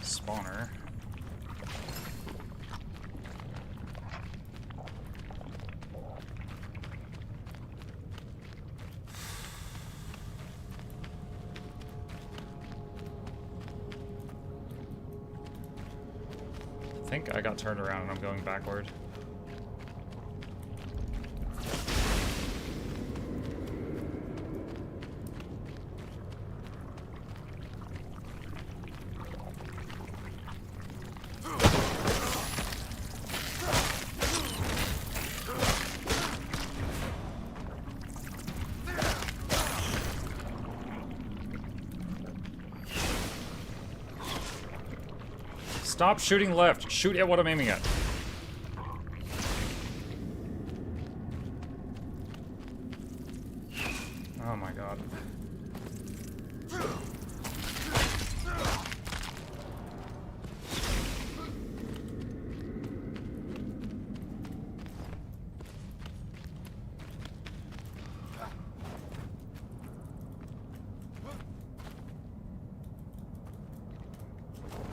Spawner. I think I got turned around and I'm going backward. Stop shooting left. Shoot at what I'm aiming at. Oh my god.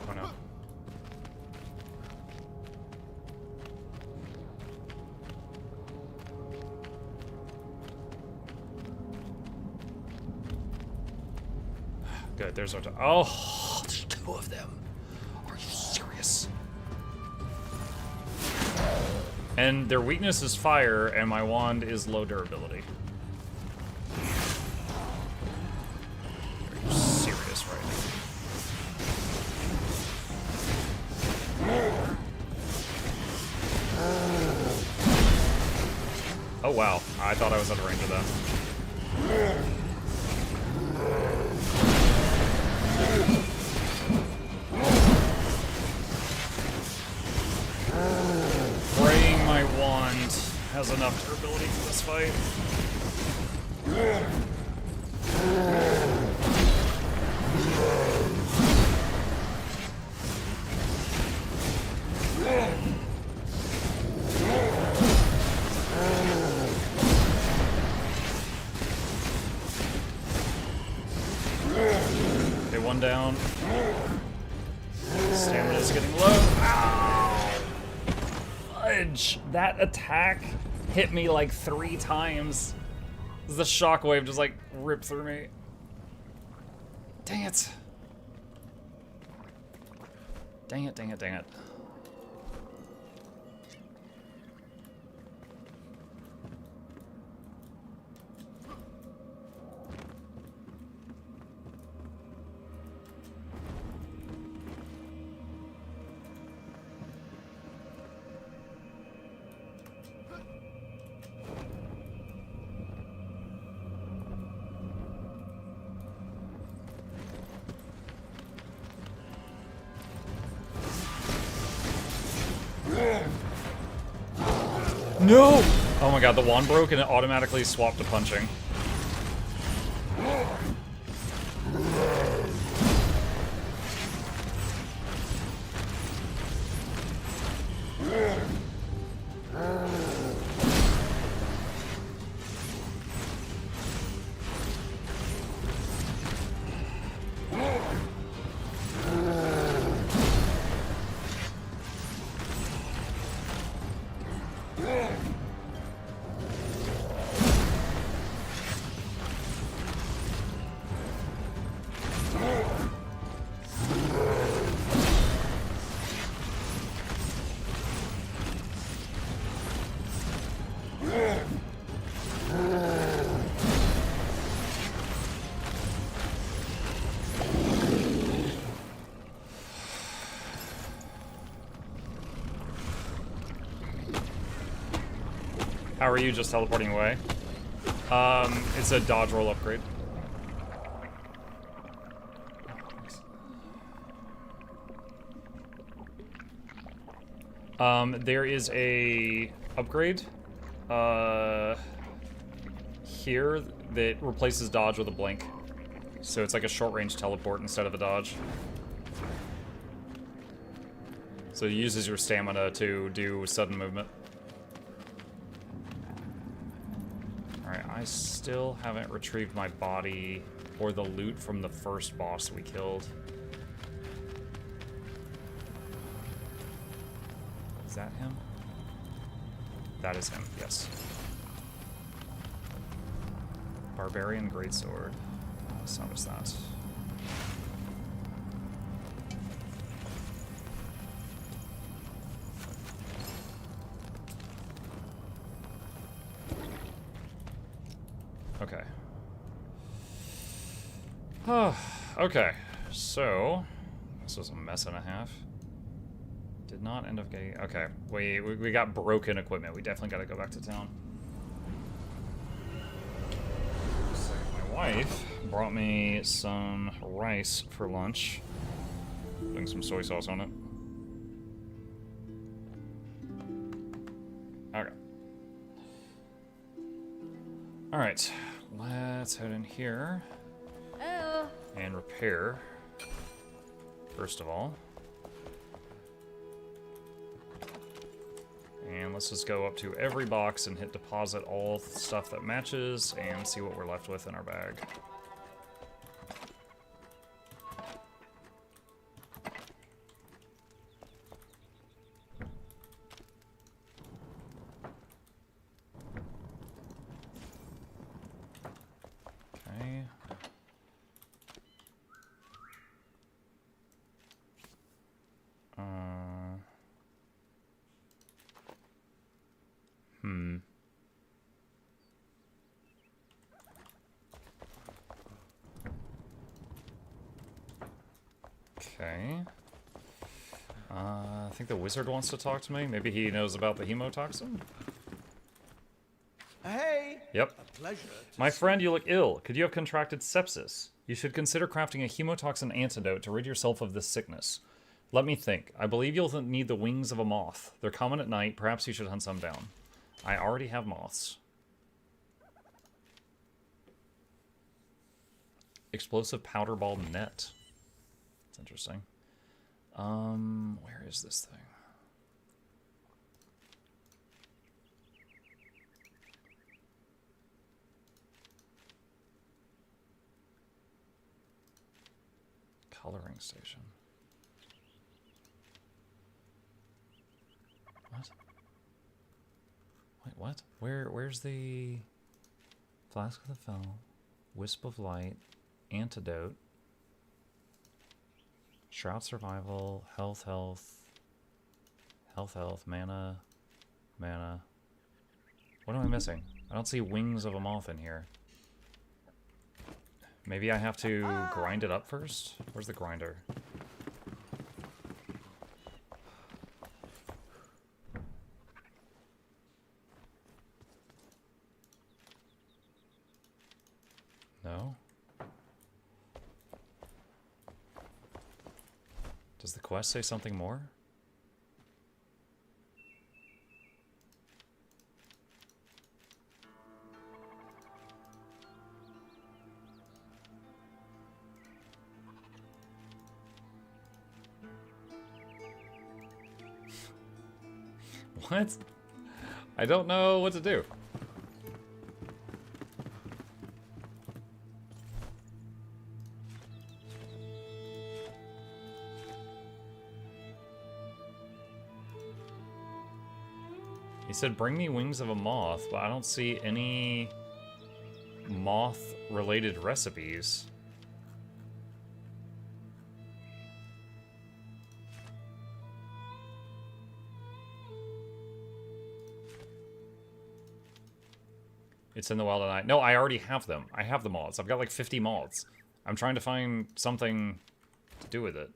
Oh no. Good, there's no time. Oh, there's two of them. Are you serious? And their weakness is fire, and my wand is low durability. Are you serious right now? Oh wow, I thought I was out of range of that. Praying my wand has enough durability for this fight. Okay, one down. Stamina's getting low. Ow! Fudge! That attack hit me like 3 times. The shockwave just like ripped through me. Dang it. Dang it, dang it, dang it. No! Oh my god, the wand broke and it automatically swapped to punching. How are you just teleporting away? It's a dodge roll upgrade. There is a upgrade here that replaces dodge with a blink. So it's like a short range teleport instead of a dodge. So it uses your stamina to do sudden movement. Alright, I still haven't retrieved my body or the loot from the first boss we killed. Is that him? That is him, yes. Barbarian Greatsword. Let's notice that. Okay. Okay, so this was a mess and a half. Did not end up getting... Okay, we got broken equipment. We definitely got to go back to town. So my wife brought me some rice for lunch. Putting some soy sauce on it. Okay. Alright, let's head in here and repair, first of all. And let's just go up to every box and hit deposit all stuff that matches and see what we're left with in our bag. Okay. Okay. I think the wizard wants to talk to me. Maybe he knows about the hemotoxin? Hey! Yep. A pleasure. My friend, you look ill. Could you have contracted sepsis? You should consider crafting a hemotoxin antidote to rid yourself of this sickness. Let me think. I believe you'll need the wings of a moth. They're common at night. Perhaps you should hunt some down. I already have moths. Explosive powder ball net. That's interesting. Where is this thing? Coloring station. What? Wait, what? Where's the flask of the fell, wisp of light, antidote, shroud survival, health, mana. What am I missing? I don't see wings of a moth in here. Maybe I have to grind it up first? Where's the grinder? No? Does the quest say something more? What? I don't know what to do. He said, bring me wings of a moth, but I don't see any moth-related recipes. It's in the wild at night. No, I already have them. I have the moths. I've got like 50 moths. I'm trying to find something to do with it.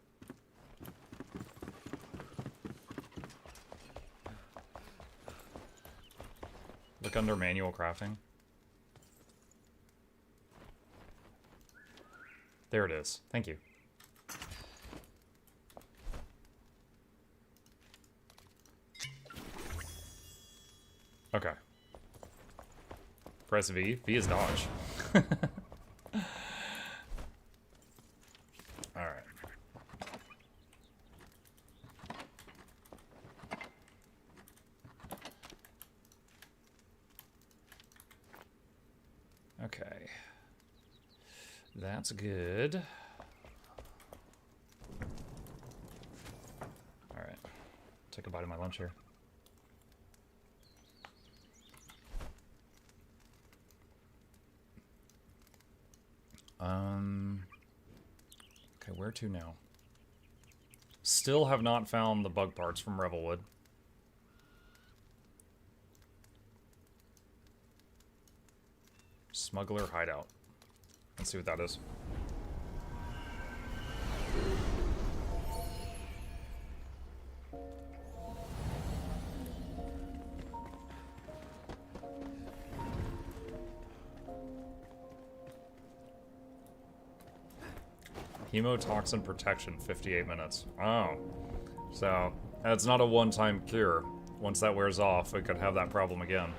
look under manual crafting? There it is. Thank you. Okay. Press V. V is dodge. Alright. Okay. That's good. Alright. Take a bite of my lunch here. Okay, where to now? Still have not found the bug parts from Revelwood. Smuggler hideout. Let's see what that is. Hemotoxin protection, 58 minutes. Oh. So, that's not a one-time cure. Once that wears off, it could have that problem again.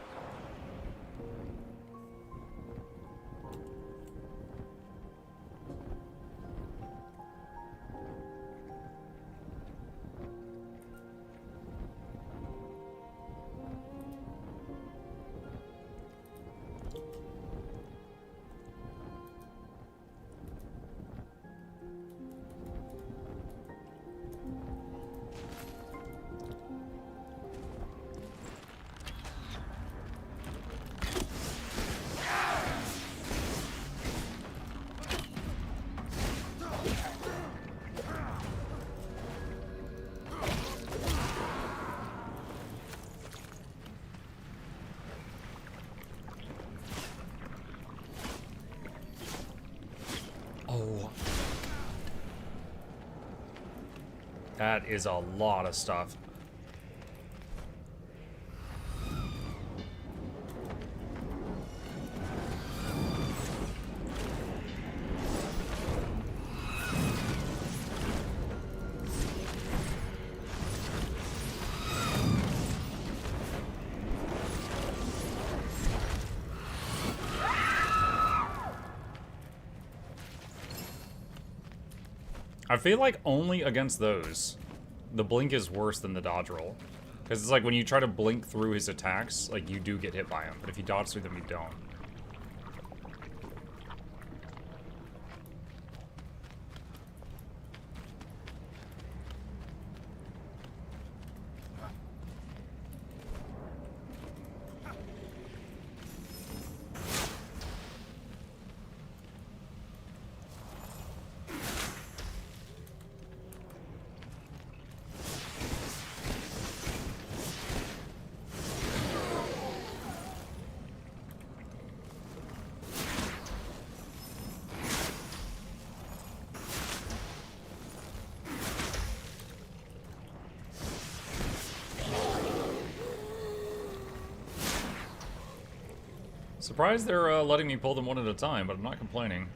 That is a lot of stuff. I feel like only against those, the blink is worse than the dodge roll. Because it's like when you try to blink through his attacks, like you do get hit by him. But if you dodge through them, you don't. Surprised they're letting me pull them one at a time, but I'm not complaining.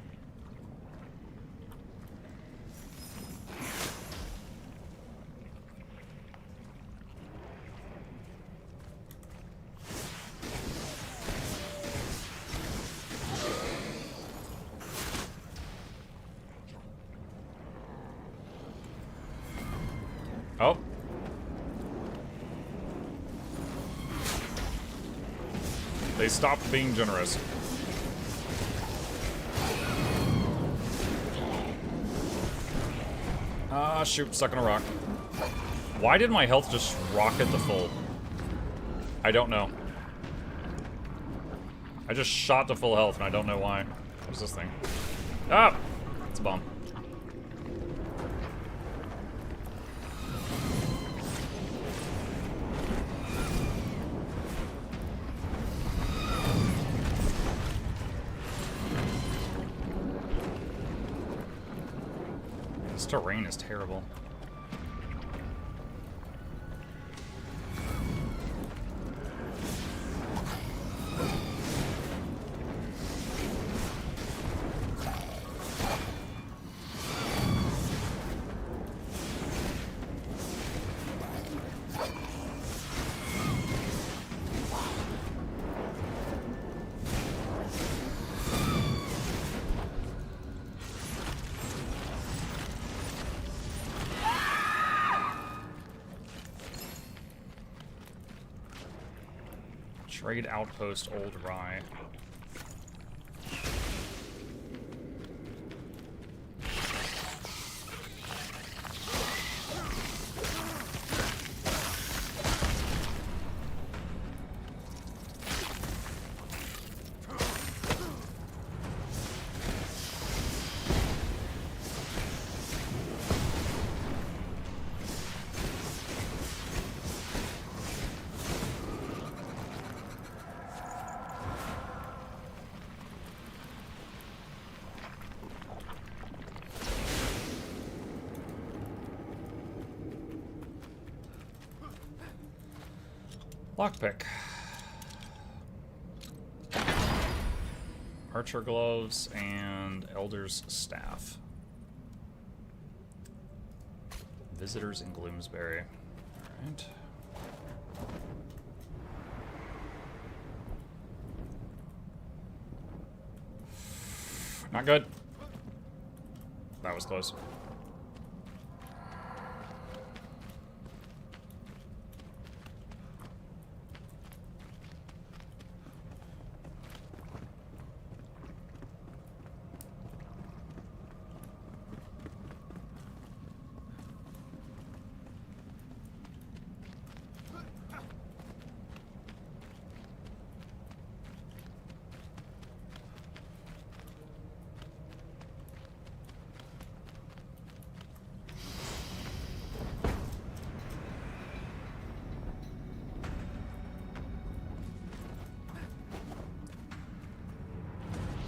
Oh. They stopped being generous. Ah, shoot, stuck in a rock. Why did my health just rocket to full? I don't know. I just shot to full health and I don't know why. What's this thing? Ah! It's a bomb. This terrain is terrible. Trade outpost Old Rye. Lockpick. Archer gloves and Elder's staff. Visitors in Gloomsbury. Alright. Not good. That was close.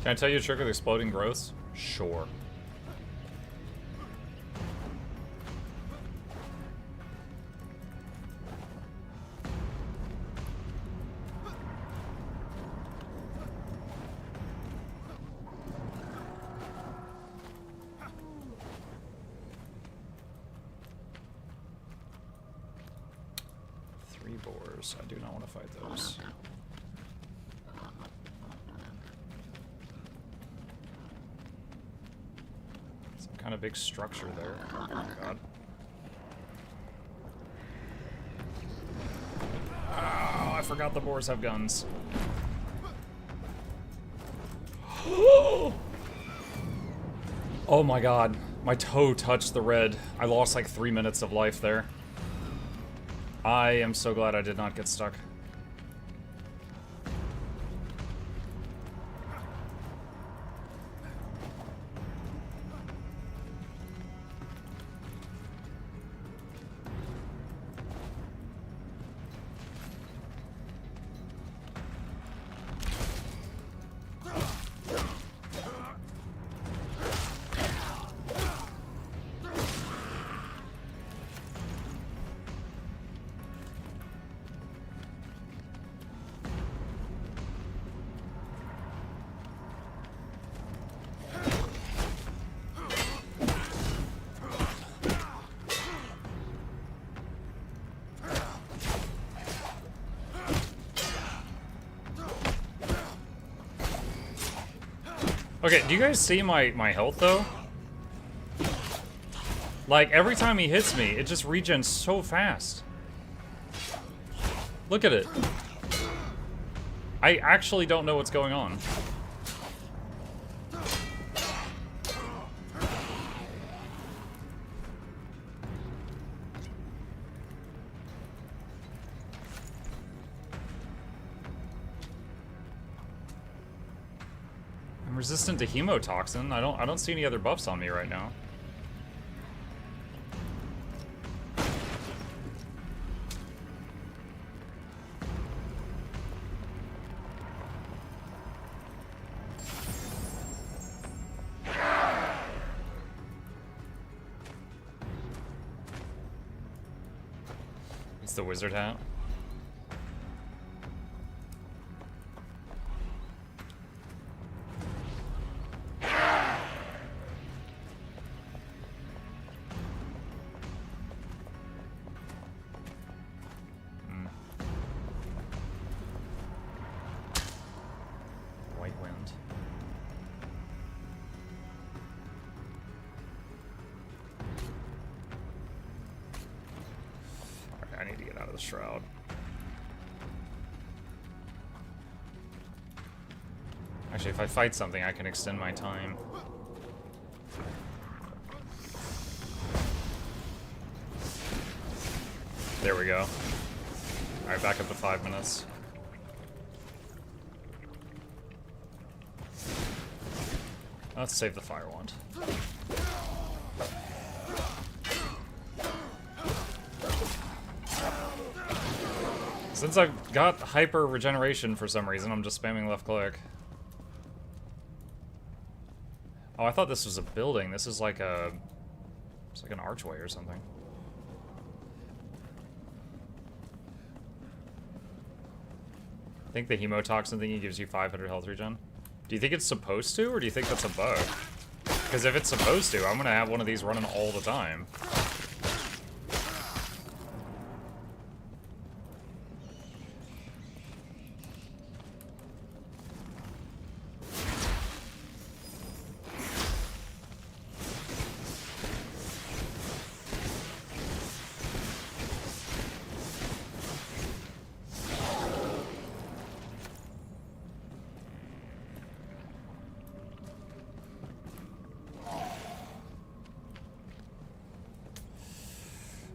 Can I tell you a trick with exploding growths? Sure. Three boars. I do not want to fight those. Kind of big structure there. Oh my god. Oh, I forgot the boars have guns. Oh my god. My toe touched the red. I lost like 3 minutes of life there. I am so glad I did not get stuck. Okay, do you guys see my health, though? Like, every time he hits me, it just regens so fast. Look at it. I actually don't know what's going on. Resistant to hemotoxin. I don't see any other buffs on me right now. It's the wizard hat. I need to get out of the shroud. Actually, if I fight something, I can extend my time. There we go. Alright, back up to 5 minutes. Let's save the fire wand. Since I've got hyper regeneration for some reason, I'm just spamming left click. Oh, I thought this was a building. This is like a... It's like an archway or something. I think the hemotoxin thingy gives you 500 health regen. Do you think it's supposed to, or do you think that's a bug? Because if it's supposed to, I'm gonna have one of these running all the time.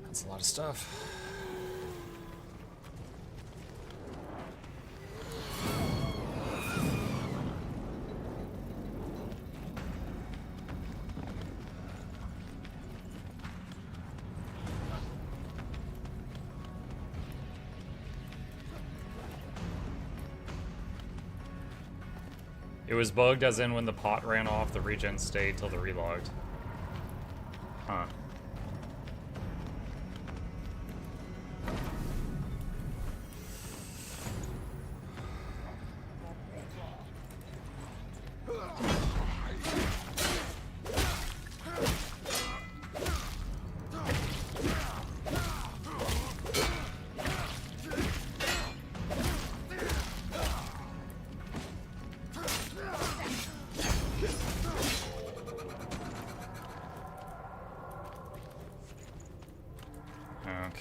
That's a lot of stuff. It was bugged as in when the pot ran off, the regen stayed till the relogged. Huh.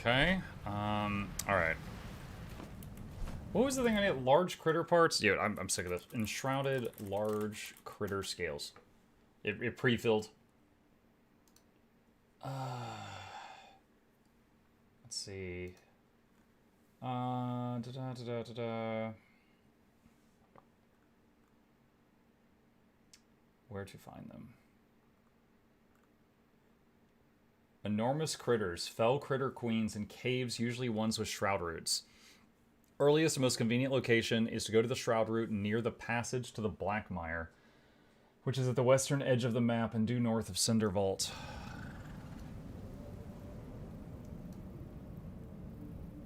Okay, alright. What was the thing I need? Large critter parts? Dude, I'm sick of this. Enshrouded large critter scales. It pre-filled. Let's see. Where to find them? Enormous critters, fell critter queens, and caves, usually ones with shroud roots. Earliest and most convenient location is to go to the shroud root near the passage to the Black Mire, which is at the western edge of the map and due north of Cinder Vault.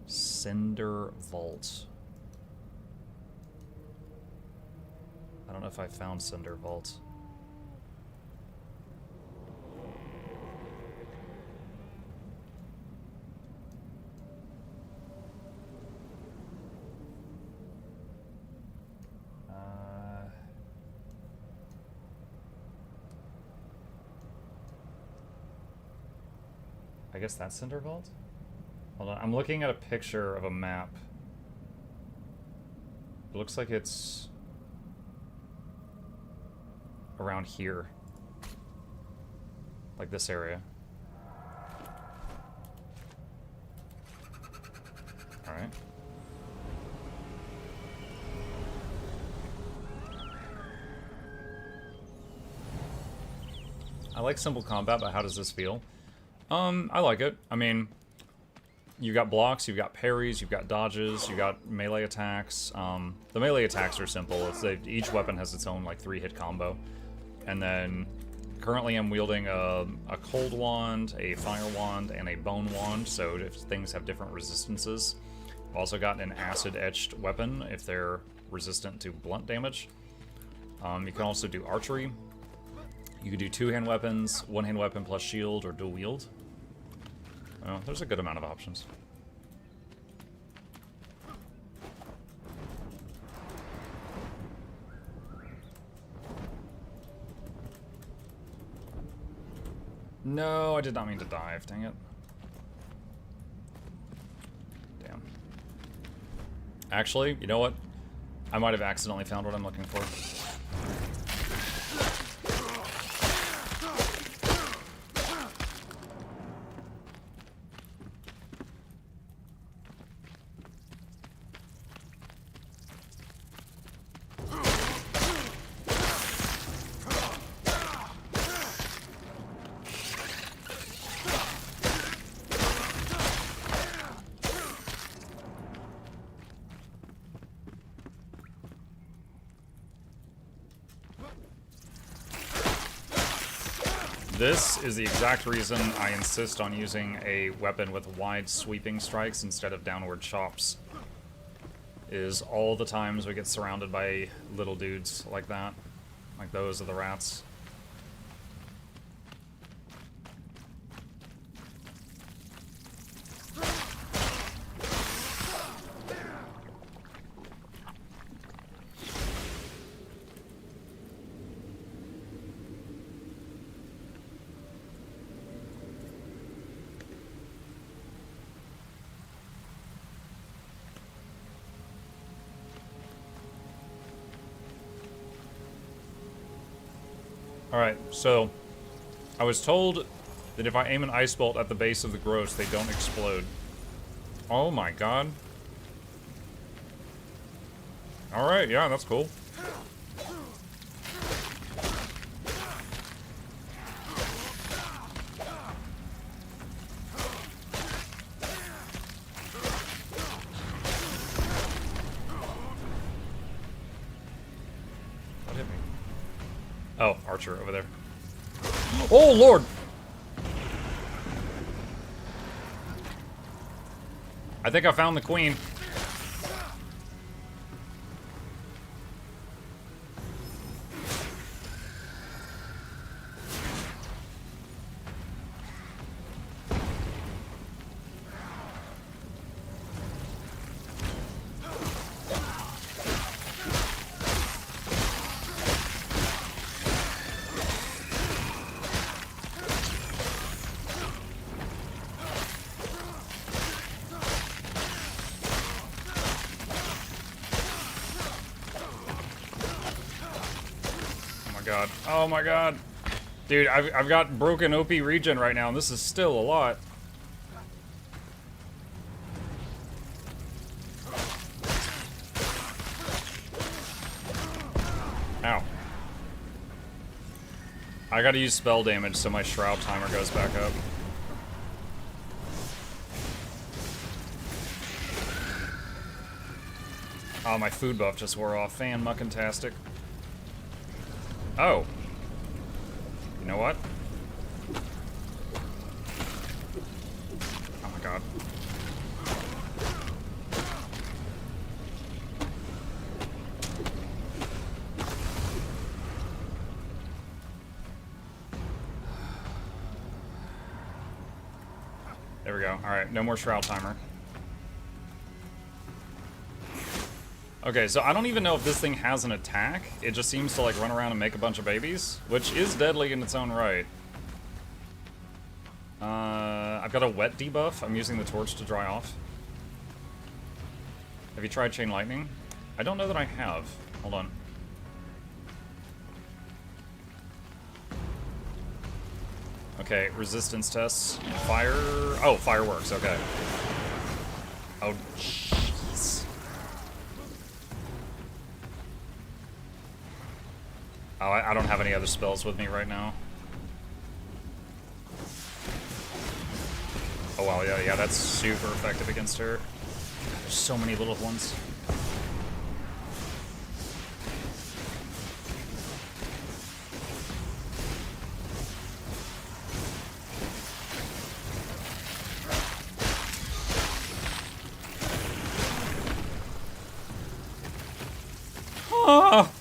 Cinder Vault. I don't know if I found Cinder Vault. I guess that's Cinder Vault? Hold on, I'm looking at a picture of a map. It looks like it's around here. Like this area. Alright. I like simple combat, but how does this feel? I like it. I mean, you've got blocks, you've got parries, you've got dodges, you've got melee attacks. The melee attacks are simple. Each weapon has its own, like, 3-hit combo. And then, currently I'm wielding a cold wand, a fire wand, and a bone wand, so if things have different resistances. I've also got an acid-etched weapon if they're resistant to blunt damage. You can also do archery. You can do 2-hand weapons, 1-hand weapon plus shield, or dual wield. Well, there's a good amount of options. No, I did not mean to dive, dang it. Damn. Actually, you know what? I might have accidentally found what I'm looking for. This is the exact reason I insist on using a weapon with wide sweeping strikes instead of downward chops. Is all the times we get surrounded by little dudes like that. Like those are the rats. Alright, so I was told that if I aim an ice bolt at the base of the growths, they don't explode. Oh my god. Alright, yeah, that's cool. Oh, Archer over there. Oh, Lord! I think I found the queen. God. Oh my god. Dude, I've got broken OP regen right now, and this is still a lot. Ow. I gotta use spell damage so my shroud timer goes back up. Oh, my food buff just wore off. Fan-mucking-tastic. Oh. You know what? Oh my god. There we go. Alright, no more shroud timer. Okay, so I don't even know if this thing has an attack. It just seems to like run around and make a bunch of babies, which is deadly in its own right. I've got a wet debuff. I'm using the torch to dry off. Have you tried chain lightning? I don't know that I have. Hold on. Okay, resistance tests. Fire. Oh, fireworks. Okay. Oh, jeez. Oh, I don't have any other spells with me right now. Oh, wow, yeah, that's super effective against her. There's so many little ones. Ah!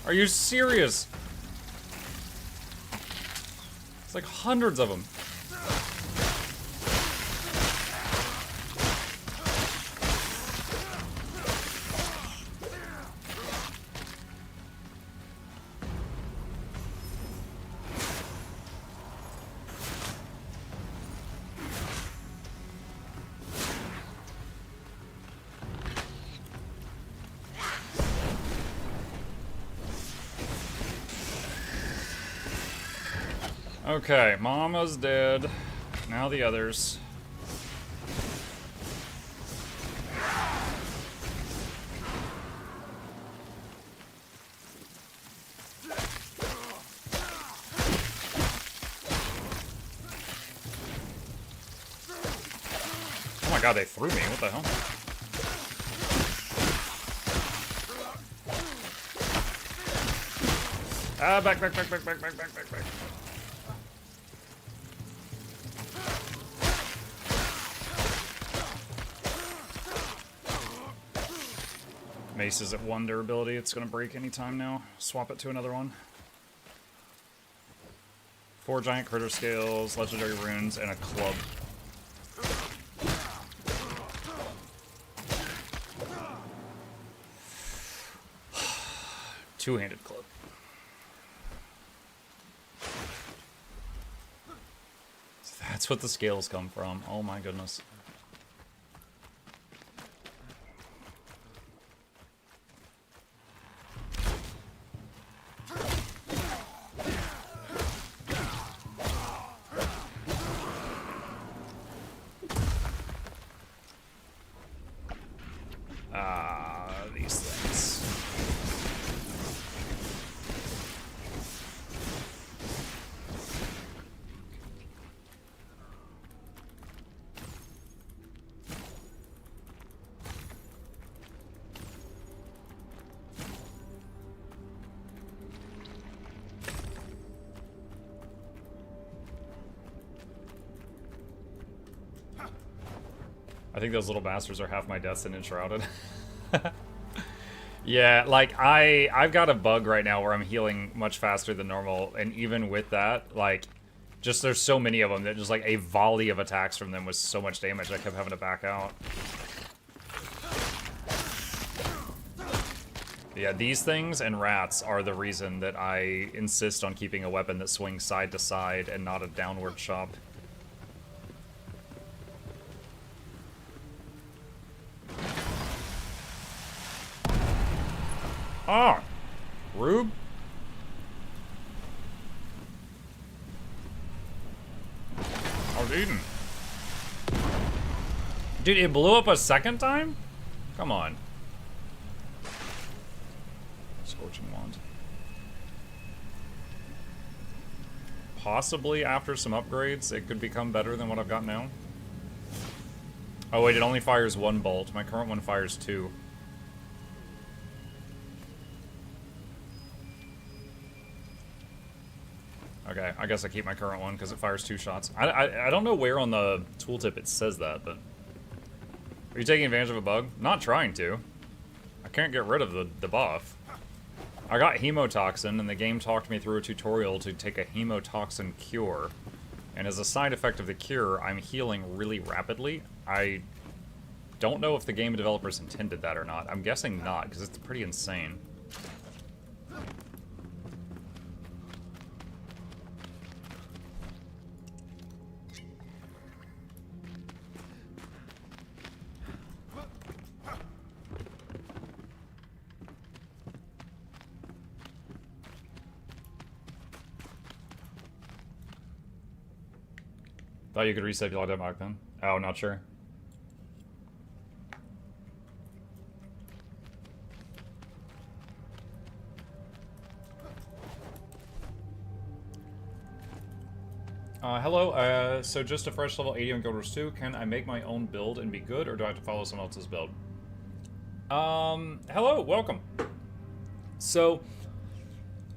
Are you serious? It's like hundreds of them. Okay, Mama's dead. Now the others. Oh my god, they threw me. What the hell? Ah, back. Mace is at 1 durability. It's going to break anytime now. Swap it to another one. 4 giant critter scales, legendary runes, and a club. Two-handed club. So that's what the scales come from. Oh my goodness. These things. I think those little bastards are half my deaths in Enshrouded. Yeah, like, I've got a bug right now where I'm healing much faster than normal, and even with that, like, just there's so many of them that just, like, a volley of attacks from them was so much damage I kept having to back out. Yeah, these things and rats are the reason that I insist on keeping a weapon that swings side to side and not a downward chop. Ah! Rube? I was eating. Dude, it blew up a second time? Come on. Scorching Wand. Possibly after some upgrades, it could become better than what I've got now. Oh wait, it only fires 1 bolt. My current one fires 2. Okay, I guess I keep my current one because it fires 2 shots. I don't know where on the tooltip it says that, but... Are you taking advantage of a bug? Not trying to. I can't get rid of the buff. I got hemotoxin, and the game talked me through a tutorial to take a hemotoxin cure. And as a side effect of the cure, I'm healing really rapidly. I don't know if the game developers intended that or not. I'm guessing not, because it's pretty insane. Thought you could reset if you logged out back then. Oh, not sure. Hello, so just a fresh level 80 on Guild Wars 2. Can I make my own build and be good, or do I have to follow someone else's build? Hello, welcome. So,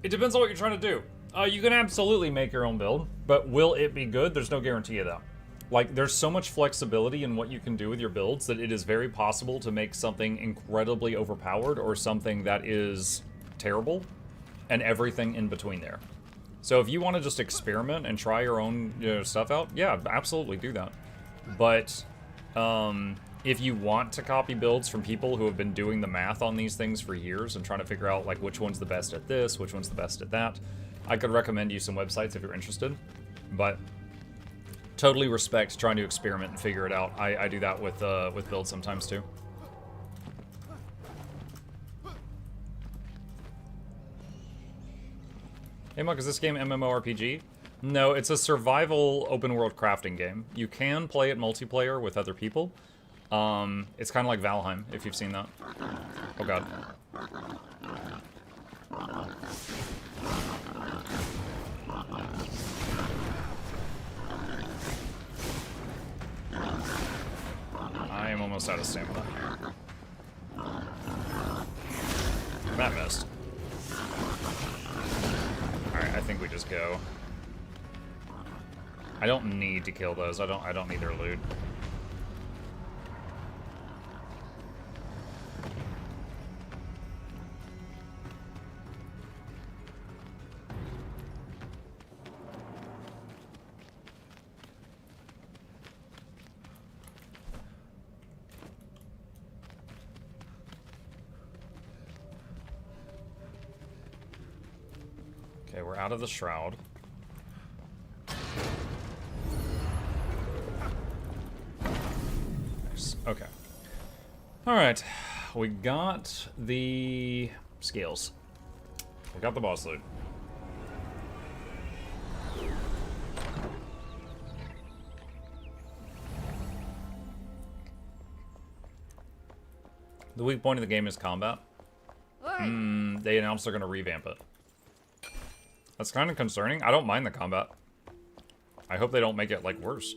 it depends on what you're trying to do. You can absolutely make your own build, but will it be good? There's no guarantee of that. Like, there's so much flexibility in what you can do with your builds that it is very possible to make something incredibly overpowered or something that is terrible, and everything in between there. So if you want to just experiment and try your own stuff out, yeah, absolutely do that. But if you want to copy builds from people who have been doing the math on these things for years and trying to figure out like which one's the best at this, which one's the best at that, I could recommend you some websites if you're interested. But totally respect trying to experiment and figure it out. I do that with builds sometimes too. Hey Muk, is this game MMORPG? No, it's a survival open world crafting game. You can play it multiplayer with other people. It's kind of like Valheim, if you've seen that. Oh god. I am almost out of stamina. That missed. Alright, I think we just go. I don't need to kill those. I don't need their loot. Okay, we're out of the shroud. Nice. Okay. Alright. We got the scales. We got the boss loot. The weak point of the game is combat. They announced they're going to revamp it. That's kind of concerning. I don't mind the combat. I hope they don't make it, like, worse.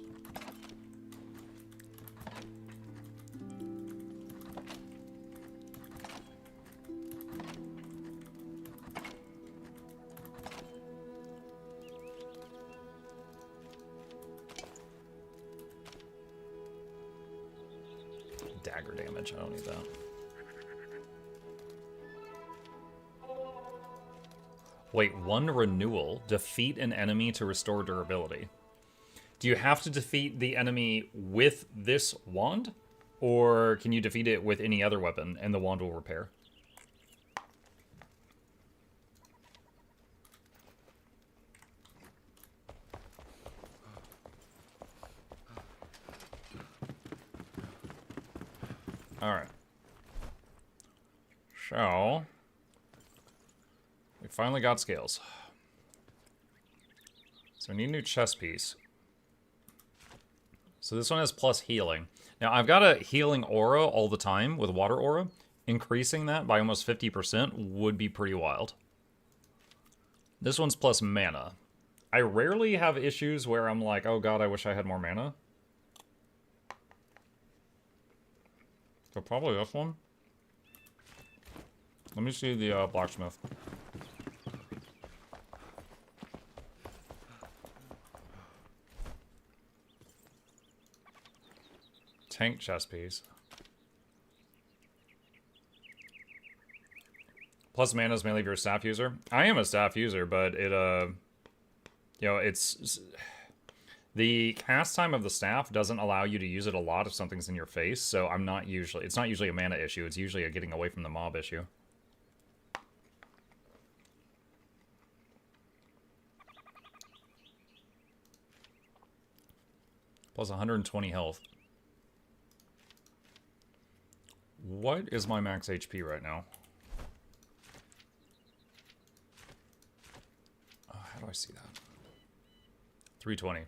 Dagger damage. I don't need that. Wait, 1 renewal. Defeat an enemy to restore durability. Do you have to defeat the enemy with this wand? Or can you defeat it with any other weapon and the wand will repair? Alright. So, we finally got scales. So we need a new chest piece. So this one has plus healing. Now, I've got a healing aura all the time with water aura. Increasing that by almost 50% would be pretty wild. This one's plus mana. I rarely have issues where I'm like, oh god, I wish I had more mana. So probably this one. Let me see the blacksmith. Tank chest piece. Plus mana is mainly if you're a staff user. I am a staff user, but it, you know, it's... The cast time of the staff doesn't allow you to use it a lot if something's in your face, so I'm not usually... It's not usually a mana issue, it's usually a getting away from the mob issue. Plus 120 health. What is my max HP right now? Oh, how do I see that? 320.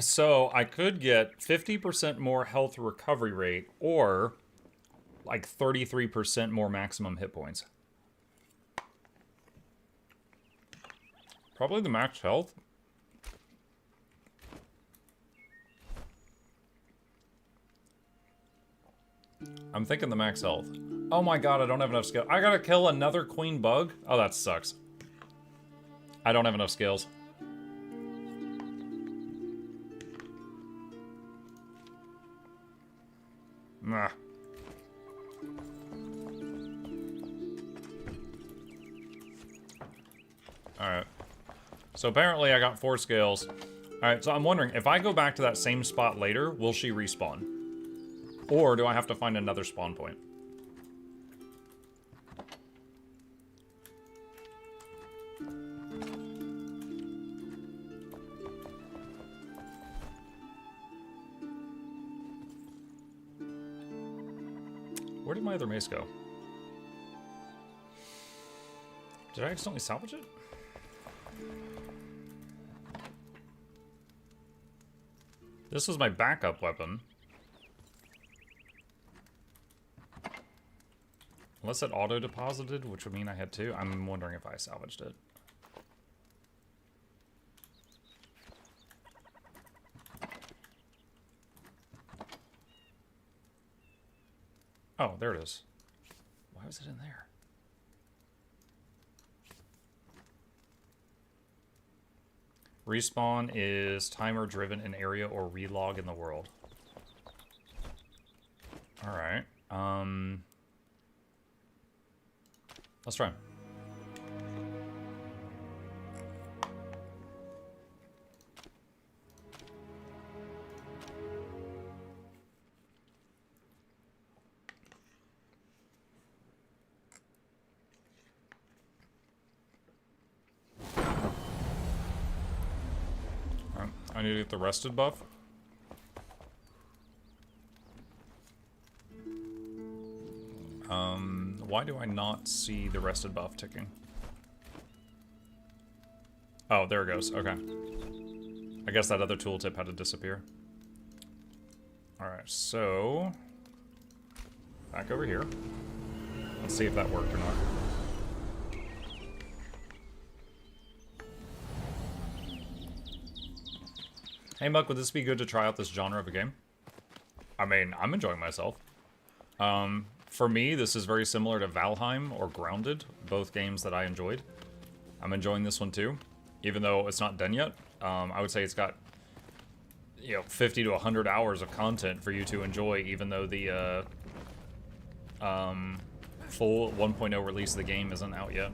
So I could get 50% more health recovery rate or like 33% more maximum hit points. Probably the max health. I'm thinking the max health. Oh my god, I don't have enough skill. I gotta kill another queen bug? Oh, that sucks. I don't have enough skills. Nah. Alright. So apparently I got 4 scales. Alright, so I'm wondering, if I go back to that same spot later, will she respawn? Or do I have to find another spawn point? Where did my other mace go? Did I accidentally salvage it? This was my backup weapon. Unless it auto-deposited, which would mean I had 2. I'm wondering if I salvaged it. Oh, there it is. Why was it in there? Respawn is timer driven in area or relog in the world. Alright. Let's try. I need to get the rested buff. Why do I not see the rested buff ticking? Oh, there it goes. Okay. I guess that other tooltip had to disappear. Alright, so... back over here. Let's see if that worked or not. Hey Muck, would this be good to try out this genre of a game? I mean, I'm enjoying myself. For me, this is very similar to Valheim or Grounded, both games that I enjoyed. I'm enjoying this one too, even though it's not done yet. I would say it's got, 50 to 100 hours of content for you to enjoy, even though the full 1.0 release of the game isn't out yet.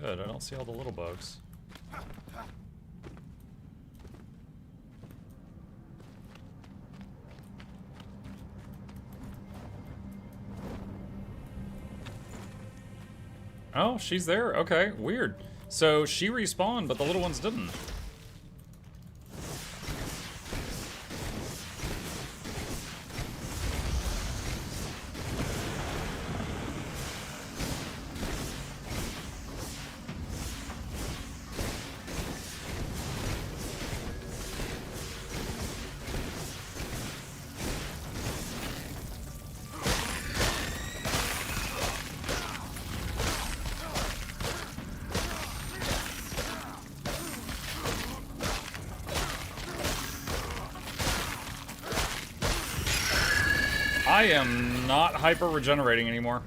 Good. I don't see all the little bugs. Oh, she's there. Okay, weird. So she respawned, but the little ones didn't. I am not hyper regenerating anymore.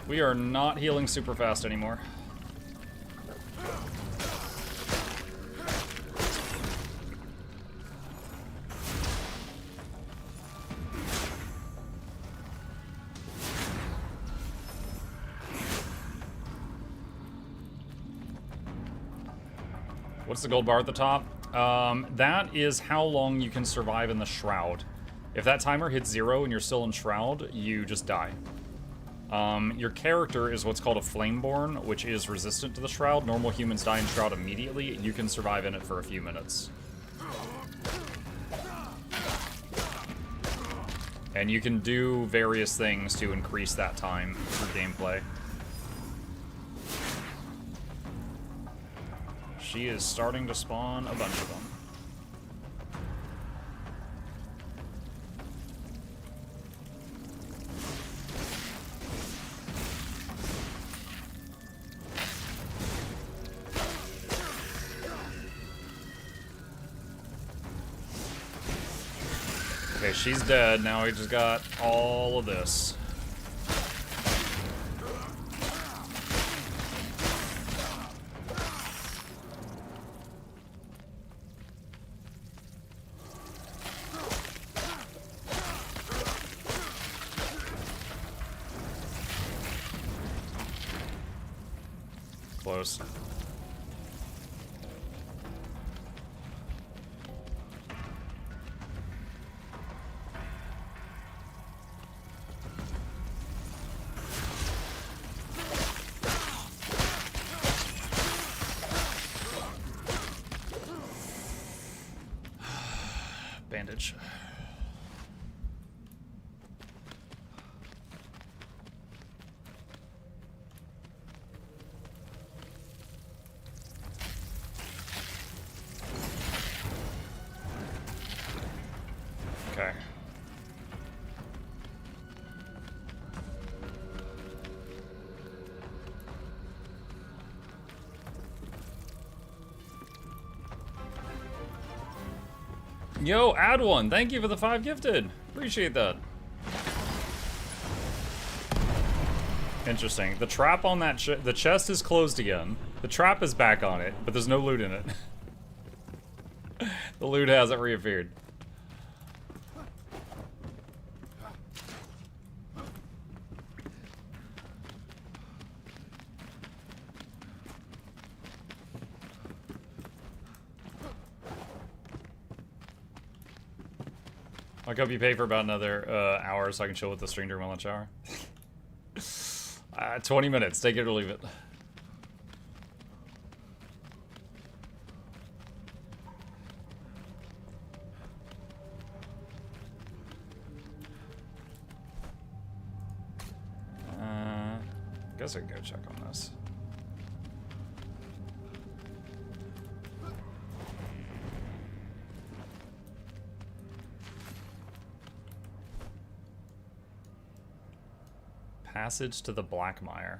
We are not healing super fast anymore. What's the gold bar at the top? That is how long you can survive in the shroud. If that timer hits 0 and you're still in shroud, you just die. Your character is what's called a flameborn, which is resistant to the shroud. Normal humans die in shroud immediately. You can survive in it for a few minutes. And you can do various things to increase that time through gameplay. She is starting to spawn a bunch of them. Okay, she's dead. Now we just got all of this. Close. Bandage. Okay. Yo, add one. Thank you for the 5 gifted. Appreciate that. Interesting. The trap on that the chest is closed again. The trap is back on it, but there's no loot in it. The loot hasn't reappeared. I hope you pay for about another hour so I can chill with the stream during my lunch hour. 20 minutes. Take it or leave it. Guess I can go check on this. Passage to the Blackmire.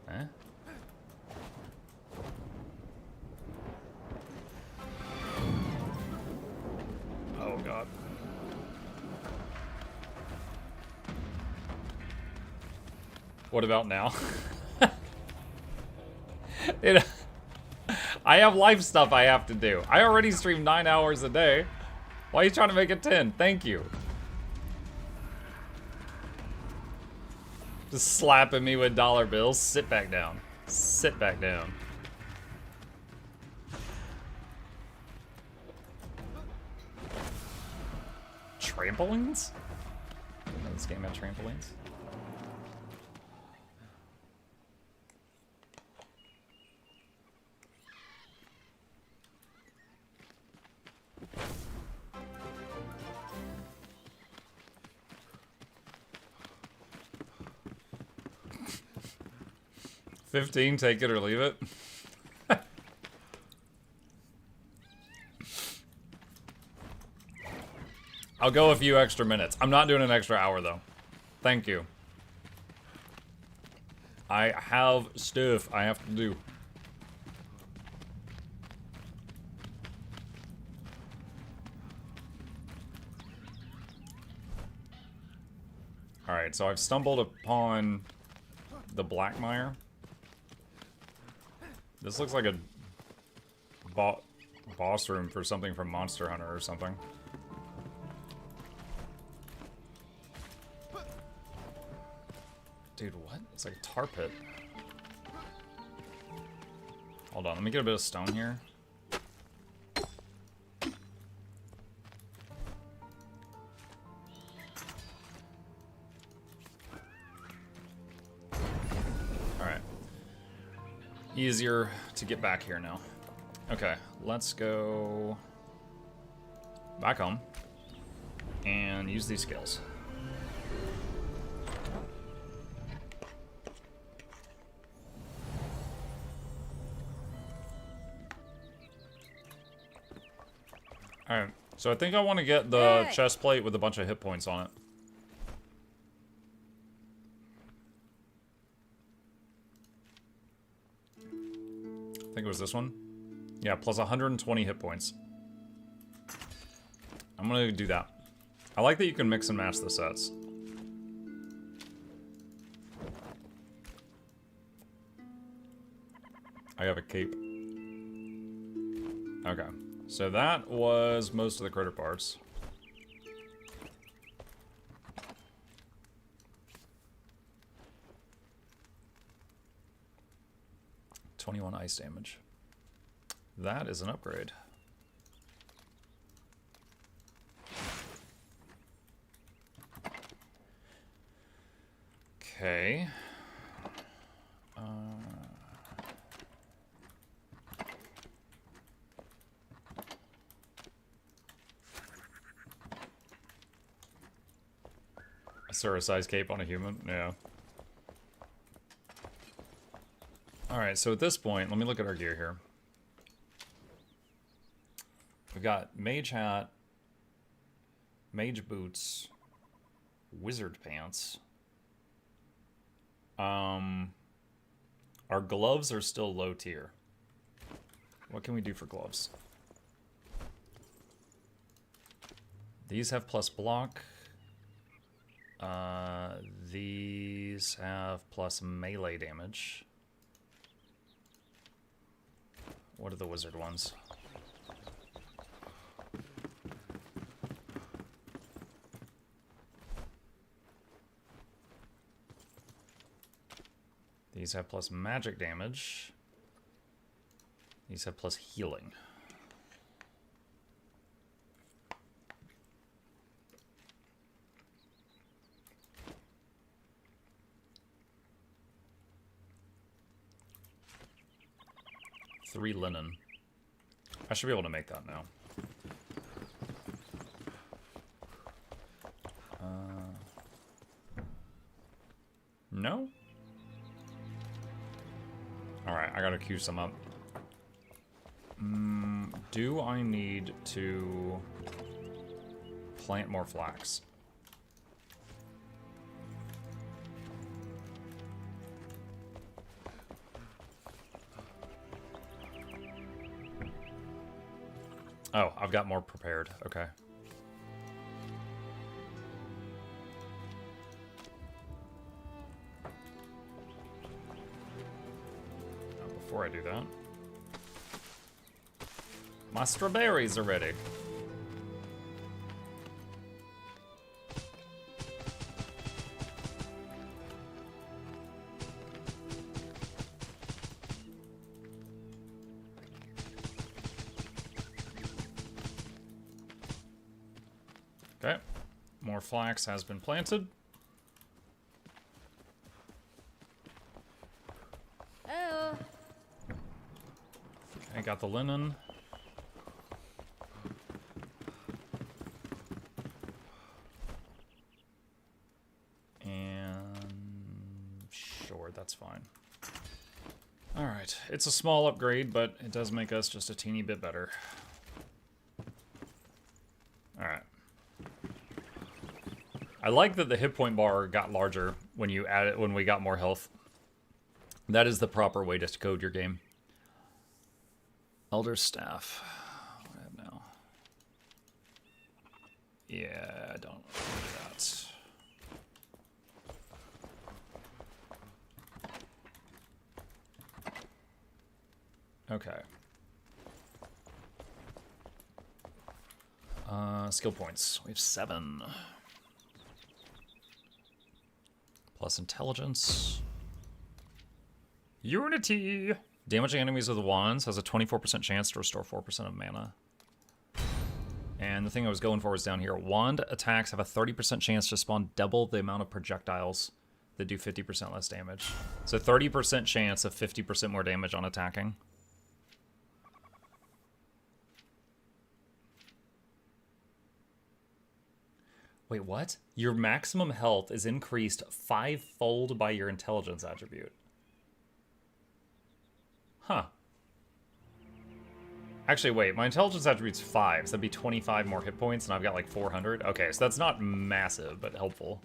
Eh? Oh god. What about now? Dude, I have life stuff I have to do. I already stream 9 hours a day. Why are you trying to make it 10? Thank you. Just slapping me with dollar bills. Sit back down. Sit back down. Trampolines? I didn't know this game had trampolines. $15, take it or leave it. I'll go a few extra minutes. I'm not doing an extra hour though. Thank you. I have stuff I have to do. Alright, so I've stumbled upon the Blackmire. This looks like a boss room for something from Monster Hunter or something. Dude, what? It's like a tar pit. Hold on, let me get a bit of stone here. Easier to get back here now. Okay, let's go back home and use these skills. Alright, so I think I want to get the chest plate with a bunch of hit points on it. I think it was this one. Yeah, plus 120 hit points. I'm gonna do that. I like that you can mix and match the sets. I have a cape. Okay, so that was most of the critter parts. .21 ice damage. That is an upgrade. Okay. A Sura-size cape on a human? Yeah. Alright, so at this point, let me look at our gear here. We've got mage hat, mage boots, wizard pants. Our gloves are still low tier. What can we do for gloves? These have plus block. These have plus melee damage. What are the wizard ones? These have plus magic damage. These have plus healing. 3 linen. I should be able to make that now. No? Alright, I gotta queue some up. Do I need to plant more flax? Oh, I've got more prepared. Okay. Before I do that, my strawberries are ready. Okay, more flax has been planted. Oh. I got the linen. And sure, that's fine. Alright, it's a small upgrade, but it does make us just a teeny bit better. Alright. I like that the hit point bar got larger when you add it, when we got more health. That is the proper way to code your game. Elder Staff. What do I have now? Yeah, I don't do that. Okay. Skill points. We have 7. Plus intelligence. Unity! Damaging enemies with wands has a 24% chance to restore 4% of mana. And the thing I was going for was down here. Wand attacks have a 30% chance to spawn double the amount of projectiles that do 50% less damage. So 30% chance of 50% more damage on attacking. Wait, what? Your maximum health is increased 5-fold by your intelligence attribute. Huh. Actually, wait, my intelligence attribute's 5, so that'd be 25 more hit points, and I've got like 400. Okay, so that's not massive, but helpful.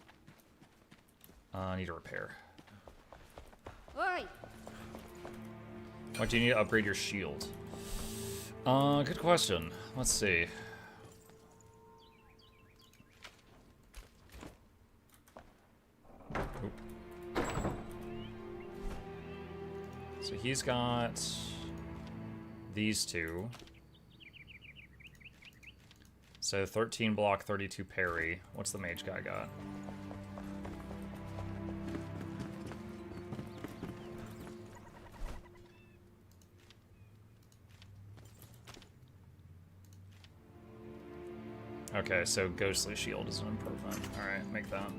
I need to repair. Oi. What do you need to upgrade your shield? Good question. Let's see. Oop. So he's got these two. So 13 block, 32 parry. What's the mage guy got? Okay, so Ghostly Shield is an improvement. Alright, make that.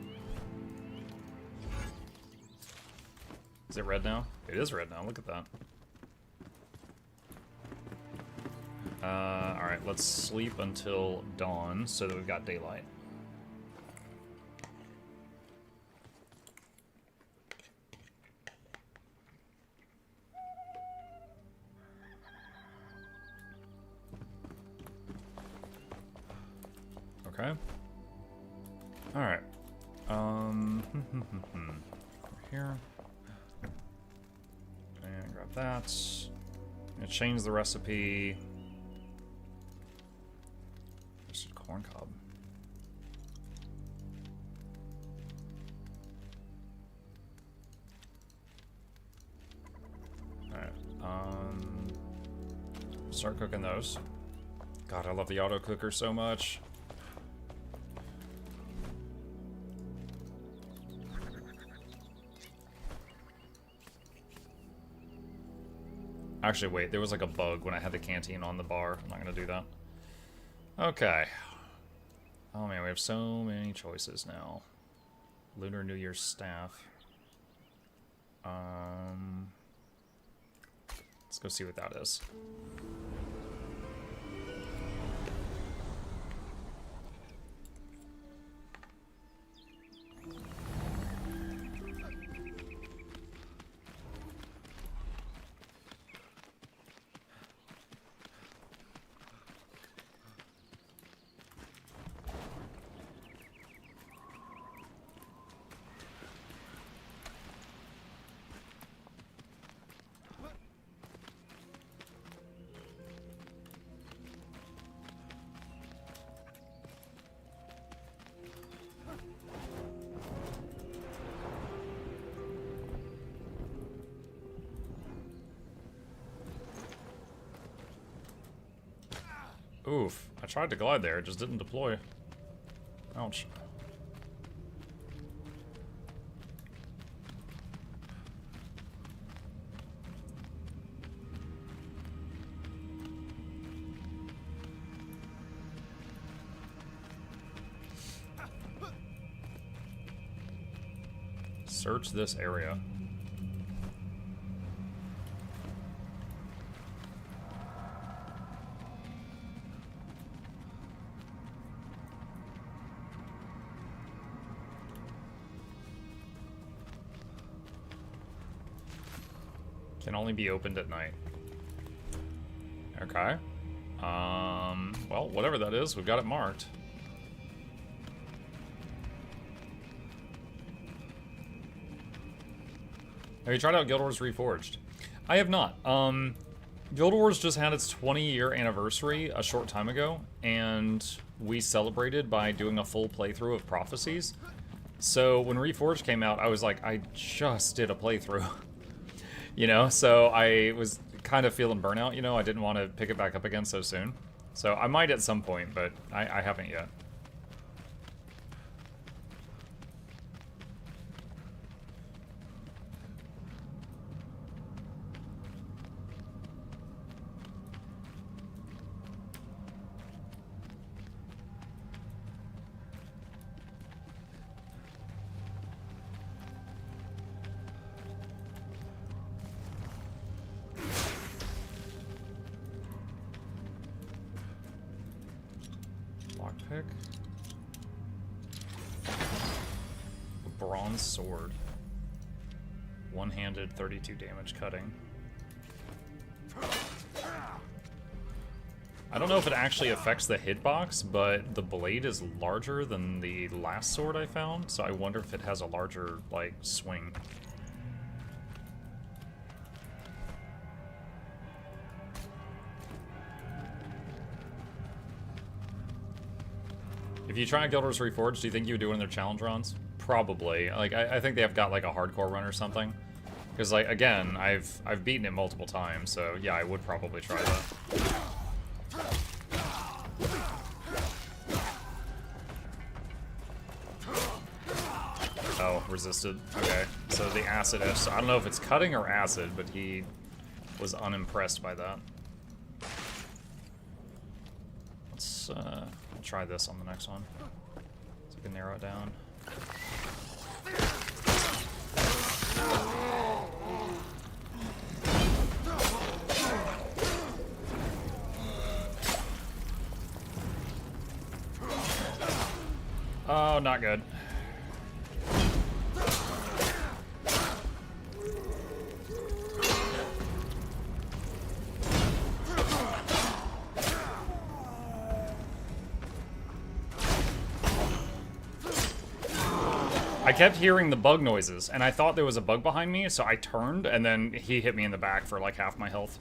Is it red now? It is red now, look at that. Alright, let's sleep until dawn so that we've got daylight. Okay. Alright. We're here. And grab that. I'm gonna change the recipe. Roasted corn cob. Alright. Start cooking those. God, I love the auto cooker so much. Actually, wait, there was like a bug when I had the canteen on the bar. I'm not gonna do that. Okay. Oh man, we have so many choices now. Lunar New Year's staff. Let's Let's go see what that is. Oof. I tried to glide there, it just didn't deploy. Ouch. Search this area. Can only be opened at night. Okay. Well, whatever that is, we've got it marked. Have you tried out Guild Wars Reforged? I have not. Guild Wars just had its 20-year anniversary a short time ago, and we celebrated by doing a full playthrough of Prophecies. So when Reforged came out, I was like, I just did a playthrough. You know, so I was kind of feeling burnout, you know, I didn't want to pick it back up again so soon. So I might at some point, but I haven't yet. Lockpick. A bronze sword. One-handed, 32 damage cutting. I don't know if it actually affects the hitbox, but the blade is larger than the last sword I found, so I wonder if it has a larger, like, swing. If you try Guild Wars Reforged, do you think you would do one of their challenge runs? Probably. Like, I think they have got like a hardcore run or something. Because, like, again, I've beaten it multiple times, so yeah, I would probably try that. Oh, resisted. Okay, so the acid edge. So I don't know if it's cutting or acid, but he was unimpressed by that. Let's try this on the next one, so we can narrow it down. Oh, not good. I kept hearing the bug noises, and I thought there was a bug behind me, so I turned, and then he hit me in the back for like half my health.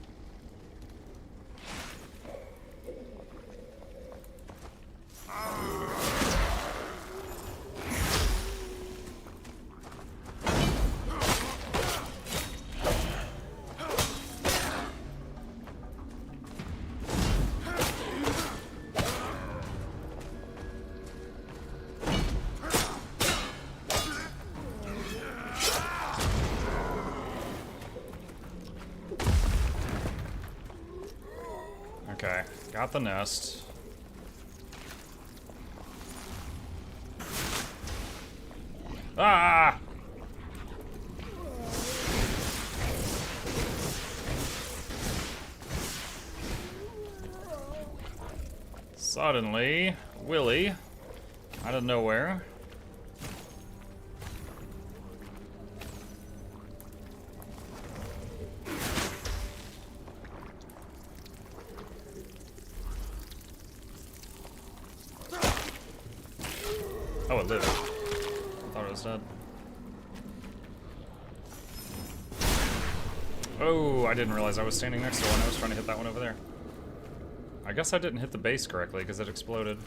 Okay, got the nest. Ah! Suddenly, Willie, out of nowhere. Oh, it lived. I thought it was dead. Oh, I didn't realize I was standing next to one. I was trying to hit that one over there. I guess I didn't hit the base correctly because it exploded.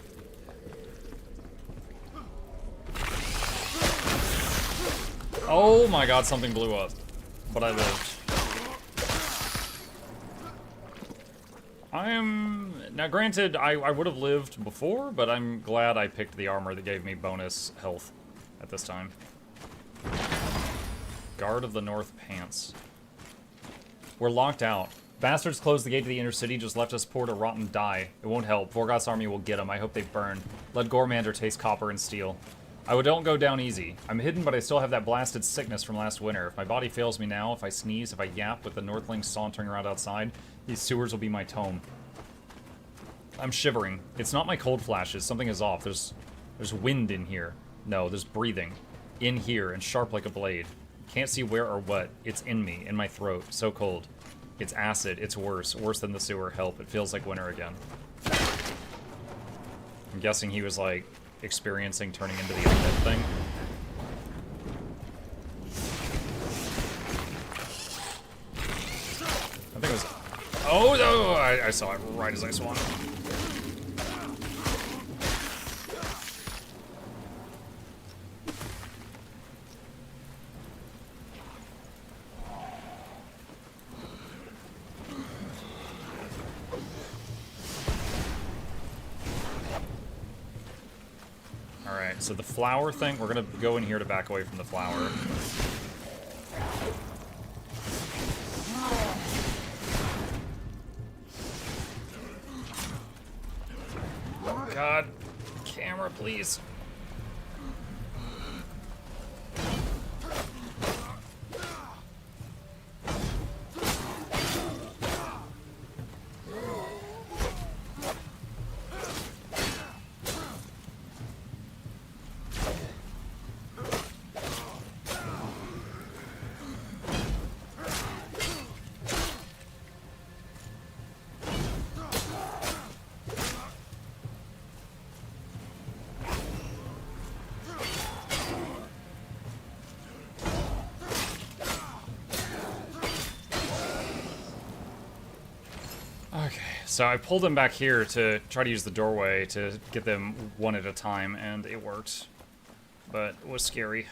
Oh my god, something blew up. But I lived. Now granted, I would have lived before, but I'm glad I picked the armor that gave me bonus health at this time. Guard of the North Pants. We're locked out. Bastards closed the gate to the inner city, just left us poor to rot and die. It won't help. Vorgoth's army will get them. I hope they burn. Let Gormander taste copper and steel. Don't go down easy. I'm hidden, but I still have that blasted sickness from last winter. If my body fails me now, if I sneeze, if I yap with the Northlings sauntering around outside, these sewers will be my tomb. I'm shivering. It's not my cold flashes. Something is off. There's wind in here. No, there's breathing. In here, and sharp like a blade. Can't see where or what. It's in me, in my throat. So cold. It's acid. It's worse. Worse than the sewer. Help. It feels like winter again. I'm guessing he was, like, experiencing turning into the undead thing. I think it was... Oh, no! I saw it right as I swung. Alright, so the flower thing, we're gonna go in here to back away from the flower. God, camera, please. So I pulled them back here to try to use the doorway to get them one at a time, and it worked. But it was scary.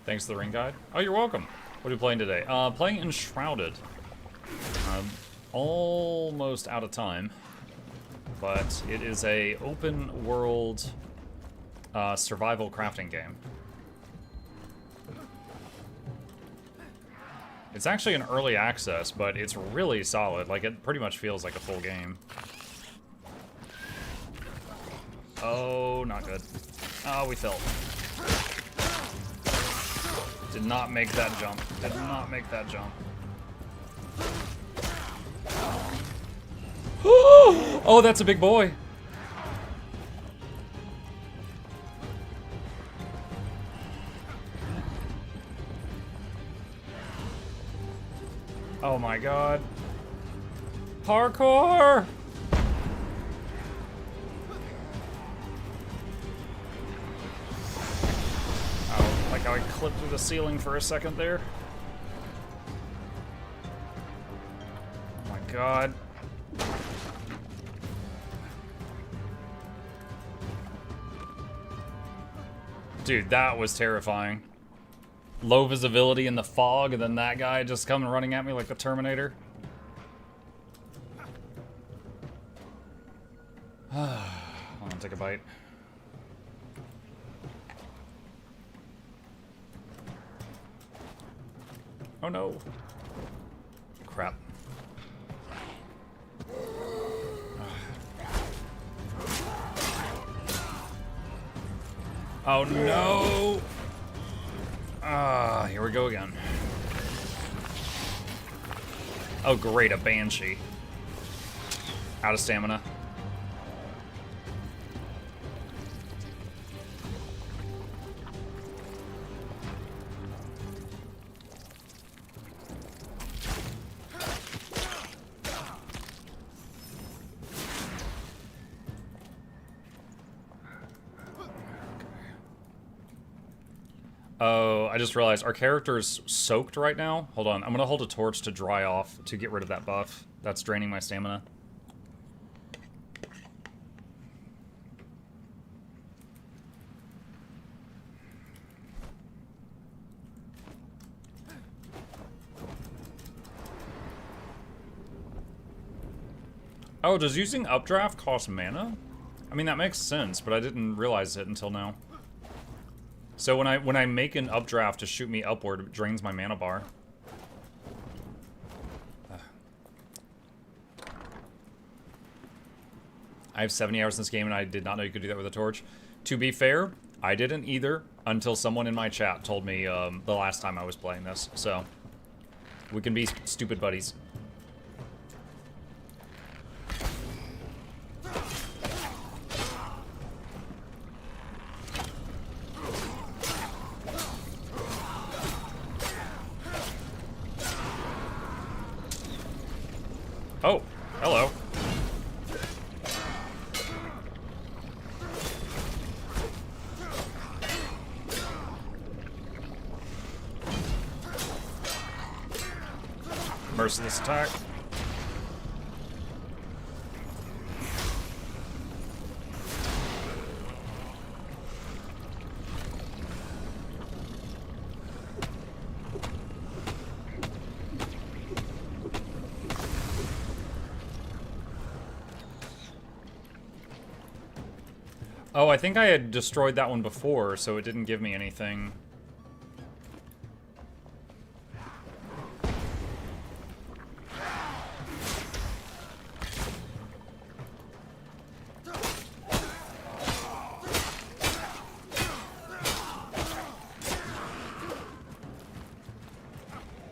Thanks to the ring guide. Oh, you're welcome. What are you playing today? Playing Enshrouded. Almost out of time, but it is a open world survival crafting game. It's actually an early access, but it's really solid. Like, it pretty much feels like a full game. Oh, not good. Oh, we fell. Did not make that jump. Did not make that jump. Oh, that's a big boy. Oh my god. Parkour! Oh, like how I clipped through the ceiling for a second there. Oh my god. Dude, that was terrifying. Low visibility in the fog, and then that guy just coming running at me like the Terminator. Hold on, take a bite. Oh no. Crap. Oh no! Ah, here we go again. Oh great, a banshee. Out of stamina. Oh, I just realized our character is soaked right now. Hold on, I'm gonna hold a torch to dry off to get rid of that buff. That's draining my stamina. Oh, does using updraft cost mana? I mean, that makes sense, but I didn't realize it until now. So when I make an updraft to shoot me upward, it drains my mana bar. I have 70 hours in this game and I did not know you could do that with a torch. To be fair, I didn't either until someone in my chat told me the last time I was playing this. So we can be stupid buddies. Oh, hello. Merciless attack. Oh, I think I had destroyed that one before, so it didn't give me anything.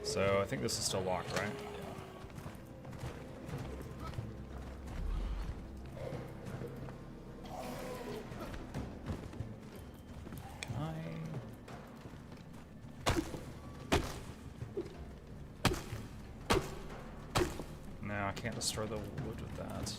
So I think this is still locked, right? I can't destroy the wood with that.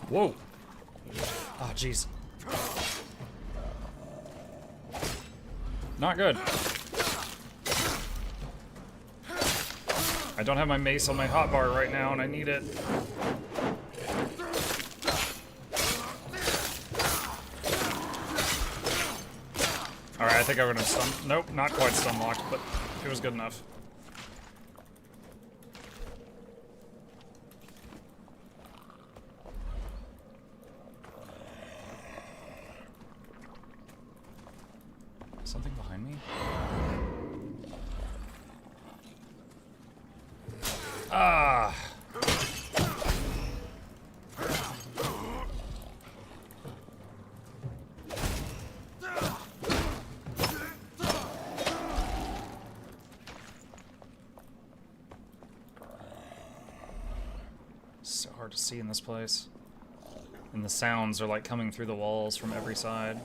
Whoa! Oh, jeez. Not good. I don't have my mace on my hotbar right now, and I need it. Alright, I think I'm gonna stun. Nope, not quite stun locked, but it was good enough. Something behind me? Ah! So hard to see in this place. And the sounds are like coming through the walls from every side.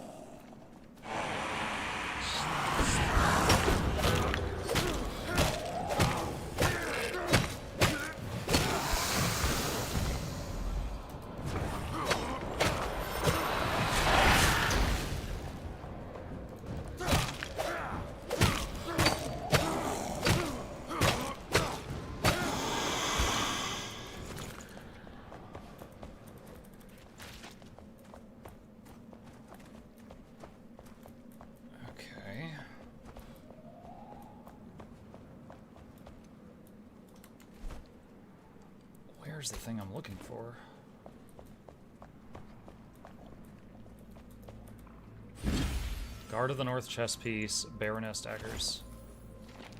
Where's the thing I'm looking for? Guard of the North chess piece, Baroness daggers.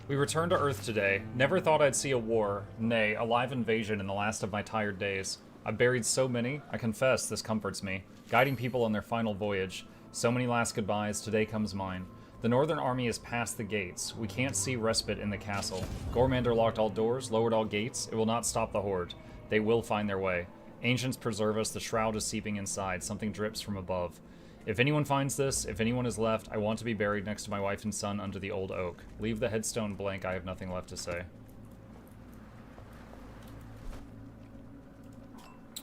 We returned to Earth today. Never thought I'd see a war, nay, a live invasion in the last of my tired days. I've buried so many, I confess this comforts me. Guiding people on their final voyage. So many last goodbyes, today comes mine. The Northern Army is past the gates. We can't see respite in the castle. Gormander locked all doors, lowered all gates. It will not stop the Horde. They will find their way. Ancients preserve us, the shroud is seeping inside. Something drips from above. If anyone finds this, if anyone is left, I want to be buried next to my wife and son under the old oak. Leave the headstone blank, I have nothing left to say.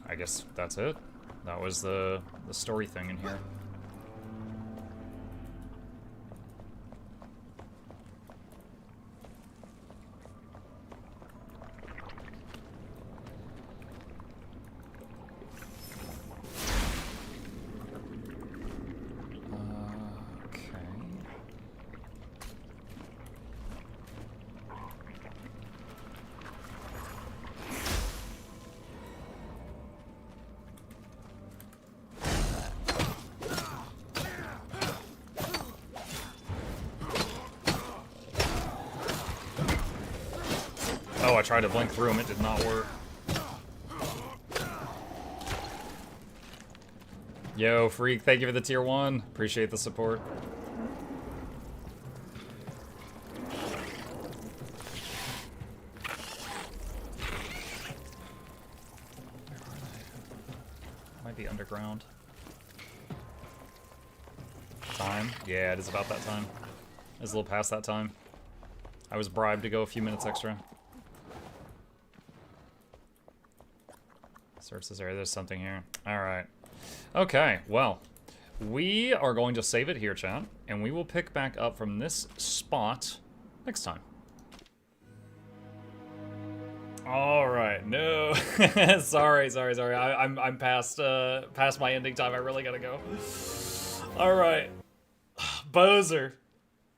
I guess that's it. That was the story thing in here. Oh, I tried to blink through him, it did not work. Yo, Freak, thank you for the tier 1. Appreciate the support. Where are they? Might be underground. Time? Yeah, it is about that time. It's a little past that time. I was bribed to go a few minutes extra. Search this area, there's something here. Alright. Okay, well, we are going to save it here, chat, and we will pick back up from this spot next time. Alright, no. sorry. I'm past my ending time. I really gotta go. Alright. Bozer.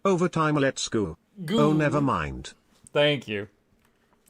Overtime, let's go. Oh, never mind. Thank you.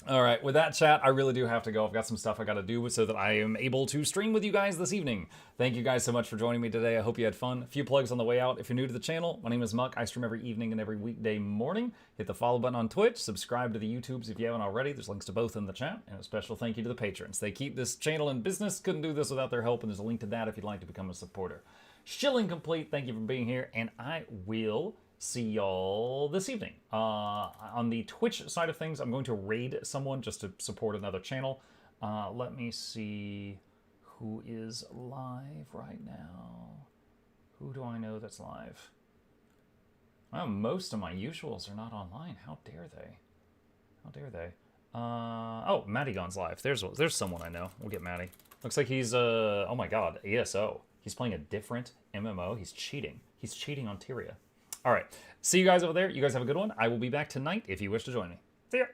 All right, with that, chat, I really do have to go. I've got some stuff I got to do so that I am able to stream with you guys this evening. Thank you guys so much for joining me today. I hope you had fun. A few plugs on the way out. If you're new to the channel, my name is Muck. I stream every evening and every weekday morning. Hit the follow button on Twitch. Subscribe to the YouTubes if you haven't already. There's links to both in the chat. And a special thank you to the patrons. They keep this channel in business. Couldn't do this without their help, and there's a link to that if you'd like to become a supporter. Shilling complete. Thank you for being here, and I will see y'all this evening. On the Twitch side of things, I'm going to raid someone just to support another channel. Let me see who is live right now. Who do I know that's live? Well, most of my usuals are not online. How dare they? How dare they? Oh, Mattygon's live. There's someone I know. We'll get Matty. Looks like he's, oh my god, ESO. He's playing a different MMO. He's cheating. He's cheating on Tyria. All right. See you guys over there. You guys have a good one. I will be back tonight if you wish to join me. See ya.